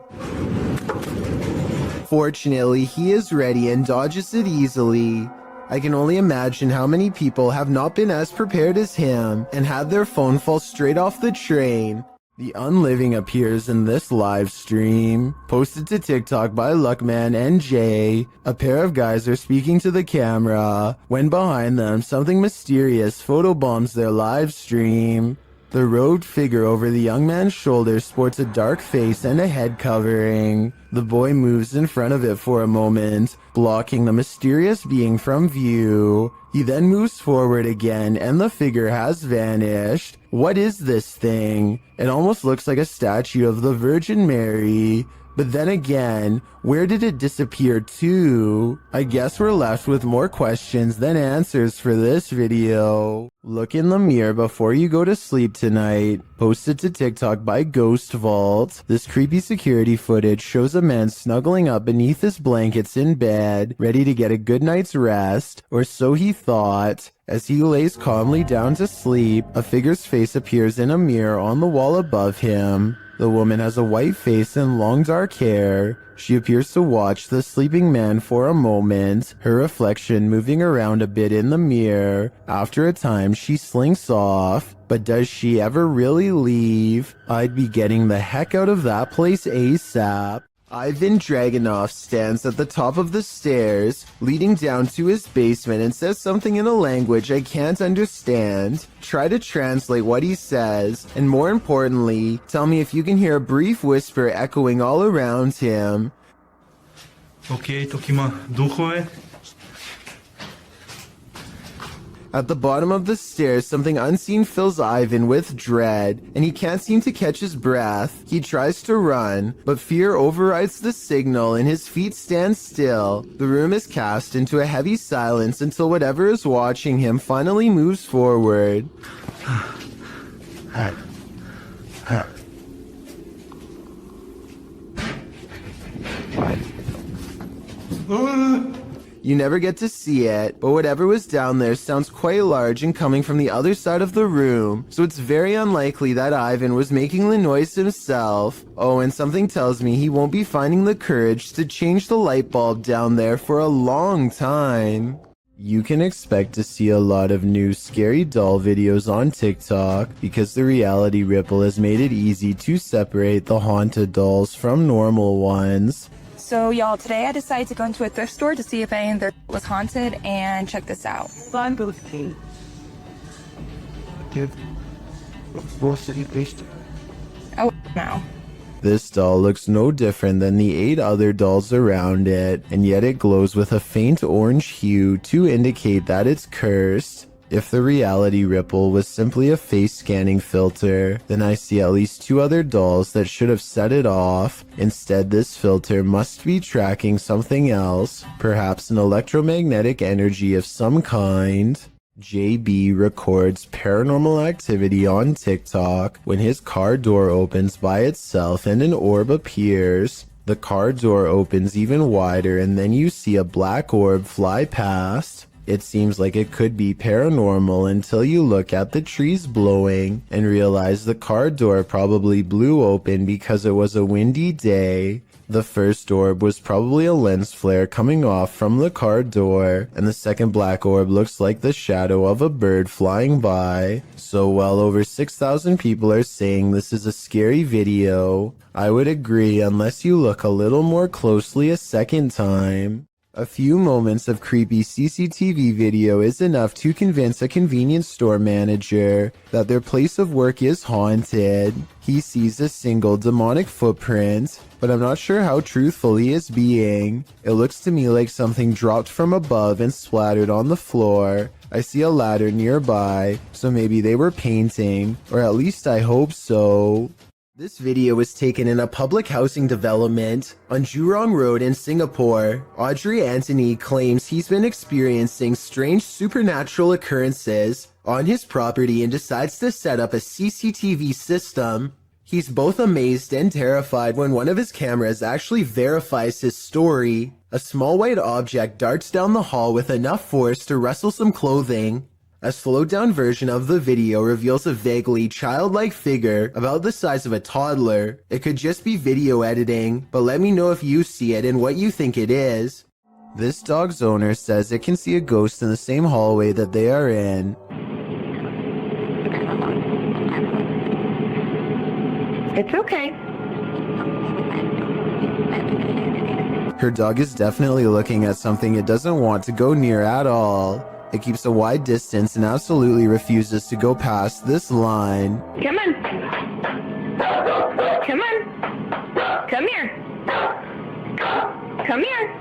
Fortunately, he is ready and dodges it easily. I can only imagine how many people have not been as prepared as him and had their phone fall straight off the train. The Unliving appears in this live stream, posted to TikTok by Luckman and Jay. A pair of guys are speaking to the camera, when behind them something mysterious photobombs their live stream. The robed figure over the young man's shoulder sports a dark face and a head covering. The boy moves in front of it for a moment, blocking the mysterious being from view. He then moves forward again and the figure has vanished. What is this thing? It almost looks like a statue of the Virgin Mary. But then again, where did it disappear to? I guess we're left with more questions than answers for this video. Look in the mirror before you go to sleep tonight. Posted to TikTok by Ghost Vault. This creepy security footage shows a man snuggling up beneath his blankets in bed, ready to get a good night's rest, or so he thought. As he lays calmly down to sleep, a figure's face appears in a mirror on the wall above him. The woman has a white face and long dark hair. She appears to watch the sleeping man for a moment, her reflection moving around a bit in the mirror. After a time, she slinks off. But does she ever really leave? I'd be getting the heck out of that place ASAP. Ivan Dragunov stands at the top of the stairs, leading down to his basement and says something in a language I can't understand. Try to translate what he says, and more importantly, tell me if you can hear a brief whisper echoing all around him. Okay, Tokima, duchoe. At the bottom of the stairs, something unseen fills Ivan with dread, and he can't seem to catch his breath. He tries to run, but fear overrides the signal and his feet stand still. The room is cast into a heavy silence until whatever is watching him finally moves forward. You never get to see it, but whatever was down there sounds quite large and coming from the other side of the room, so it's very unlikely that Ivan was making the noise himself. Oh, and something tells me he won't be finding the courage to change the light bulb down there for a long time. You can expect to see a lot of new scary doll videos on TikTok because the reality ripple has made it easy to separate the haunted dolls from normal ones. So y'all, today I decided to go into a thrift store to see if any of their was haunted, and check this out. I'm both king. Oh, no. This doll looks no different than the 8 other dolls around it, and yet it glows with a faint orange hue to indicate that it's cursed. If the reality ripple was simply a face scanning filter, then I see at least 2 other dolls that should have set it off. Instead, this filter must be tracking something else, perhaps an electromagnetic energy of some kind. JB records paranormal activity on TikTok when his car door opens by itself and an orb appears. The car door opens even wider and then you see a black orb fly past. It seems like it could be paranormal until you look at the trees blowing and realize the car door probably blew open because it was a windy day. The first orb was probably a lens flare coming off from the car door, and the second black orb looks like the shadow of a bird flying by. So well over 6,000 people are saying this is a scary video. I would agree unless you look a little more closely a second time. A few moments of creepy CCTV video is enough to convince a convenience store manager that their place of work is haunted. He sees a single demonic footprint, but I'm not sure how truthful he is being. It looks to me like something dropped from above and splattered on the floor. I see a ladder nearby, so maybe they were painting, or at least I hope so. This video was taken in a public housing development on Jurong Road in Singapore. Audrey Anthony claims he's been experiencing strange supernatural occurrences on his property and decides to set up a CCTV system. He's both amazed and terrified when one of his cameras actually verifies his story. A small white object darts down the hall with enough force to rustle some clothing. A slowed down version of the video reveals a vaguely childlike figure about the size of a toddler. It could just be video editing, but let me know if you see it and what you think it is. This dog's owner says it can see a ghost in the same hallway that they are in. It's okay. Her dog is definitely looking at something it doesn't want to go near at all. It keeps a wide distance and absolutely refuses to go past this line. Come on. Come on. Come here. Come here.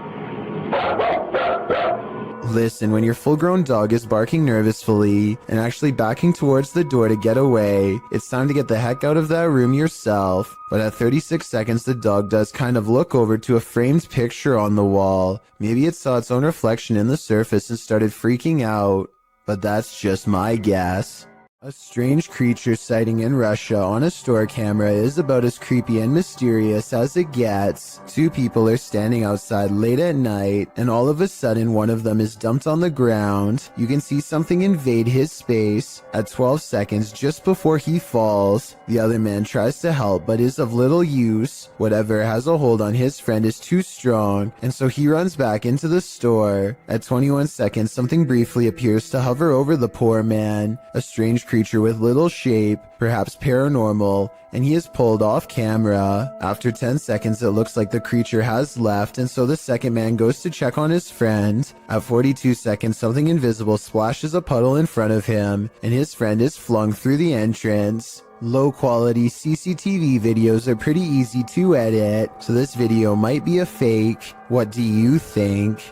Listen, when your full-grown dog is barking nervously and actually backing towards the door to get away, it's time to get the heck out of that room yourself. But at 36 seconds, the dog does kind of look over to a framed picture on the wall. Maybe it saw its own reflection in the surface and started freaking out. But that's just my guess. A strange creature sighting in Russia on a store camera is about as creepy and mysterious as it gets. 2 people are standing outside late at night, and all of a sudden one of them is dumped on the ground. You can see something invade his space. At 12 seconds, just before he falls, the other man tries to help but is of little use. Whatever has a hold on his friend is too strong, and so he runs back into the store. At 21 seconds, something briefly appears to hover over the poor man. A strange creature with little shape, perhaps paranormal, and he is pulled off camera. After 10 seconds, it looks like the creature has left, and so the second man goes to check on his friend. At 42 seconds, something invisible splashes a puddle in front of him, and his friend is flung through the entrance. Low quality CCTV videos are pretty easy to edit, so this video might be a fake. What do you think?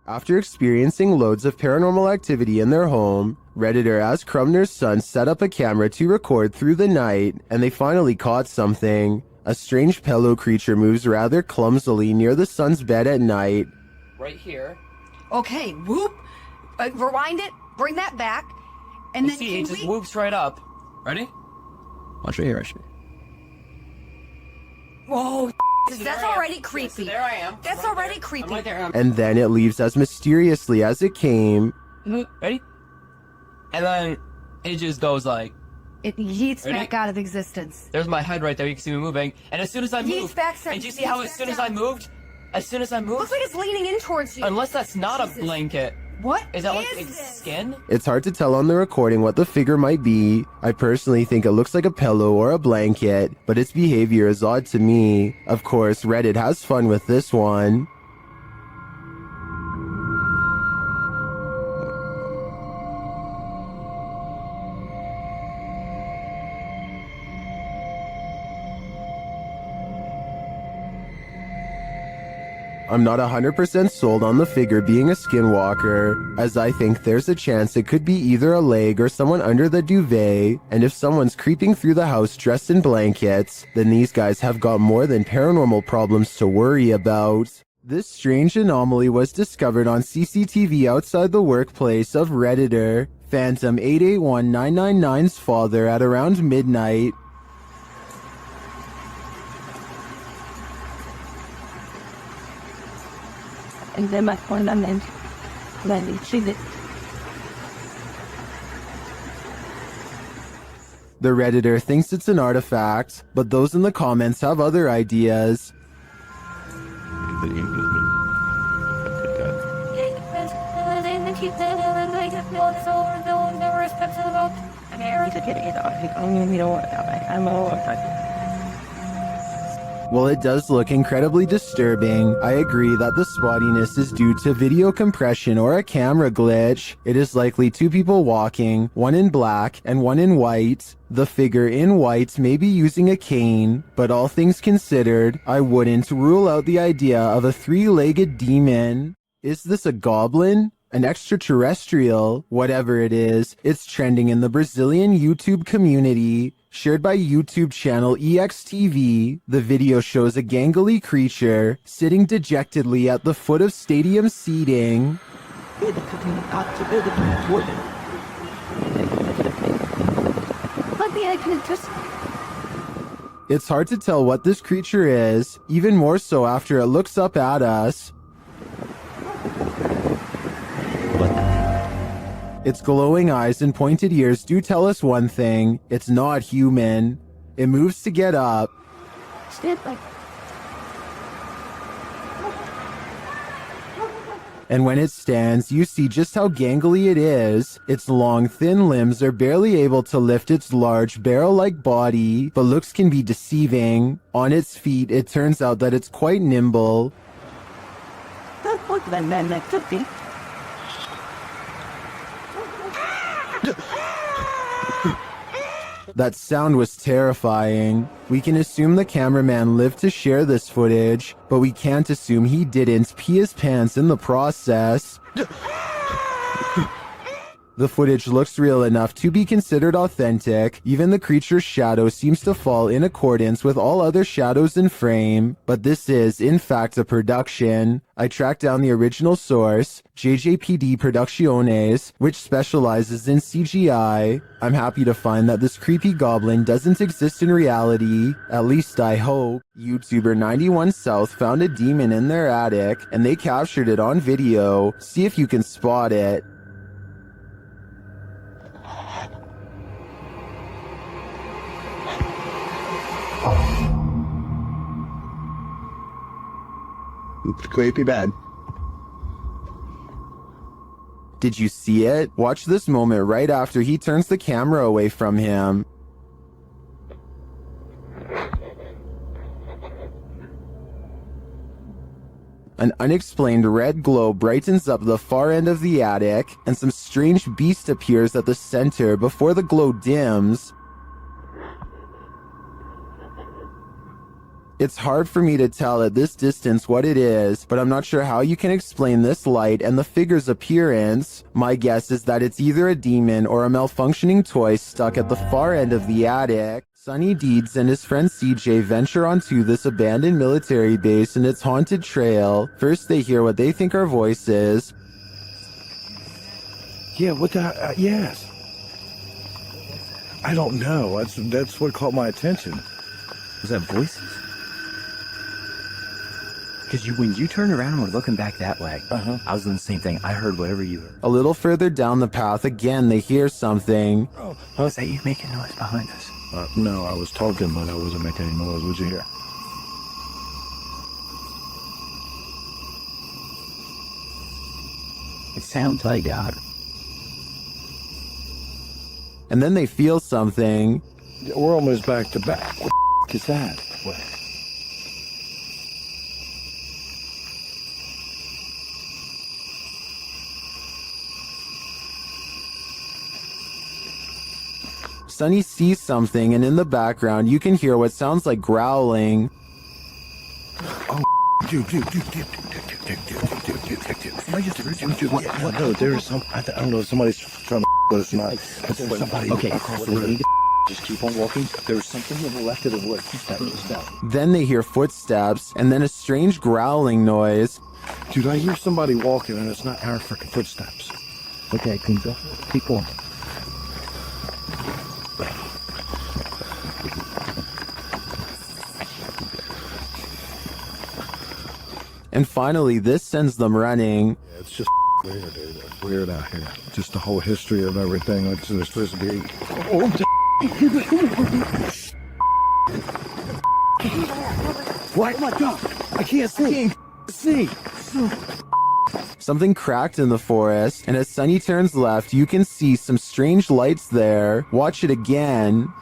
After experiencing loads of paranormal activity in their home, Redditor As Crumner's son set up a camera to record through the night, and they finally caught something. A strange pillow creature moves rather clumsily near the son's bed at night. Right here. Okay, whoop. Rewind it, bring that back, and then see, it just whoops right up. Ready? Watch right here, actually. Whoa, that's already creepy. There I am. That's already creepy. I'm right there. And then it leaves as mysteriously as it came. Ready? And then it just goes like... It yeets Ready? back out of existence. There's my head right there. You can see me moving. And as soon as I Yeets moved... back, and do you see how as soon as I moved... As soon as I moved... Looks like it's leaning in towards you. Unless that's not a blanket. What Is that like its skin? It's hard to tell on the recording what the figure might be. I personally think it looks like a pillow or a blanket, but its behavior is odd to me. Of course, Reddit has fun with this one. I'm not 100% sold on the figure being a skinwalker, as I think there's a chance it could be either a leg or someone under the duvet, and if someone's creeping through the house dressed in blankets, then these guys have got more than paranormal problems to worry about. This strange anomaly was discovered on CCTV outside the workplace of Redditor Phantom 881999's father at around midnight. And then my phone and then she did. The Redditor thinks it's an artifact, but those in the comments have other ideas. While it does look incredibly disturbing, I agree that the spottiness is due to video compression or a camera glitch. It is likely two people walking, one in black and one in white. The figure in white may be using a cane, but all things considered, I wouldn't rule out the idea of a three-legged demon. Is this a goblin? An extraterrestrial? Whatever it is, it's trending in the Brazilian YouTube community. Shared by YouTube channel EXTV, the video shows a gangly creature sitting dejectedly at the foot of stadium seating. It's hard to tell what this creature is, even more so after it looks up at us. Its glowing eyes and pointed ears do tell us one thing: it's not human. It moves to get up. And when it stands, you see just how gangly it is. Its long, thin limbs are barely able to lift its large, barrel-like body, but looks can be deceiving. On its feet, it turns out that it's quite nimble. That sound was terrifying. We can assume the cameraman lived to share this footage, but we can't assume he didn't pee his pants in the process. The footage looks real enough to be considered authentic. Even the creature's shadow seems to fall in accordance with all other shadows in frame, but this is, in fact, a production. I tracked down the original source, JJPD Producciones, which specializes in CGI. I'm happy to find that this creepy goblin doesn't exist in reality, at least I hope. YouTuber 91 South found a demon in their attic, and they captured it on video. See if you can spot it. Creepy bad. Did you see it? Watch this moment right after he turns the camera away from him. An unexplained red glow brightens up the far end of the attic, and some strange beast appears at the center before the glow dims. It's hard for me to tell at this distance what it is, but I'm not sure how you can explain this light and the figure's appearance. My guess is that it's either a demon or a malfunctioning toy stuck at the far end of the attic. Sonny Deeds and his friend CJ venture onto this abandoned military base and its haunted trail. First they hear what they think are voices. Yeah, what the... yes. I don't know. That's what caught my attention. Was that voices? Because when you turned around and were looking back that way, I was doing the same thing. I heard whatever you heard. A little further down the path, again, they hear something. Oh, is that you making noise behind us? No, I was talking, but I wasn't making any noise. What'd you hear? sounds like that. And then they feel something. We're almost back to back. What the is that? What? Sunny sees something, and in the background, you can hear what sounds like growling. Dude. What? No, there's some. I don't know. Somebody's trying to, but it's not. But there's somebody across the road. Just keep on walking. There's something to the left of the wood. Stop. Then they hear footsteps, and then a strange growling noise. Dude, I hear somebody walking, and it's not our freaking footsteps. Okay, Kunza, keep on. And finally, this sends them running. Yeah, it's just weird, dude. It's weird out here. Just the whole history of everything. Like there's supposed to be. What? Oh my God! I can't see. Something cracked in the forest, and as Sunny turns left, you can see some strange lights there. Watch it again.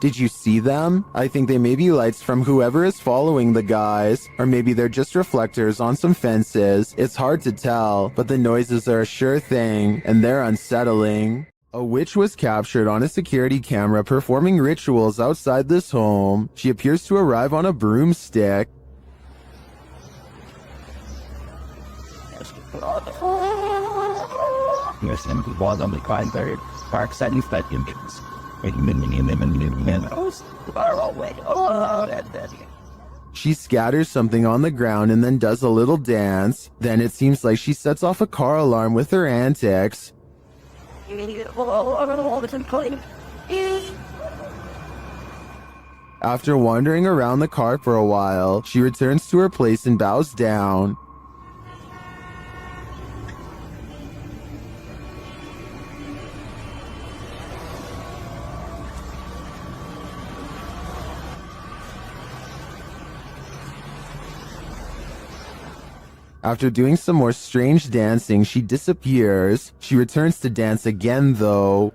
Did you see them? I think they may be lights from whoever is following the guys, or maybe they're just reflectors on some fences. It's hard to tell, but the noises are a sure thing, and they're unsettling. A witch was captured on a security camera performing rituals outside this home. She appears to arrive on a broomstick. Yes, and we was on the crime buried. Park setting fetchings. She scatters something on the ground and then does a little dance. Then it seems like she sets off a car alarm with her antics. After wandering around the car for a while, she returns to her place and bows down. After doing some more strange dancing, she disappears. She returns to dance again, though.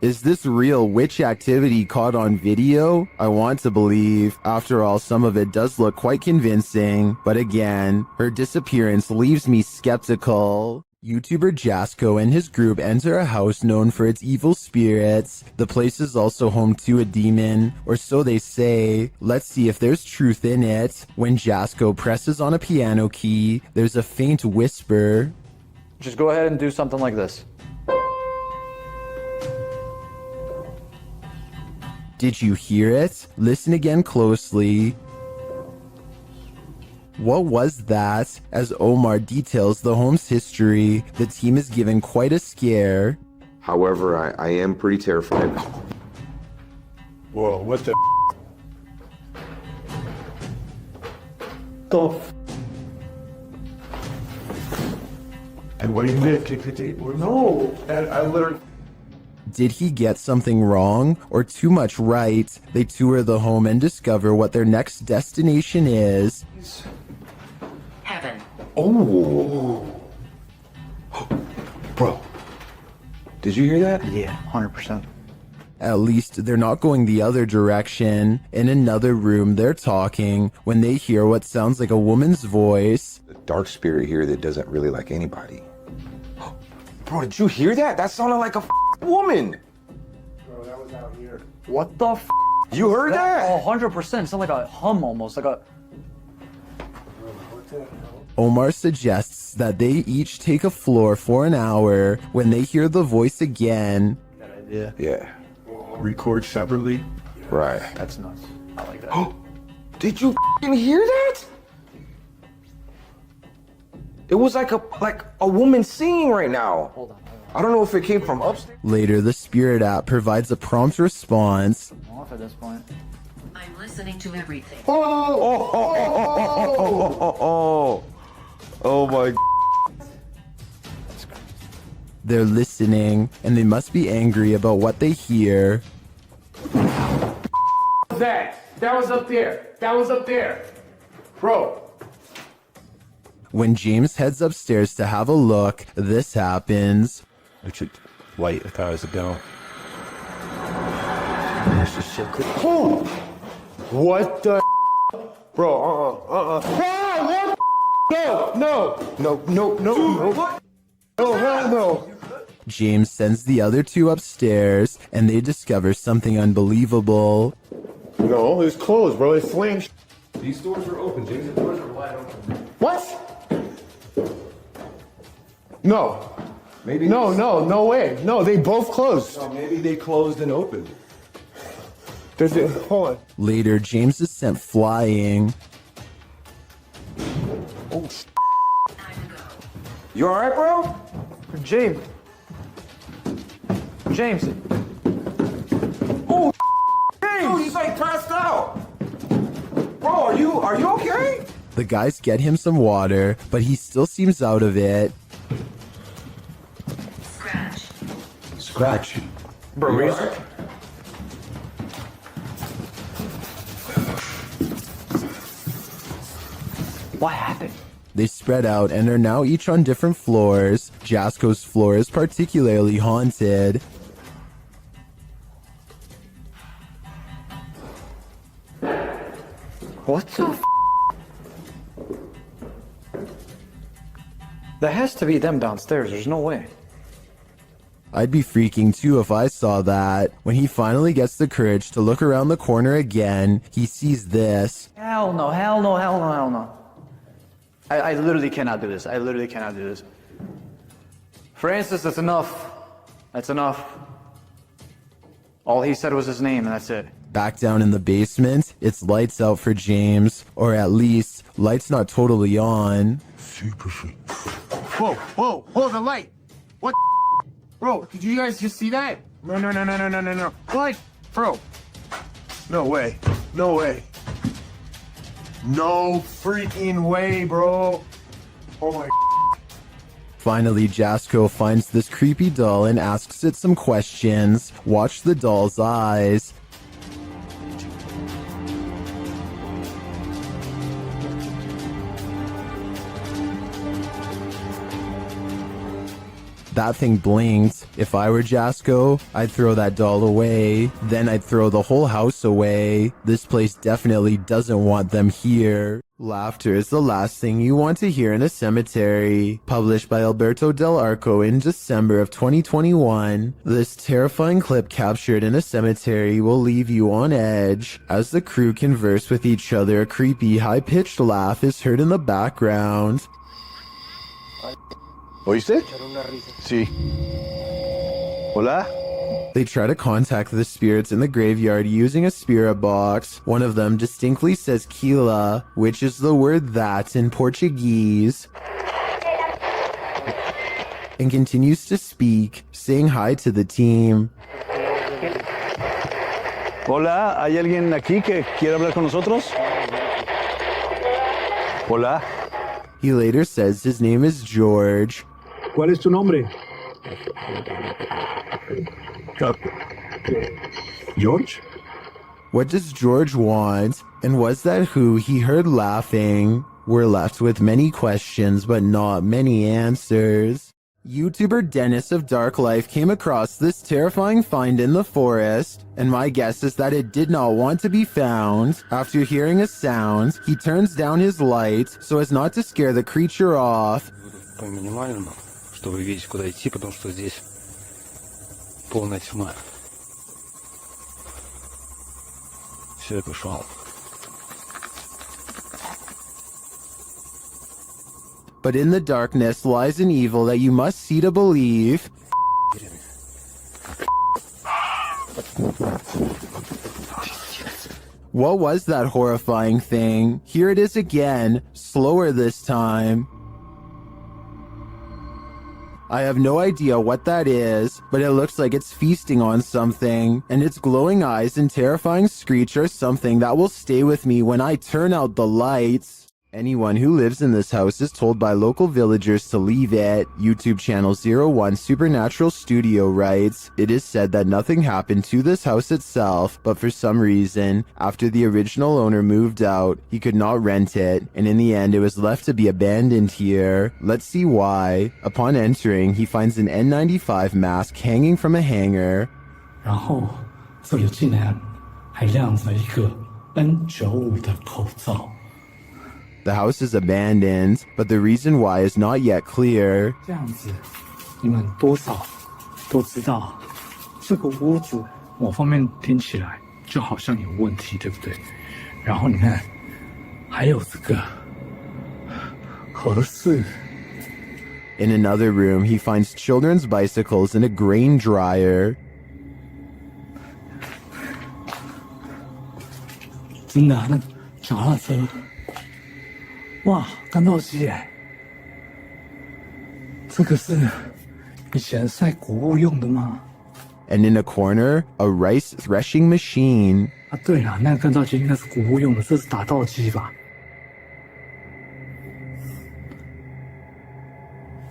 Is this real witch activity caught on video? I want to believe. After all, some of it does look quite convincing. But again, her disappearance leaves me skeptical. YouTuber Jasko and his group enter a house known for its evil spirits. The place is also home to a demon, or so they say. Let's see if there's truth in it. When Jasko presses on a piano key, there's a faint whisper. Just go ahead and do something like this. Did you hear it? Listen again closely. What was that? As Omar details the home's history, the team is given quite a scare. However, I am pretty terrified. Whoa, what the And what do you mean? No, I literally. Did he get something wrong or too much right? They tour the home and discover what their next destination is. Heaven. Oh. Bro. Did you hear that? Yeah, 100%. At least they're not going the other direction. In another room, they're talking when they hear what sounds like a woman's voice. The dark spirit here that doesn't really like anybody. Bro, did you hear that? That sounded like a woman. Bro, that was out here. What the f? You heard that? Oh, 100%. It's like a hum almost, like a... Omar suggests that they each take a floor for an hour. When they hear the voice again, Yeah. Record separately? Right. That's nuts. I like that. Did you hear that? It was like a woman singing right now. Hold on. I don't know if it came from upstairs. later the Spirit app provides a prompt response. I'm off at this point. I'm listening to everything. Oh my. They're listening, and they must be angry about what they hear. That was up there. That was up there. Bro. When James heads upstairs to have a look, this happens. Richard, wait, the cars are going. Oh! What the Bro, Ah, what? No, hell no. James sends the other two upstairs, and they discover something unbelievable. No, it's closed, bro. It's slammed. These doors are open, James. The doors are wide open. What? No. Maybe. No way. No, they both closed. No, maybe they closed and opened. Hold on. Later, James is sent flying. Oh, You alright, bro? James. Oh, James! Dude, he's like passed out. Bro, are you okay? The guys get him some water, but he still seems out of it. Scratch. Bro, You you alright? What happened? They spread out and are now each on different floors. Jasko's floor is particularly haunted. What the That has to be them downstairs. There's no way. I'd be freaking too if I saw that. When he finally gets the courage to look around the corner again, he sees this. Hell no. I literally cannot do this. I literally cannot do this. Francis, that's enough. That's enough. All he said was his name, and that's it. Back down in the basement, it's lights out for James. Or at least, lights not totally on. Super sweet. Whoa, the light. What? Bro, did you guys just see that? No. What? Bro. No way. No freaking way, bro. Oh my. Finally, Jasko finds this creepy doll and asks it some questions. Watch the doll's eyes. That thing blinked. If I were Jasko, I'd throw that doll away. Then I'd throw the whole house away. This place definitely doesn't want them here. Laughter is the last thing you want to hear in a cemetery. Published by Alberto Del Arco in December of 2021, this terrifying clip captured in a cemetery will leave you on edge. As the crew converse with each other, a creepy, high-pitched laugh is heard in the background. ¿Oíste? Sí. Hola? They try to contact the spirits in the graveyard using a spirit box. One of them distinctly says Kila, which is the word that in Portuguese, and continues to speak, saying hi to the team. Hola, ¿hay alguien aquí que quiere hablar con nosotros? Hola. He later says his name is George. ¿Cuál es tu nombre? George? What does George want? And was that who he heard laughing? We're left with many questions, but not many answers. YouTuber Dennis of Dark Life came across this terrifying find in the forest, and my guess is that it did not want to be found. After hearing a sound, he turns down his light so as not to scare the creature off. По минимальному, чтобы вы видите, куда идти, потому что здесь полная тьма. Все, я пошел. But in the darkness lies an evil that you must see to believe. What was that horrifying thing? Here it is again, slower this time. I have no idea what that is, but it looks like it's feasting on something, and its glowing eyes and terrifying screech are something that will stay with me when I turn out the lights. Anyone who lives in this house is told by local villagers to leave it. YouTube channel 01 Supernatural Studio writes, "It is said that nothing happened to this house itself, but for some reason, after the original owner moved out, he could not rent it, and in the end it was left to be abandoned here. Let's see why." Upon entering, he finds an N95 mask hanging from a hanger. 然后这里竟然还晾着一个 N95 的口罩。 The house is abandoned, but the reason why is not yet clear. 这样子，你们多少都知道，这个屋主某方面听起来就好像有问题，对不对？然后你看，还有这个盒子。 In another room, he finds children's bicycles and a grain dryer. 真的，那脚踏车。 哇，干豆机耶！这个是以前晒谷物用的吗？ And in a corner, a rice threshing machine. 啊，对了，那个干燥机应该是谷物用的，这是打稻机吧？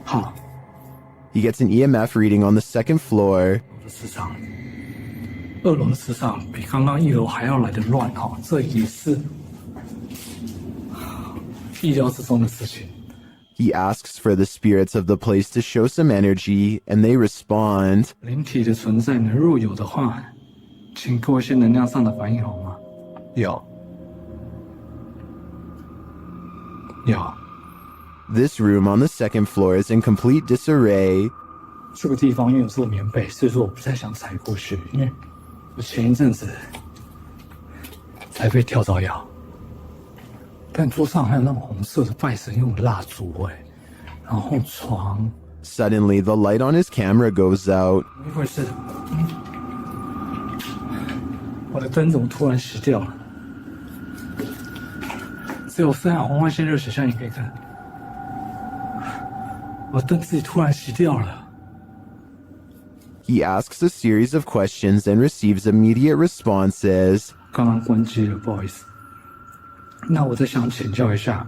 好。He gets an EMF reading on the second floor. 磁场，2楼的磁场比刚刚1楼还要来得乱哈，这也是。 意料之中的事情。 He asks for the spirits of the place to show some energy, and they respond. 灵体的存在呢，若有的话，请给我一些能量上的反应好吗？有。有。 This room on the second floor is in complete disarray. 这个地方因为有做棉被，所以说我不太想踩过去，因为我前一阵子才被跳蚤咬。 但桌上还有那种红色的拜神用的蜡烛哎，然后床。Suddenly, the light on his camera goes out. 怎么一回事？我的灯怎么突然熄掉了？只有深海红外线热水像你可以看，我灯自己突然熄掉了。 He asks a series of questions and receives immediate responses. 刚刚关机了，不好意思。 那我再想请教一下，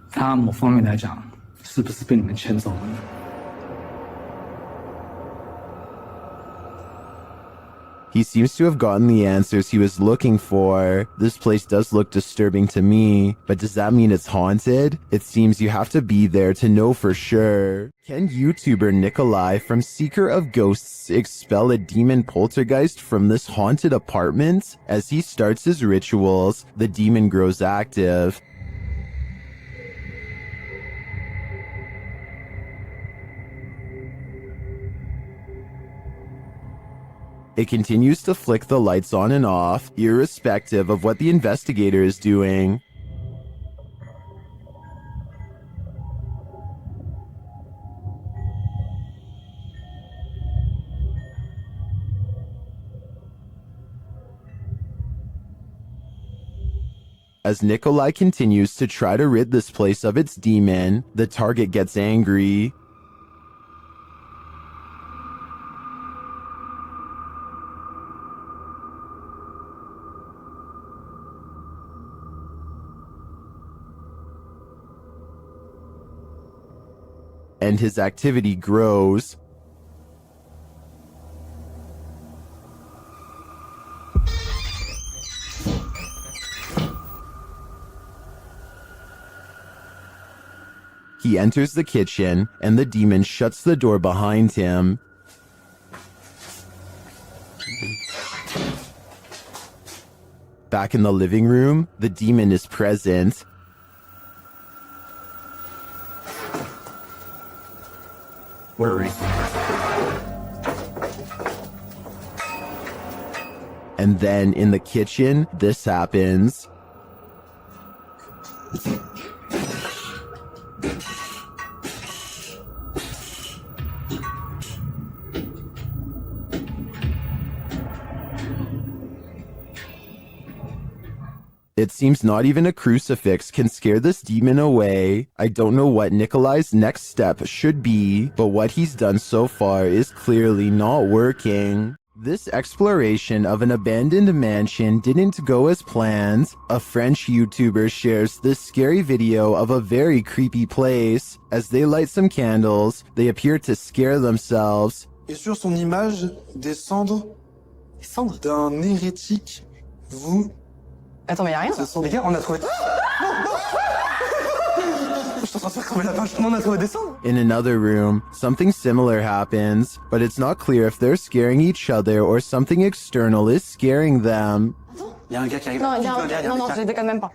他某方面来讲，是不是被你们牵走了呢？ He seems to have gotten the answers he was looking for. This place does look disturbing to me, but does that mean it's haunted? It seems you have to be there to know for sure. Can YouTuber Nikolai from Seeker of Ghosts expel a demon poltergeist from this haunted apartment? As he starts his rituals, the demon grows active. It continues to flick the lights on and off, irrespective of what the investigator is doing. As Nikolai continues to try to rid this place of its demon, the target gets angry. And his activity grows. He enters the kitchen, and the demon shuts the door behind him. Back in the living room, the demon is present. Where is he? And then in the kitchen, this happens. It seems not even a crucifix can scare this demon away. I don't know what Nikolai's next step should be, but what he's done so far is clearly not working. This exploration of an abandoned mansion didn't go as planned. A French YouTuber shares this scary video of a very creepy place. As they light some candles, they appear to scare themselves. Et sur son image, des cendres d'un hérétique. Vous... Attends, mais y'a rien. Les gars, on a trouvé... Je suis en train de faire crever la vache. On a trouvé des cendres. In another room, something similar happens, but it's not clear if they're scaring each other or something external is scaring them. Y'a un gars qui arrive. Non, je les déconne même pas.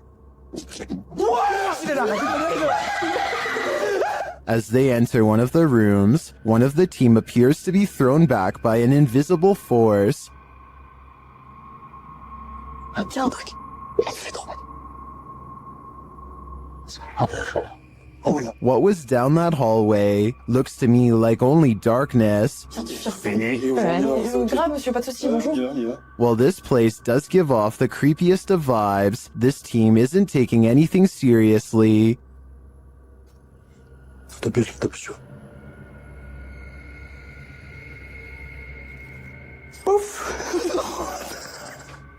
As they enter one of the rooms, one of the team appears to be thrown back by an invisible force. Ah, tiens, un truc. Ça fait trop mal. What was down that hallway looks to me like only darkness. Grave, monsieur, pas de soucis, bonjour. While this place does give off the creepiest of vibes, this team isn't taking anything seriously.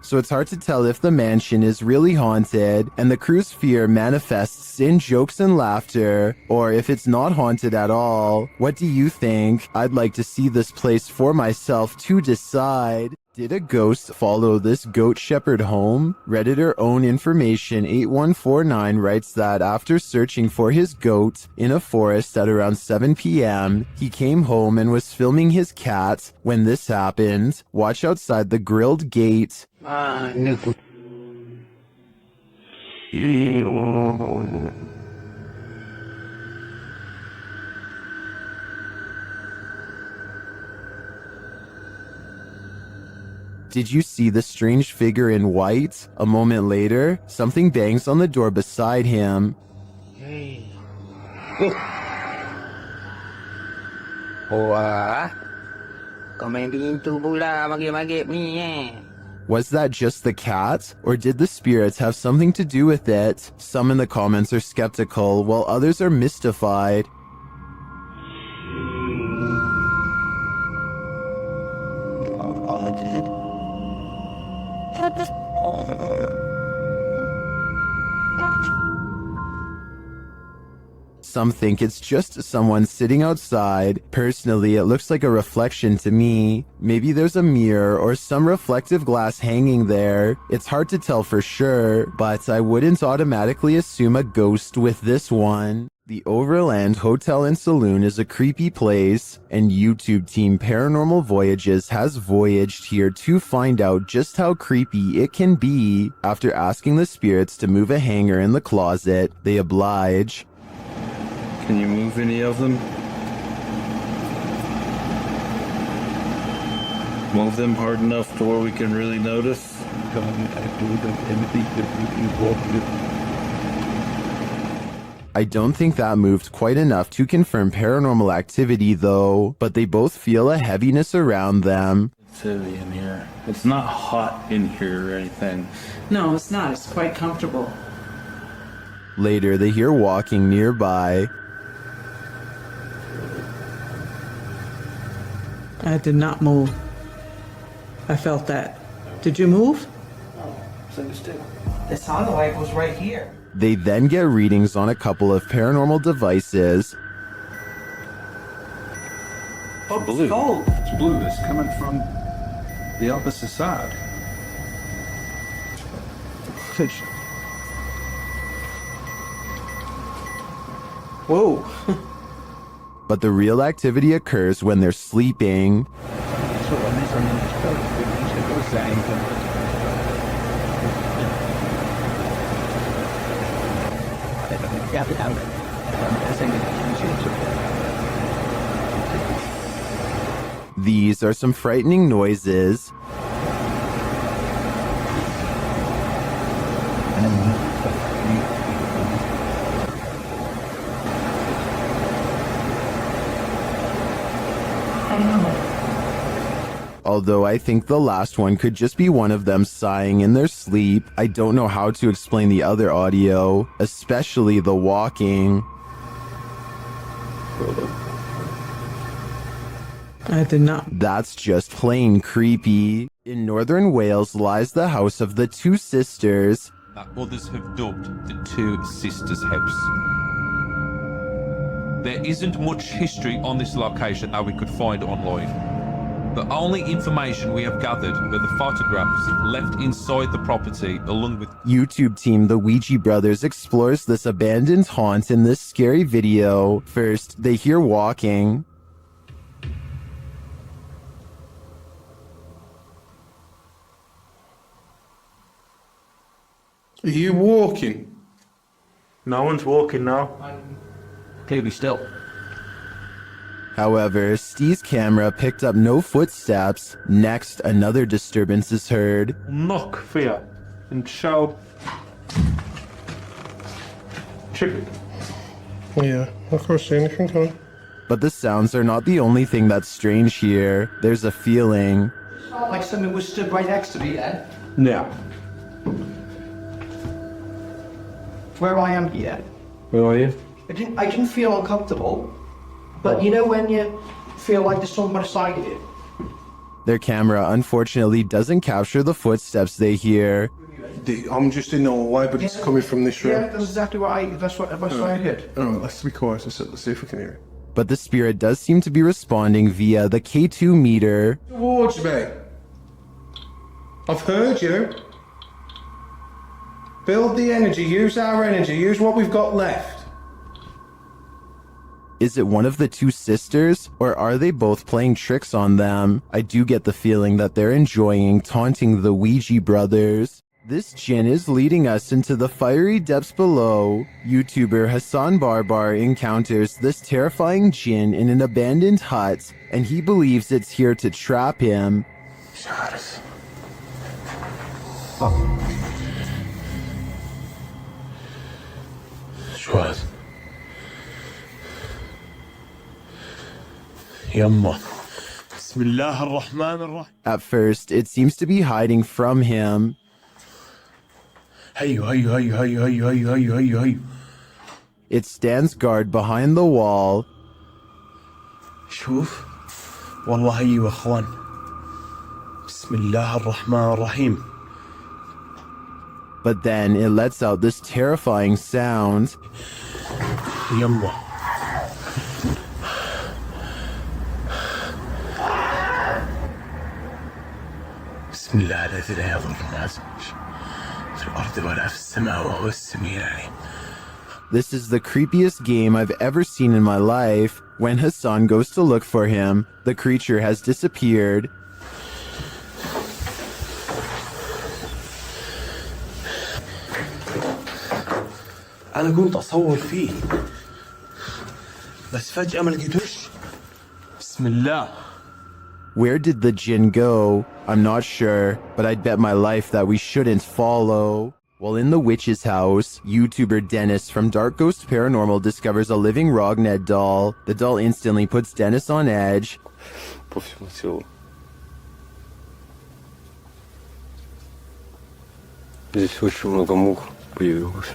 So it's hard to tell if the mansion is really haunted, and the crew's fear manifests in jokes and laughter, or if it's not haunted at all. What do you think? I'd like to see this place for myself to decide. Did a ghost follow this goat shepherd home? Redditor Own Information 8149 writes that after searching for his goat in a forest at around 7 p.m., he came home and was filming his cat when this happened. Watch outside the grilled gate. Did you see the strange figure in white? A moment later, something bangs on the door beside him. Was that just the cat? Or did the spirits have something to do with it? Some in the comments are skeptical, while others are mystified. Some think it's just someone sitting outside. Personally, it looks like a reflection to me. Maybe there's a mirror or some reflective glass hanging there. It's hard to tell for sure, but I wouldn't automatically assume a ghost with this one. The Overland Hotel and Saloon is a creepy place, and YouTube team Paranormal Voyages has voyaged here to find out just how creepy it can be. After asking the spirits to move a hanger in the closet, they oblige. Can you move any of them? Move them hard enough to where we can really notice? I don't think that moved quite enough to confirm paranormal activity though, but they both feel a heaviness around them. It's heavy in here. It's not hot in here or anything. No, it's not. It's quite comfortable. Later, they hear walking nearby. I did not move. I felt that. Did you move? The sound light was right here. They then get readings on a couple of paranormal devices. Oh, blue. Cold. It's blue. It's coming from the opposite side. Whoa. But the real activity occurs when they're sleeping. These are some frightening noises. Although I think the last one could just be one of them sighing in their sleep. I don't know how to explain the other audio, especially the walking. I did not. That's just plain creepy. In northern Wales lies the house of the two sisters. That others have dubbed the Two Sisters House. There isn't much history on this location that we could find online. The only information we have gathered are the photographs left inside the property along with YouTube team The Ouija Brothers explores this abandoned haunt in this scary video. First, they hear walking. Are you walking? No one's walking now. Clearly still. However, Steve's camera picked up no footsteps. Next, another disturbance is heard. Knock for you and show. Chip it. Yeah, I can't see anything, can I? But the sounds are not the only thing that's strange here. There's a feeling. Like something was stood right next to me then. Yeah. Where I am yet. Where are you? I didn't feel uncomfortable. But you know when you feel like there's someone beside you? Their camera unfortunately doesn't capture the footsteps they hear. I'm just in the hallway, but it's coming from this room. Yeah, that's exactly what I heard. Alright, let's be quiet. Let's see if we can hear it. But the spirit does seem to be responding via the K2 meter. Towards me. I've heard you. Build the energy, use our energy, use what we've got left. Is it one of the two sisters, or are they both playing tricks on them? I do get the feeling that they're enjoying taunting the Ouija brothers. This djinn is leading us into the fiery depths below. YouTuber Hassan Barbar encounters this terrifying djinn in an abandoned hut, and he believes it's here to trap him. At first, it seems to be hiding from him. It stands guard behind the wall. شوف والله أيوة أخوان بسم الله الرحمن الرحيم. But then it lets out this terrifying sound. يلا بسم الله الذي لا يضر مع اسمه في الأرض ولا في السماء وهو السميع العليم. This is the creepiest game I've ever seen in my life. When Hassan goes to look for him, the creature has disappeared. أنا كنت أصور فيه بس فجأة ما لقيتوش. بسم الله. Where did the djinn go? I'm not sure, but I'd bet my life that we shouldn't follow. While in the witch's house, YouTuber Dennis from Dark Ghost Paranormal discovers a living Rogned doll. The doll instantly puts Dennis on edge. По всему телу. Здесь очень много мух появилось.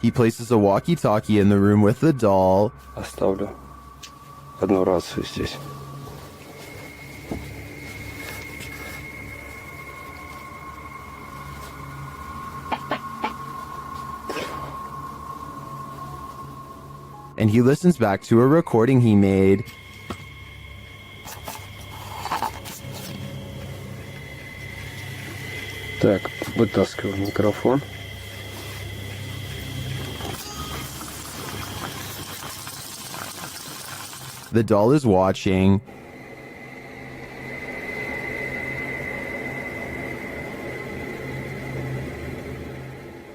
He places a walkie-talkie in the room with the doll. Оставлю одну рацию здесь. And he listens back to a recording he made. Так, вытаскиваю микрофон. The doll is watching.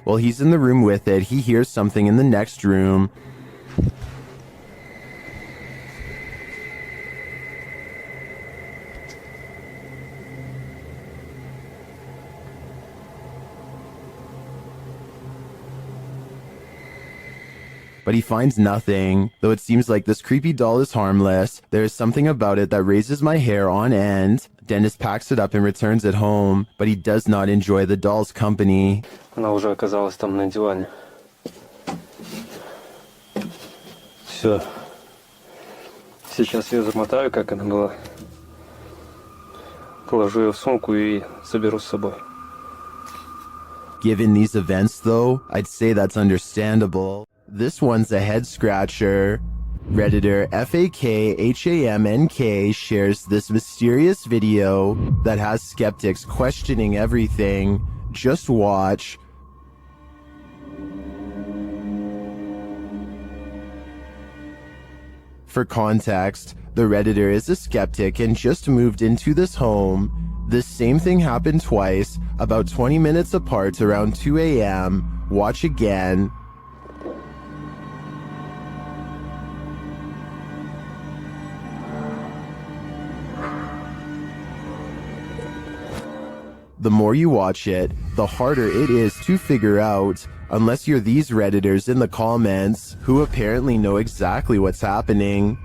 While he's in the room with it, he hears something in the next room. But he finds nothing. Though it seems like this creepy doll is harmless, there is something about it that raises my hair on end. Dennis packs it up and returns it home, but he does not enjoy the doll's company. Она уже оказалась там на диване. Все. Сейчас ее замотаю, как она была. Положу ее в сумку и заберу с собой. Given these events, though, I'd say that's understandable. This one's a head scratcher. Redditor FAKHAMNK shares this mysterious video that has skeptics questioning everything. Just watch. For context, the Redditor is a skeptic and just moved into this home. This same thing happened twice, about 20 minutes apart around 2 a.m. Watch again. The more you watch it, the harder it is to figure out, unless you're these Redditors in the comments, who apparently know exactly what's happening.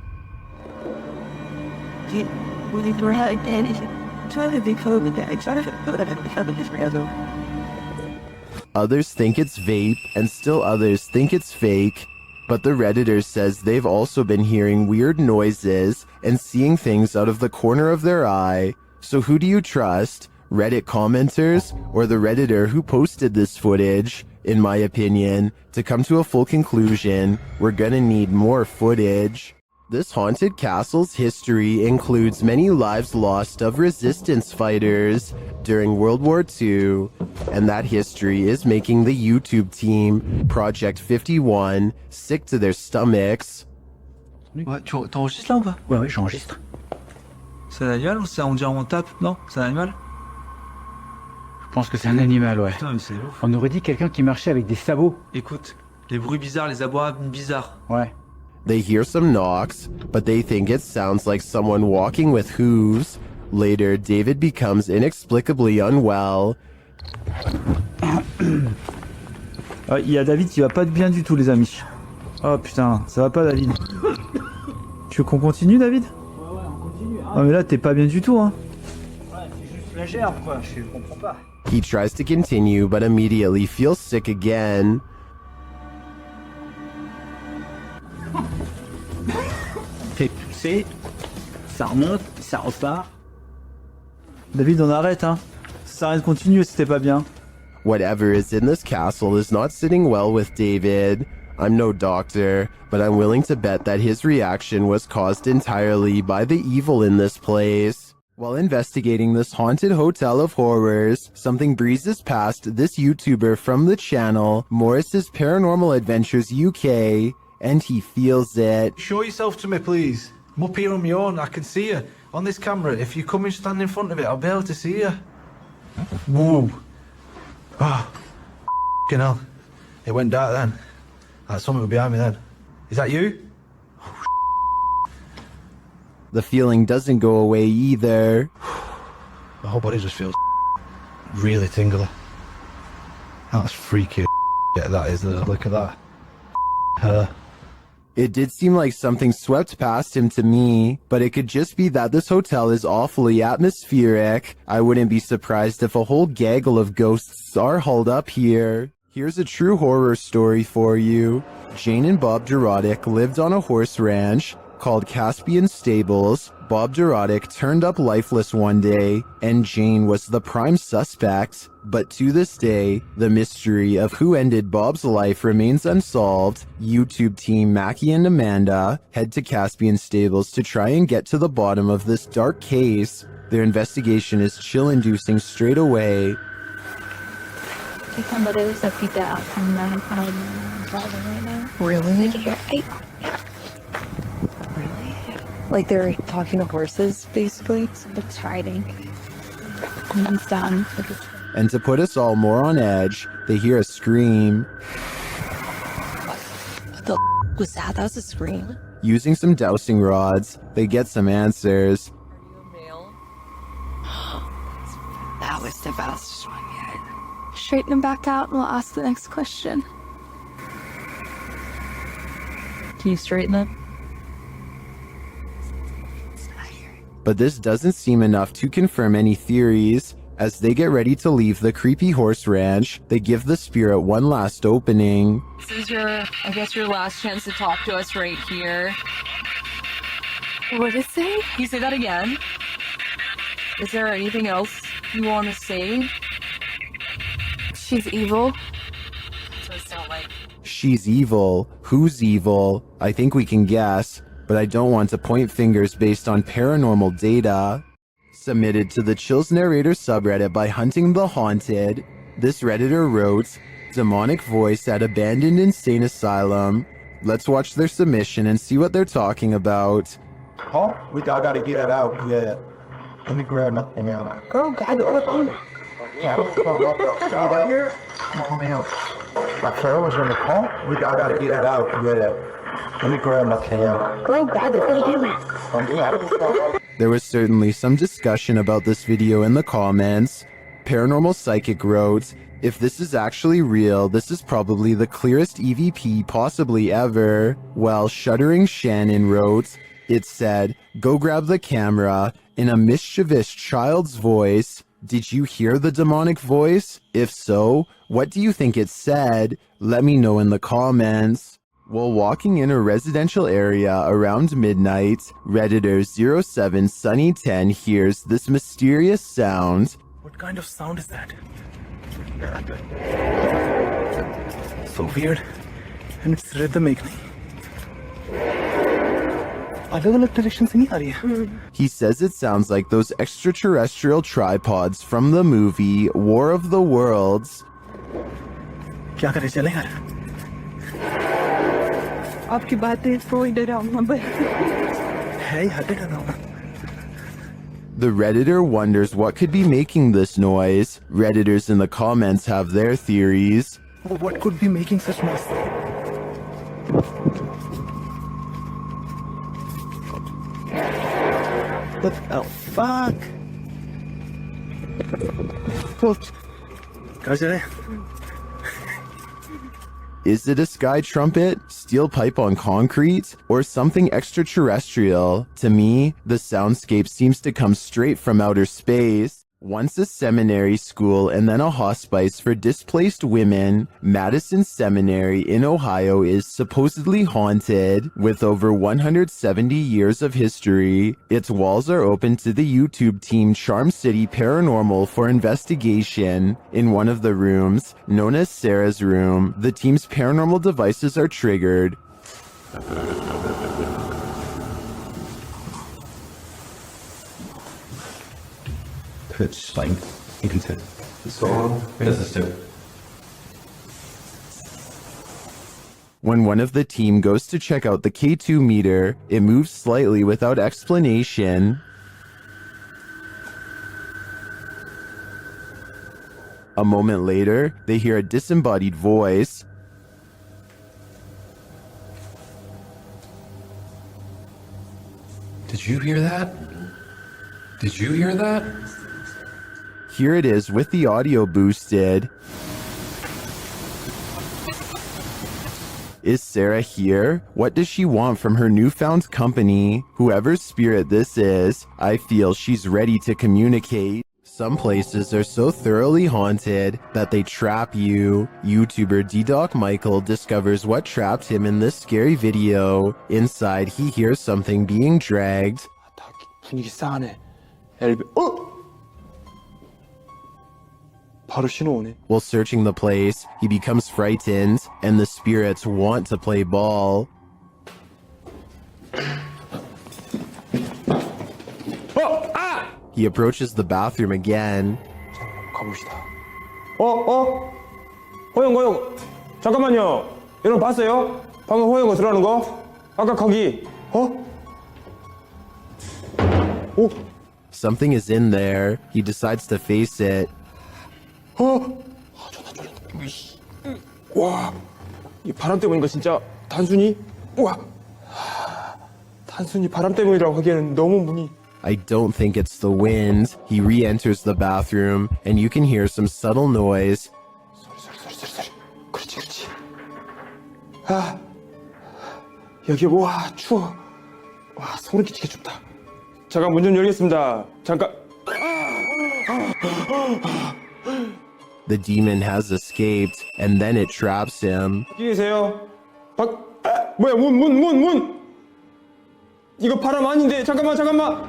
Others think it's vape, and still others think it's fake. But the Redditor says they've also been hearing weird noises and seeing things out of the corner of their eye. So who do you trust? Reddit commenters or the Redditor who posted this footage? In my opinion, to come to a full conclusion, we're gonna need more footage. This haunted castle's history includes many lives lost of resistance fighters during World War II, and that history is making the YouTube team, Project 51, sick to their stomachs. Ouais, t'enregistres là ou pas? Ouais, j'enregistre. C'est un animal ou c'est on dirait on tape? Non, c'est un animal? Je pense que c'est un animal, ouais. Putain, mais c'est ouf. On aurait dit quelqu'un qui marchait avec des sabots. Écoute, les bruits bizarres, les abois bizarres. Ouais. They hear some knocks, but they think it sounds like someone walking with hooves. Later, David becomes inexplicably unwell. Il y a David qui va pas bien du tout, les amis. Oh putain, ça va pas, David. Tu veux qu'on continue, David? Ouais, on continue. Ah, mais là, t'es pas bien du tout, hein. Ouais, c'est juste la gerbe, quoi. Je comprends pas. He tries to continue, but immediately feels sick again. Fait pousser, ça remonte, ça repart. David, on arrête, hein. Ça sert à rien de continuer si t'es pas bien. Whatever is in this castle is not sitting well with David. I'm no doctor, but I'm willing to bet that his reaction was caused entirely by the evil in this place. While investigating this haunted hotel of horrors, something breezes past this YouTuber from the channel, Morris's Paranormal Adventures UK, and he feels it. Show yourself to me, please. I'm up here on my own. I can see you on this camera. If you come and stand in front of it, I'll be able to see you. Whoa. Ah, f***ing hell. It went dark then. That's something behind me then. Is that you? The feeling doesn't go away either. My whole body just feels really tingly. That's freaky. Yeah, that is. Look at that. Her. It did seem like something swept past him to me, but it could just be that this hotel is awfully atmospheric. I wouldn't be surprised if a whole gaggle of ghosts are hauled up here. Here's a true horror story for you. Jane and Bob Dorodic lived on a horse ranch called Caspian Stables. Bob Dorodic turned up lifeless one day, and Jane was the prime suspect. But to this day, the mystery of who ended Bob's life remains unsolved. YouTube team Mackie and Amanda head to Caspian Stables to try and get to the bottom of this dark case. Their investigation is chill-inducing straight away. Somebody's a pizza out from driving right now. Really? Really? Like they're talking to horses, basically? It's riding. And it's done. And to put us all more on edge, they hear a scream. What the was that? That was a scream. Using some dowsing rods, they get some answers. That was the best one yet. Straighten him back out and we'll ask the next question. Can you straighten them? But this doesn't seem enough to confirm any theories. As they get ready to leave the creepy horse ranch, they give the spirit one last opening. This is I guess your last chance to talk to us right here. What did it say? Can you say that again? Is there anything else you want to say? She's evil. That's what it sounds like. She's evil. Who's evil? I think we can guess, but I don't want to point fingers based on paranormal data. Submitted to the Chills Narrator subreddit by Hunting the Haunted, this Redditor wrote, "Demonic voice at abandoned insane asylum." Let's watch their submission and see what they're talking about. Oh, I gotta get it out. Yeah. Let me grab nothing out. Oh, God, yeah, right here. Come on, my trail was in the car. I gotta get it out. Yeah. Let me grab nothing out. Oh, God, There was certainly some discussion about this video in the comments. Paranormal Psychic wrote, "If this is actually real, this is probably the clearest EVP possibly ever." While Shuddering Shannon wrote, it said, "Go grab the camera," in a mischievous child's voice. Did you hear the demonic voice? If so, what do you think it said? Let me know in the comments. While walking in a residential area around midnight, Redditor 07 Sunny10 hears this mysterious sound. What kind of sound is that? So weird. And it's rhythmically. अलग-अलग direction से नहीं आ रही है. He says it sounds like those extraterrestrial tripods from the movie War of the Worlds. क्या करे चले यार? आपकी बातें कोई डरावना है यार डरावना. The Redditor wonders what could be making this noise. Redditors in the comments have their theories. What could be making such noise? What the fuck? What? Is it a sky trumpet, steel pipe on concrete, or something extraterrestrial? To me, the soundscape seems to come straight from outer space. Once a seminary school and then a hospice for displaced women, Madison Seminary in Ohio is supposedly haunted. With over 170 years of history, its walls are open to the YouTube team Charm City Paranormal for investigation. In one of the rooms, known as Sarah's room, the team's paranormal devices are triggered. It's like, you can say, so, this too. When one of the team goes to check out the K2 meter, it moves slightly without explanation. A moment later, they hear a disembodied voice. Did you hear that? Did you hear that? Here it is with the audio boosted. Is Sarah here? What does she want from her newfound company? Whoever's spirit this is, I feel she's ready to communicate. Some places are so thoroughly haunted that they trap you. YouTuber D-Doc Michael discovers what trapped him in this scary video. Inside, he hears something being dragged. 분위기 싸하네. 바로 신호 오네. While searching the place, he becomes frightened, and the spirits want to play ball. He approaches the bathroom again. 가봅시다. 호영. 잠깐만요. 여러분 봤어요? 방금 호영이 들어가는 거? 아까 거기. Something is in there. He decides to face it. 와, 이 바람 때문인가 진짜 단순히? 와, 단순히 바람 때문이라고 하기에는 너무 문이. I don't think it's the wind. He re-enters the bathroom, and you can hear some subtle noise. 소리. 그렇지. 아, 여기 와 추워. 와 소름 끼치게 춥다. 잠깐 문 좀 열겠습니다. 잠깐. The demon has escaped, and then it traps him. 계세요. 뭐야, 문. 이거 바람 아닌데. 잠깐만.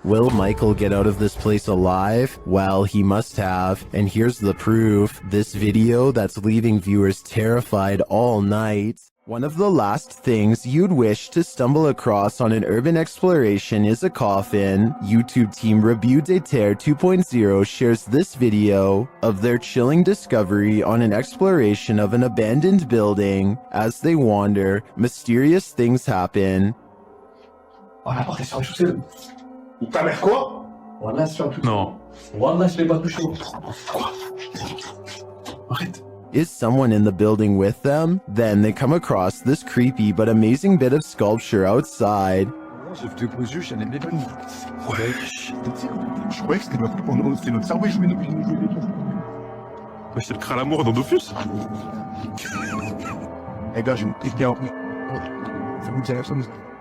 Will Michael get out of this place alive? Well, he must have. And here's the proof. This video that's leaving viewers terrified all night. One of the last things you'd wish to stumble across on an urban exploration is a coffin. YouTube team Review de Terre 2.0 shares this video of their chilling discovery on an exploration of an abandoned building. As they wander, mysterious things happen. Non. Is someone in the building with them? Then they come across this creepy but amazing bit of sculpture outside. Je te pose, j'en ai même pas. Wesh. Je croyais que c'était notre cerveau et je jouais depuis. Mais c'est le crâne à l'amour dans Dofus. Hey gars, j'ai une petite carte. Ça vous dirait ça?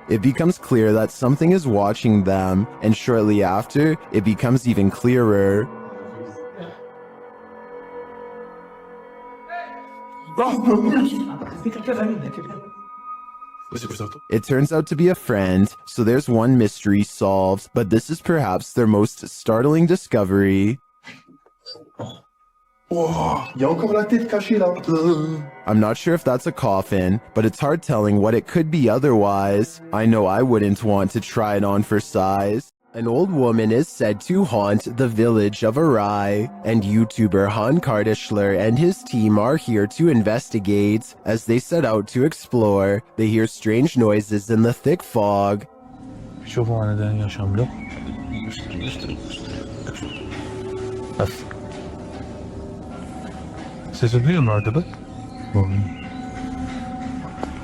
It becomes clear that something is watching them, and shortly after, it becomes even clearer. It turns out to be a friend, so there's one mystery solved, but this is perhaps their most startling discovery. Oh, il y a encore la tête cachée là. I'm not sure if that's a coffin, but it's hard telling what it could be otherwise. I know I wouldn't want to try it on for size. An old woman is said to haunt the village of Arai, and YouTuber Han Kardashler and his team are here to investigate. As they set out to explore, they hear strange noises in the thick fog. Kütüphaneden yaşamda. Sesi duyuyor mu orada bak?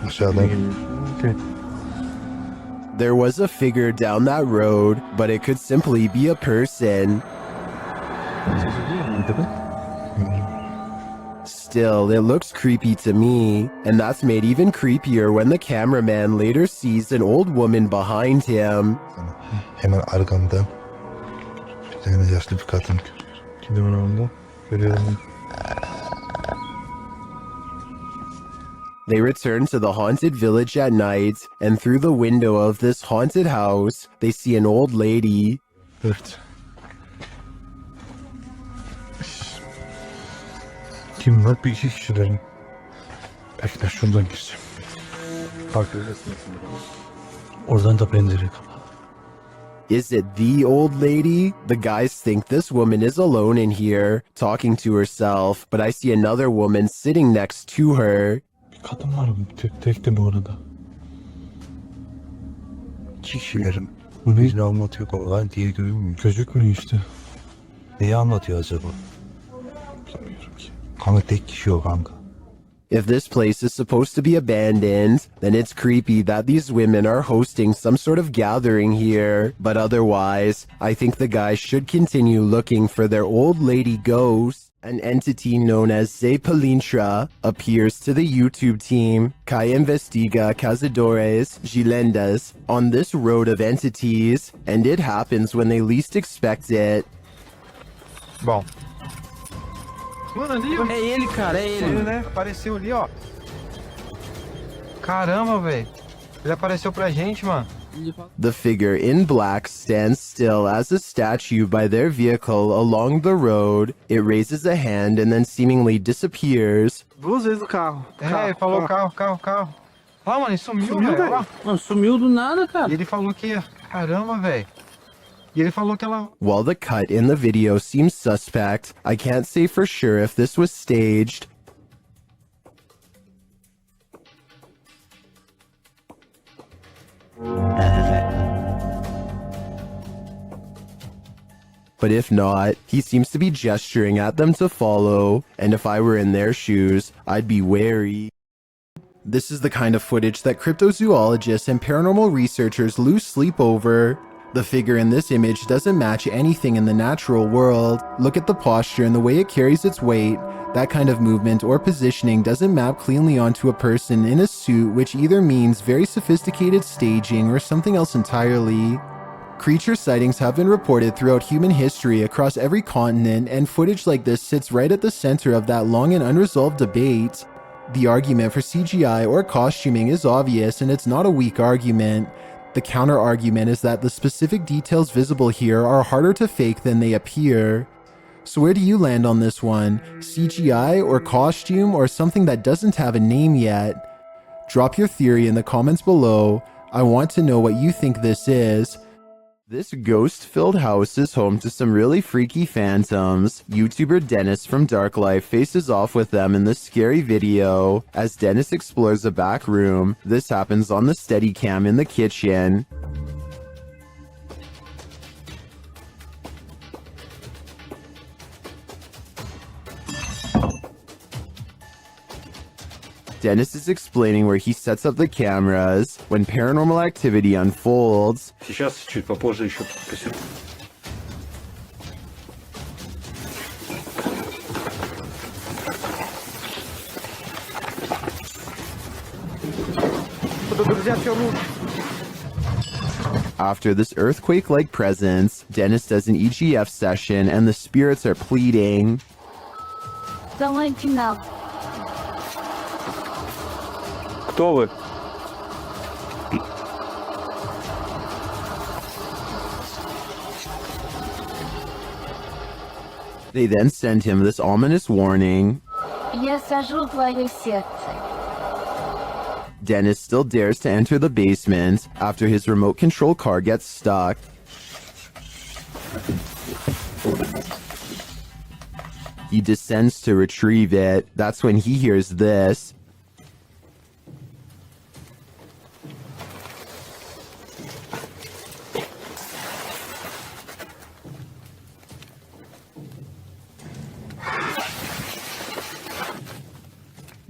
Aşağıdan. Okay. There was a figure down that road, but it could simply be a person. Still, it looks creepy to me, and that's made even creepier when the cameraman later sees an old woman behind him. Hemen arkamda. Bir tane yaşlı bir kadın. Gidiyorum orada. Görüyorum. They return to the haunted village at night, and through the window of this haunted house, they see an old lady. Evet. Kim var? Bir iki kişilerin. Belki de şuradan gireceğim. Farklı resmi. Oradan da pencere kapalı. Is it the old lady? The guys think this woman is alone in here, talking to herself, but I see another woman sitting next to her. Kadın var mı? Tek de bu arada. Kişilerin. Bizi anlatıyor olan diye görünmüyor. Gözükmüyor işte. Neyi anlatıyor acaba? Bilmiyorum ki. Kanka tek kişi o kanka. If this place is supposed to be abandoned, then it's creepy that these women are hosting some sort of gathering here. But otherwise, I think the guys should continue looking for their old lady ghost. An entity known as Zepalintra appears to the YouTube team, Kai Investiga Cazadores Gilendas, on this road of entities, and it happens when they least expect it. Bom. Mano, ali, ó. É ele, cara, é ele. Ele, né? Apareceu ali, ó. Caramba, velho. Ele apareceu pra gente, mano. The figure in black stands still as a statue by their vehicle along the road. It raises a hand and then seemingly disappears. Duas vezes o carro. É, ele falou carro. Lá, mano, ele sumiu, velho. Mano, sumiu do nada, cara. E ele falou que... Caramba, velho. E ele falou que ela... While the cut in the video seems suspect, I can't say for sure if this was staged. But if not, he seems to be gesturing at them to follow, and if I were in their shoes, I'd be wary. This is the kind of footage that cryptozoologists and paranormal researchers lose sleep over. The figure in this image doesn't match anything in the natural world. Look at the posture and the way it carries its weight. That kind of movement or positioning doesn't map cleanly onto a person in a suit, which either means very sophisticated staging or something else entirely. Creature sightings have been reported throughout human history across every continent, and footage like this sits right at the center of that long and unresolved debate. The argument for CGI or costuming is obvious, and it's not a weak argument. The counter-argument is that the specific details visible here are harder to fake than they appear. So where do you land on this one? CGI or costume or something that doesn't have a name yet? Drop your theory in the comments below. I want to know what you think this is. This ghost-filled house is home to some really freaky phantoms. YouTuber Dennis from Dark Life faces off with them in this scary video. As Dennis explores a back room, this happens on the Steadicam in the kitchen. Dennis is explaining where he sets up the cameras when paranormal activity unfolds. Сейчас, чуть попозже еще посижу. After this earthquake-like presence, Dennis does an EGF session and the spirits are pleading. Давайте нам. Кто вы? They then send him this ominous warning. Я сожру твое сердце. Dennis still dares to enter the basement after his remote control car gets stuck. He descends to retrieve it. That's when he hears this.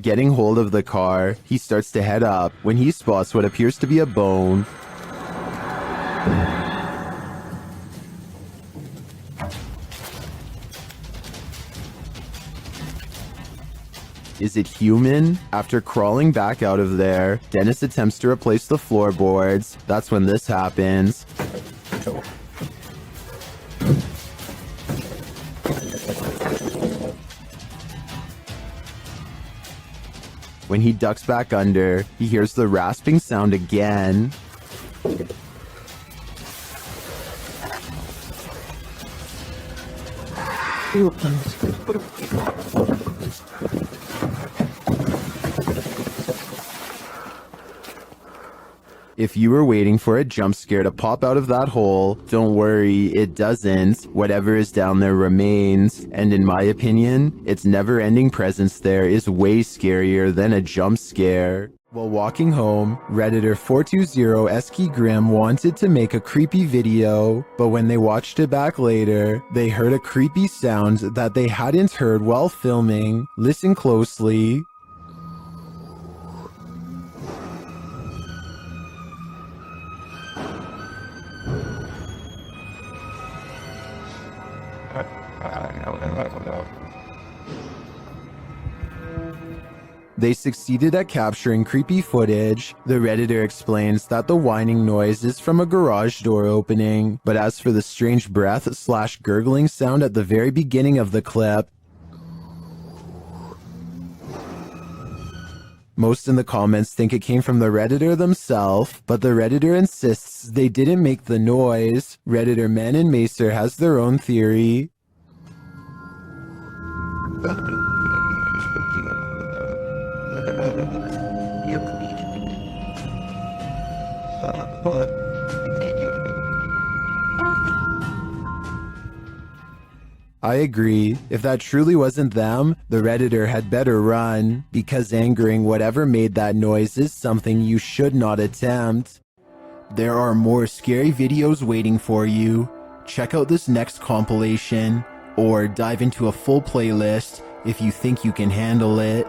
Getting hold of the car, he starts to head up when he spots what appears to be a bone. Is it human? After crawling back out of there, Dennis attempts to replace the floorboards. That's when this happens. When he ducks back under, he hears the rasping sound again. If you were waiting for a jump scare to pop out of that hole, don't worry, it doesn't. Whatever is down there remains, and in my opinion, its never-ending presence there is way scarier than a jump scare. While walking home, Redditor 420 Grim wanted to make a creepy video, but when they watched it back later, they heard a creepy sound that they hadn't heard while filming. Listen closely. They succeeded at capturing creepy footage. The Redditor explains that the whining noise is from a garage door opening, but as for the strange breath/gurgling sound at the very beginning of the clip, most in the comments think it came from the Redditor themselves, but the Redditor insists they didn't make the noise. Redditor Men and Macer has their own theory. I agree. If that truly wasn't them, the Redditor had better run, because angering whatever made that noise is something you should not attempt. There are more scary videos waiting for you. Check out this next compilation, or dive into a full playlist if you think you can handle it.